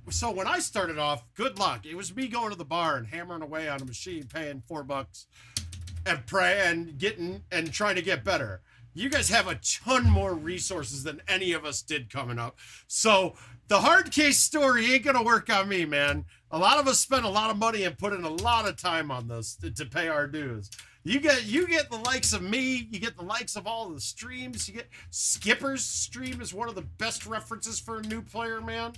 So when I started off, good luck. It was me going to the bar and hammering away on a machine, paying $4 and trying to get better. You guys have a ton more resources than any of us did coming up. So the hard case story ain't gonna work on me, man. A lot of us spent a lot of money and put in a lot of time on this to pay our dues. You get the likes of me. You get the likes of all the streams. You get Skipper's stream is one of the best references for a new player, man.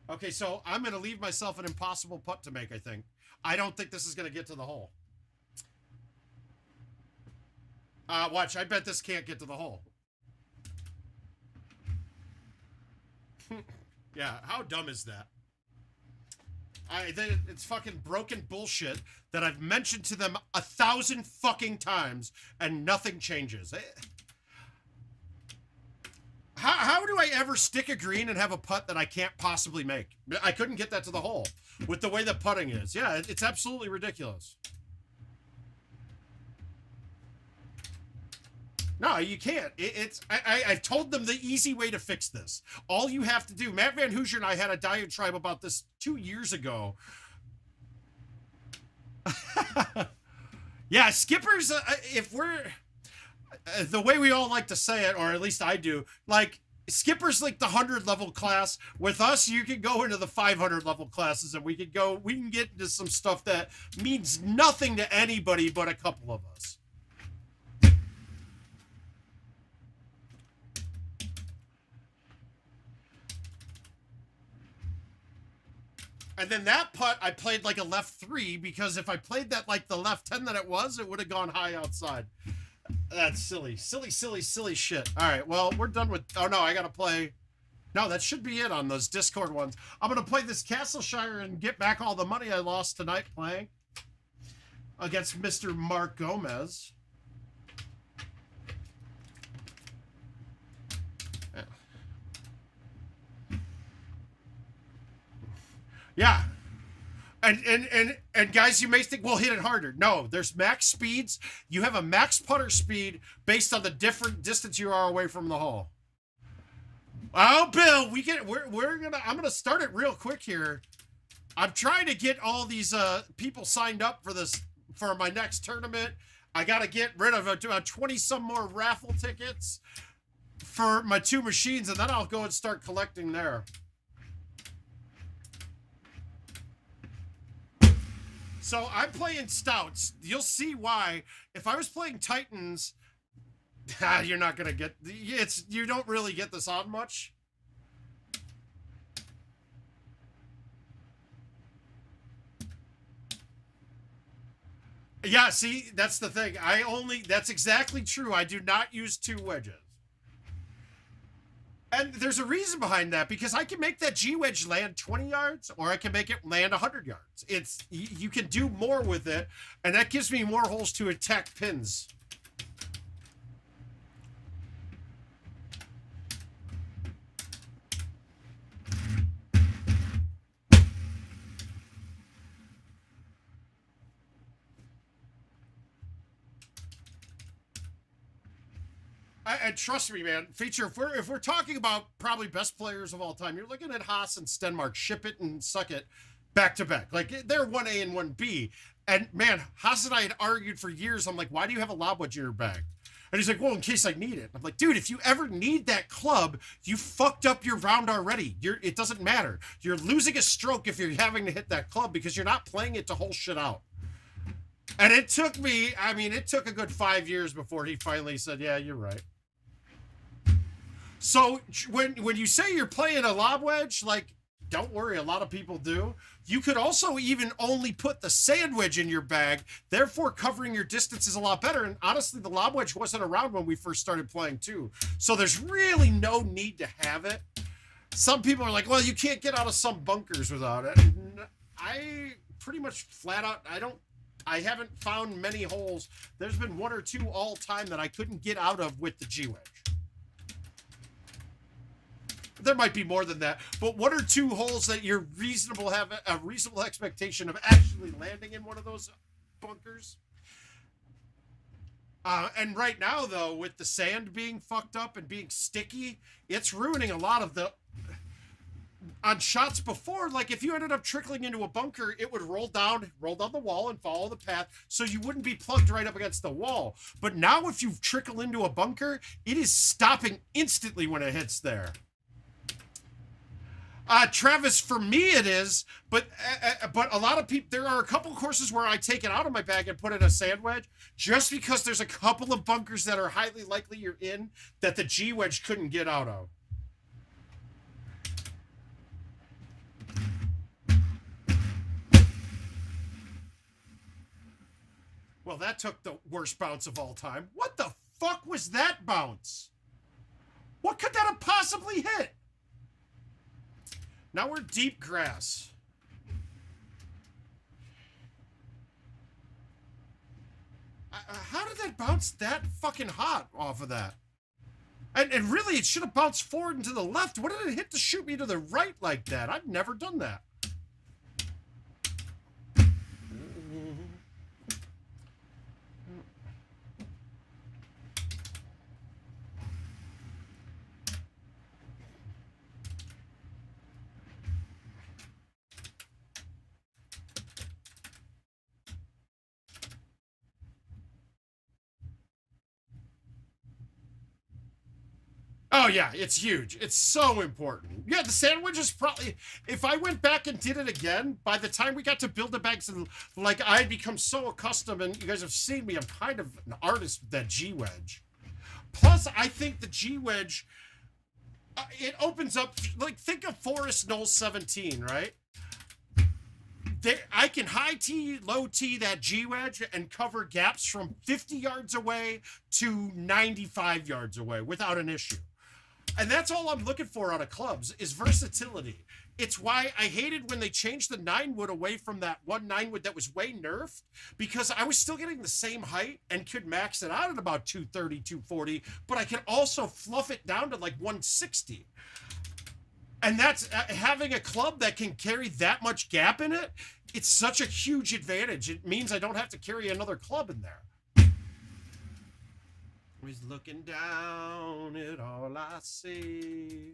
Okay, so I'm going to leave myself an impossible putt to make, I think. I don't think this is going to get to the hole. Watch, I bet this can't get to the hole. Yeah, how dumb is that? It's fucking broken bullshit that I've mentioned to them 1,000 fucking times and nothing changes. How do I ever stick a green and have a putt that I can't possibly make? I couldn't get that to the hole with the way the putting is. Yeah, it's absolutely ridiculous. No, you can't. I've told them the easy way to fix this. All you have to do, Matt Van Hoosier and I had a diatribe about this 2 years ago. Yeah, skippers, if we're, the way we all like to say it, or at least I do, like, skippers like the 100 level class. With us, you can go into the 500 level classes and we can get into some stuff that means nothing to anybody but a couple of us. And then that putt, I played like a left 3 because if I played that like the left 10 that it would have gone high outside. That's silly. Silly shit. All right, well, we're done with... Oh, no, I got to play... No, that should be it on those Discord ones. I'm going to play this Castleshire and get back all the money I lost tonight playing against Mr. Marc Gomez. Yeah. And guys, you may think we'll hit it harder. No, there's max speeds. You have a max putter speed based on the different distance you are away from the hole. Oh, Bill, I'm gonna start it real quick here. I'm trying to get all these people signed up for my next tournament. I gotta get rid of about 20 some more raffle tickets for my 2 machines, and then I'll go and start collecting there. So I'm playing stouts. You'll see why. If I was playing Titans, you're not gonna get you don't really get this on much. Yeah, see, that's the thing. That's exactly true. I do not use 2 wedges. And there's a reason behind that, because I can make that G wedge land 20 yards, or I can make it land 100 yards. You can do more with it, and that gives me more holes to attack pins. And trust me, man, Feature, if we're talking about probably best players of all time, you're looking at Haas and Stenmark, ship it and suck it back to back. Like, they're 1A and 1B. And, man, Haas and I had argued for years. I'm like, why do you have a lob wedge in your bag? And he's like, well, in case I need it. I'm like, dude, if you ever need that club, you fucked up your round already. It doesn't matter. You're losing a stroke if you're having to hit that club because you're not playing it to hole shit out. And it took me, it took a good 5 years before he finally said, yeah, you're right. So when you say you're playing a lob wedge, like, don't worry, a lot of people do. You could also even only put the sand wedge in your bag, therefore covering your distance is a lot better. And honestly, the lob wedge wasn't around when we first started playing too. So there's really no need to have it. Some people are like, well, you can't get out of some bunkers without it. And I pretty much flat out, I haven't found many holes. There's been 1 or 2 all time that I couldn't get out of with the G wedge. There might be more than that, but 1 or 2 holes that you're have a reasonable expectation of actually landing in one of those bunkers. And right now, though, with the sand being fucked up and being sticky, it's ruining a lot of the... On shots before, like, if you ended up trickling into a bunker, it would roll down the wall and follow the path, so you wouldn't be plugged right up against the wall. But now, if you trickle into a bunker, it is stopping instantly when it hits there. Travis, for me it is, but a lot of people, there are a couple courses where I take it out of my bag and put in a sand wedge, just because there's a couple of bunkers that are highly likely you're in that the G wedge couldn't get out of. Well, that took the worst bounce of all time. What the fuck was that bounce? What could that have possibly hit? Now we're deep grass. How did that bounce that fucking hot off of that? And really, it should have bounced forward and to the left. What did it hit to shoot me to the right like that? I've never done that. Oh, yeah, it's huge. It's so important. Yeah, the sandwich is probably... If I went back and did it again, by the time we got to Build-A-Bags, and like, I'd become so accustomed, and you guys have seen me, I'm kind of an artist with that G-Wedge. Plus, I think the G-Wedge, it opens up... Like, think of Forest Knoll 17, right? I can high tee, low tee that G-Wedge and cover gaps from 50 yards away to 95 yards away without an issue. And that's all I'm looking for out of clubs is versatility. It's why I hated when they changed the 9-wood away from that one 9-wood that was way nerfed, because I was still getting the same height and could max it out at about 230, 240, but I could also fluff it down to like 160. And that's having a club that can carry that much gap in it. It's such a huge advantage. It means I don't have to carry another club in there. He's looking down at all I see.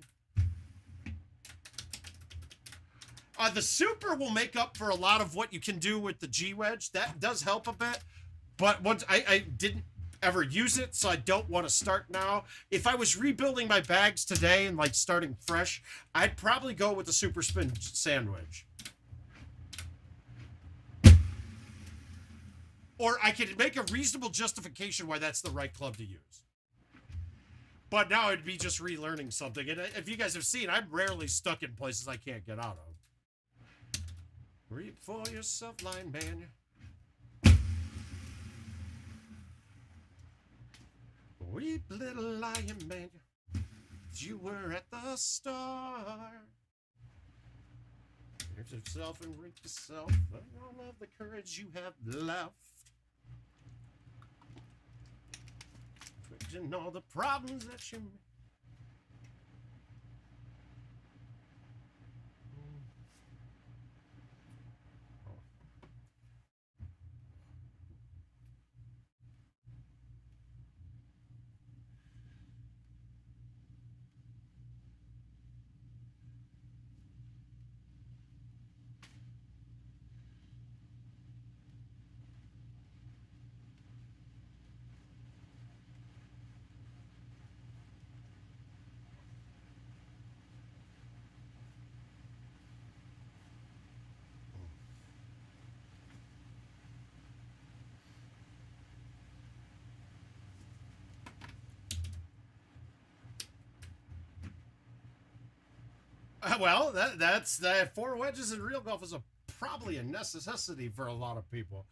The Super will make up for a lot of what you can do with the G-Wedge. That does help a bit. But once I didn't ever use it, so I don't want to start now. If I was rebuilding my bags today and like starting fresh, I'd probably go with the Super Spin Sandwich. Or I could make a reasonable justification why that's the right club to use. But now it'd be just relearning something. And if you guys have seen, I'm rarely stuck in places I can't get out of. Reap for yourself, line man. Weep, little lion man. You were at the start. Here's yourself and reap yourself. I don't love the courage you have left. And all the problems that you make. Well, that's that 4 wedges in real golf is probably a necessity for a lot of people.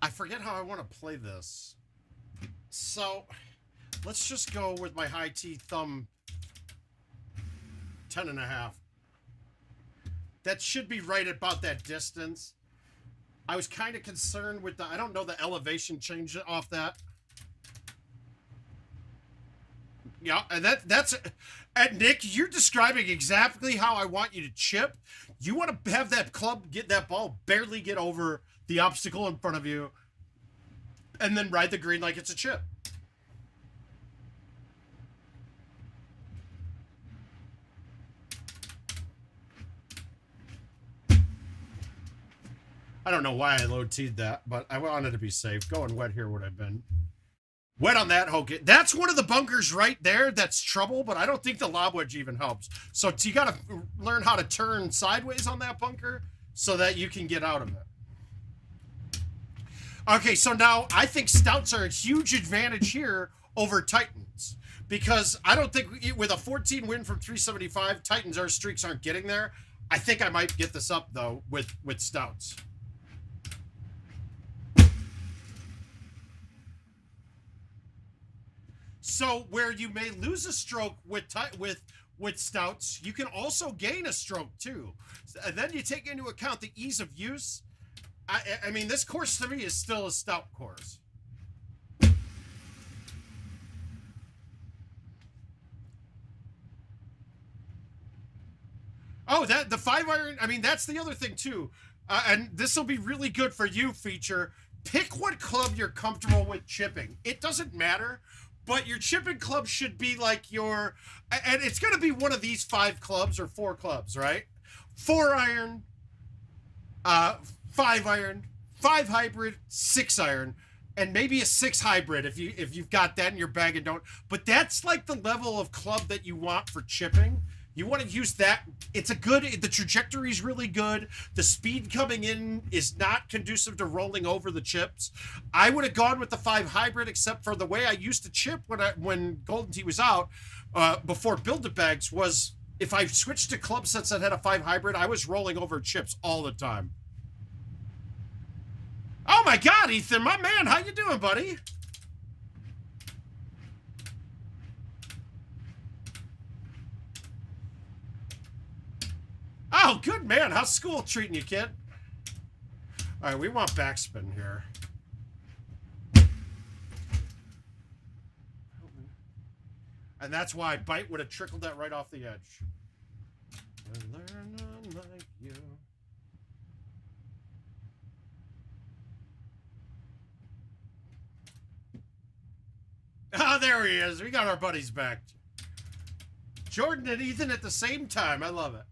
I forget how I want to play this. So let's just go with my high tee thumb 10.5. That should be right about that distance. I was kind of concerned with I don't know the elevation change off that. Yeah, and that's and Nick, you're describing exactly how I want you to chip. You want to have that club get that ball barely get over the obstacle in front of you, and then ride the green like it's a chip. I don't know why I low teed that, but I wanted to be safe. Going wet here would have been wet on that hole. That's one of the bunkers right there. That's trouble, but I don't think the lob wedge even helps. So you got to learn how to turn sideways on that bunker so that you can get out of it. Okay, so now I think stouts are a huge advantage here over Titans, because I don't think with a 14 win from 375, Titans, our streaks aren't getting there. I think I might get this up though with stouts. So where you may lose a stroke with stouts, you can also gain a stroke too. And then you take into account the ease of use. I mean, this course to me is still a stout course. Oh, the 5-iron, I mean, that's the other thing too. And this will be really good for you, Feature. Pick what club you're comfortable with chipping. It doesn't matter, but your chipping club should be like your, and it's going to be one of these 5 clubs or 4 clubs, right? 4-iron, 5-iron, 5 hybrid, 6-iron, and maybe a 6 hybrid if you've got that in your bag and don't. But that's like the level of club that you want for chipping. You want to use that. It's a good, the trajectory is really good. The speed coming in is not conducive to rolling over the chips. I would have gone with the 5 hybrid, except for the way I used to chip when Golden Tee was out, before Build-A-Bags, was if I switched to club sets that had a 5 hybrid, I was rolling over chips all the time. Oh my God, Ethan, my man, how you doing, buddy? Oh, good man. How's school treating you, kid? All right, we want backspin here. And that's why Bite would have trickled that right off the edge. I learn like you. Oh, there he is. We got our buddies back. Jordan and Ethan at the same time. I love it.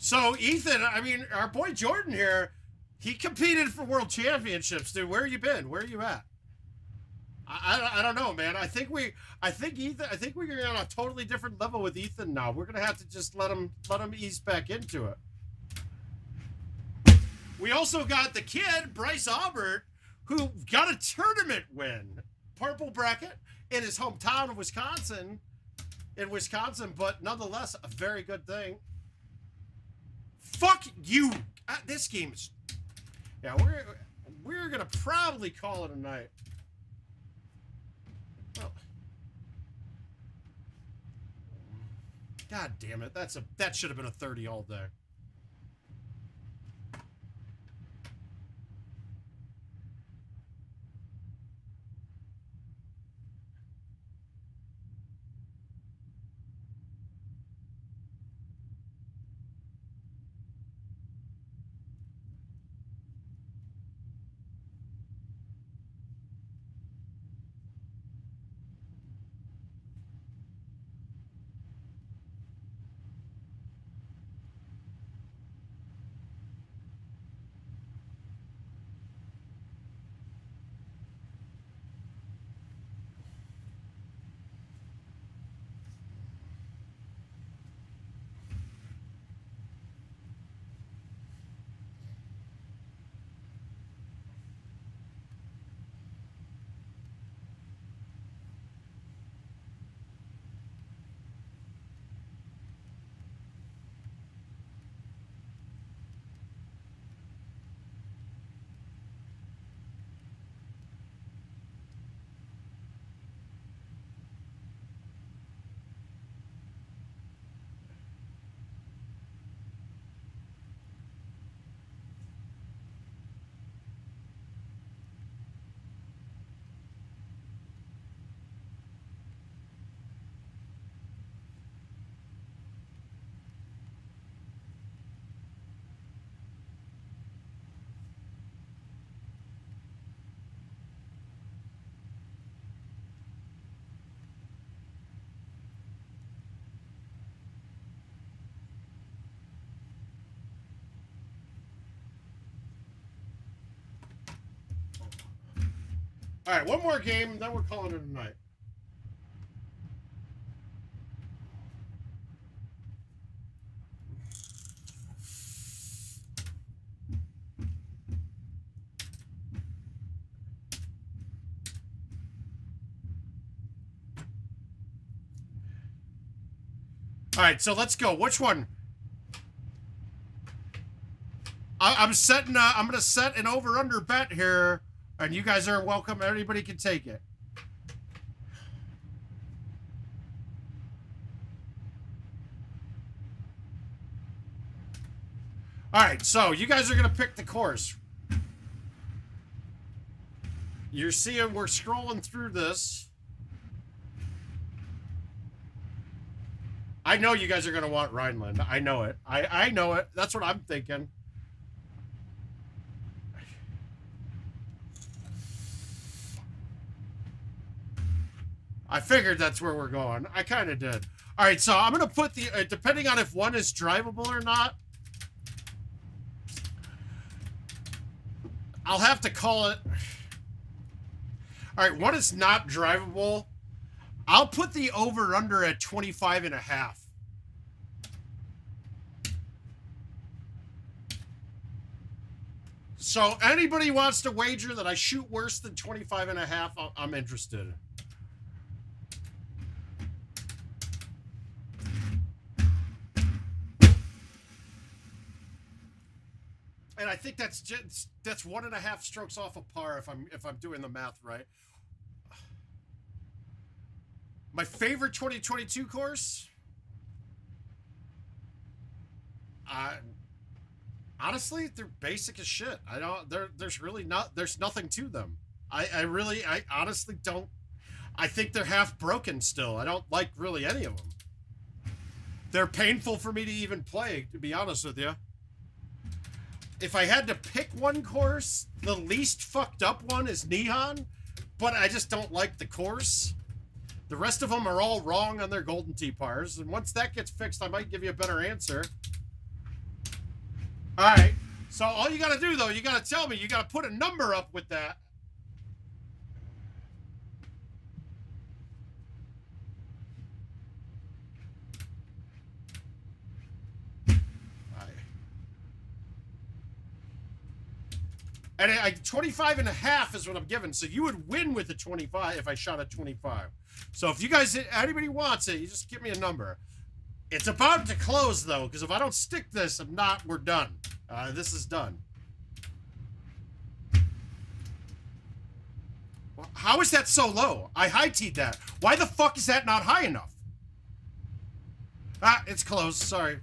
So, Ethan, I mean, our boy Jordan here, he competed for world championships, dude. Where you been? Where are you at? I don't know, man. I think we're on a totally different level with Ethan now. We're gonna have to just let him ease back into it. We also got the kid, Bryce Aubert, who got a tournament win, purple bracket in his hometown of Wisconsin, but nonetheless a very good thing. Fuck you! This game is... Yeah, we're gonna probably call it a night. Well, God damn it! That should have been a 30 all day. All right, one more game, then we're calling it a night. All right, so let's go. Which one? I'm going to set an over-under bet here. And you guys are welcome. Anybody can take it. All right, so you guys are going to pick the course. You're seeing we're scrolling through this. I know you guys are going to want Rhineland. I know it. I know it. That's what I'm thinking. I figured that's where we're going. I kind of did. All right, so I'm going to put the, depending on if one is drivable or not, I'll have to call it. All right, one is not drivable. I'll put the over-under at 25.5. So anybody wants to wager that I shoot worse than 25.5, I'm interested. And I think that's 1.5 strokes off of par if I'm doing the math right. My favorite 2022 course? Honestly, they're basic as shit. There's nothing to them. I honestly don't. I think they're half broken still. I don't like really any of them. They're painful for me to even play, to be honest with you. If I had to pick one course, the least fucked up one is Nihon, but I just don't like the course. The rest of them are all wrong on their Golden Tee pars, and once that gets fixed, I might give you a better answer. All right, so all you got to do, though, you got to tell me, you got to put a number up with that. And 25.5 is what I'm giving. So you would win with a 25 if I shot a 25. So if you guys, anybody wants it, you just give me a number. It's about to close, though, because if I don't stick this, we're done. This is done. How is that so low? I high-teed that. Why the fuck is that not high enough? Ah, it's closed. Sorry.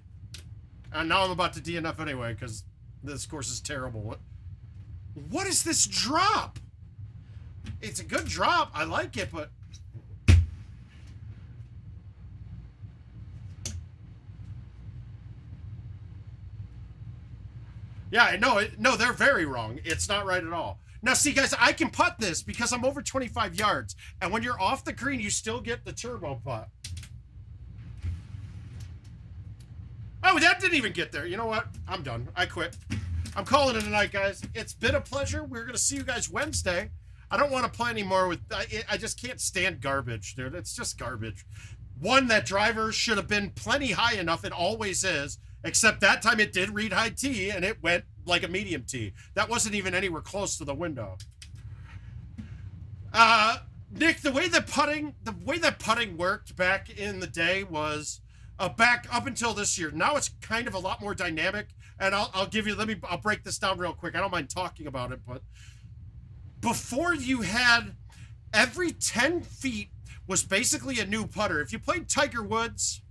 And now I'm about to DNF anyway, because this course is terrible. What is this drop? It's a good drop. I like it, but... Yeah, no, they're very wrong. It's not right at all. Now, see, guys, I can putt this because I'm over 25 yards. And when you're off the green, you still get the turbo putt. Oh, that didn't even get there. You know what? I'm done. I quit. I'm calling it a night, guys. It's been a pleasure. We're going to see you guys Wednesday. I don't want to play anymore with... I just can't stand garbage, dude. It's just garbage. One, that driver should have been plenty high enough. It always is. Except that time it did read high tee, and it went like a medium tee. That wasn't even anywhere close to the window. Nick, the way that putting worked back in the day was... back up until this year. Now it's kind of a lot more dynamic. And I'll give you, I'll break this down real quick. I don't mind talking about it, but before you had every 10 feet was basically a new putter. If you played Tiger Woods,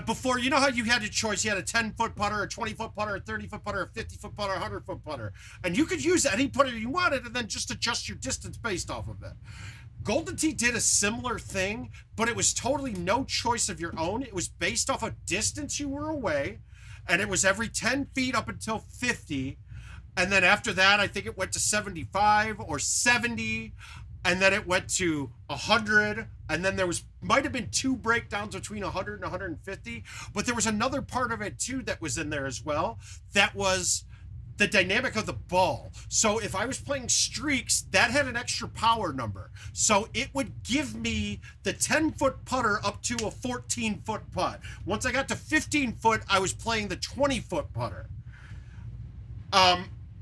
before, you know how you had a choice. You had a 10-foot putter, a 20-foot putter, a 30-foot putter, a 50-foot putter, a 100-foot putter. And you could use any putter you wanted and then just adjust your distance based off of it. Golden Tee did a similar thing, but it was totally no choice of your own. It was based off of distance you were away, and it was every 10 feet up until 50. And then after that, I think it went to 75 or 70, and then it went to 100, and then there might have been 2 breakdowns between 100 and 150, but there was another part of it too that was in there as well. That was the dynamic of the ball. So if I was playing streaks, that had an extra power number. So it would give me the 10-foot putter up to a 14-foot putt. Once I got to 15-foot, I was playing the 20-foot putter.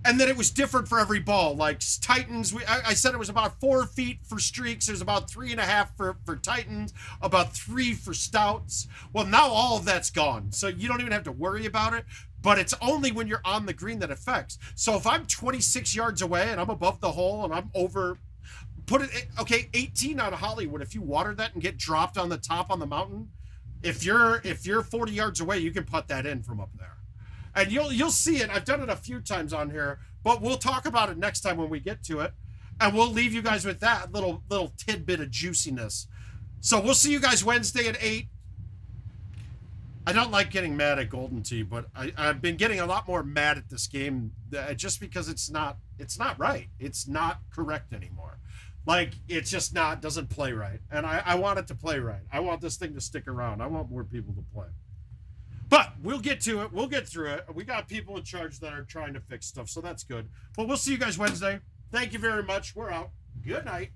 And then it was different for every ball. Like Titans, I said it was about 4 feet for streaks. It was about 3.5 for Titans, about 3 for stouts. Well, now all of that's gone. So you don't even have to worry about it. but it's only when you're on the green that affects. So if I'm 26 yards away and I'm above the hole and I'm over, okay, 18 out of Hollywood, if you water that and get dropped on the top on the mountain, if you're 40 yards away, you can putt that in from up there. And you'll see it. I've done it a few times on here, but we'll talk about it next time when we get to it. And we'll leave you guys with that little tidbit of juiciness. So we'll see you guys Wednesday at 8. I don't like getting mad at Golden Tee, but I've been getting a lot more mad at this game just because it's not right. It's not correct anymore. Like, it's just doesn't play right. And I want it to play right. I want this thing to stick around. I want more people to play. But we'll get to it. We'll get through it. We got people in charge that are trying to fix stuff, so that's good. But we'll see you guys Wednesday. Thank you very much. We're out. Good night.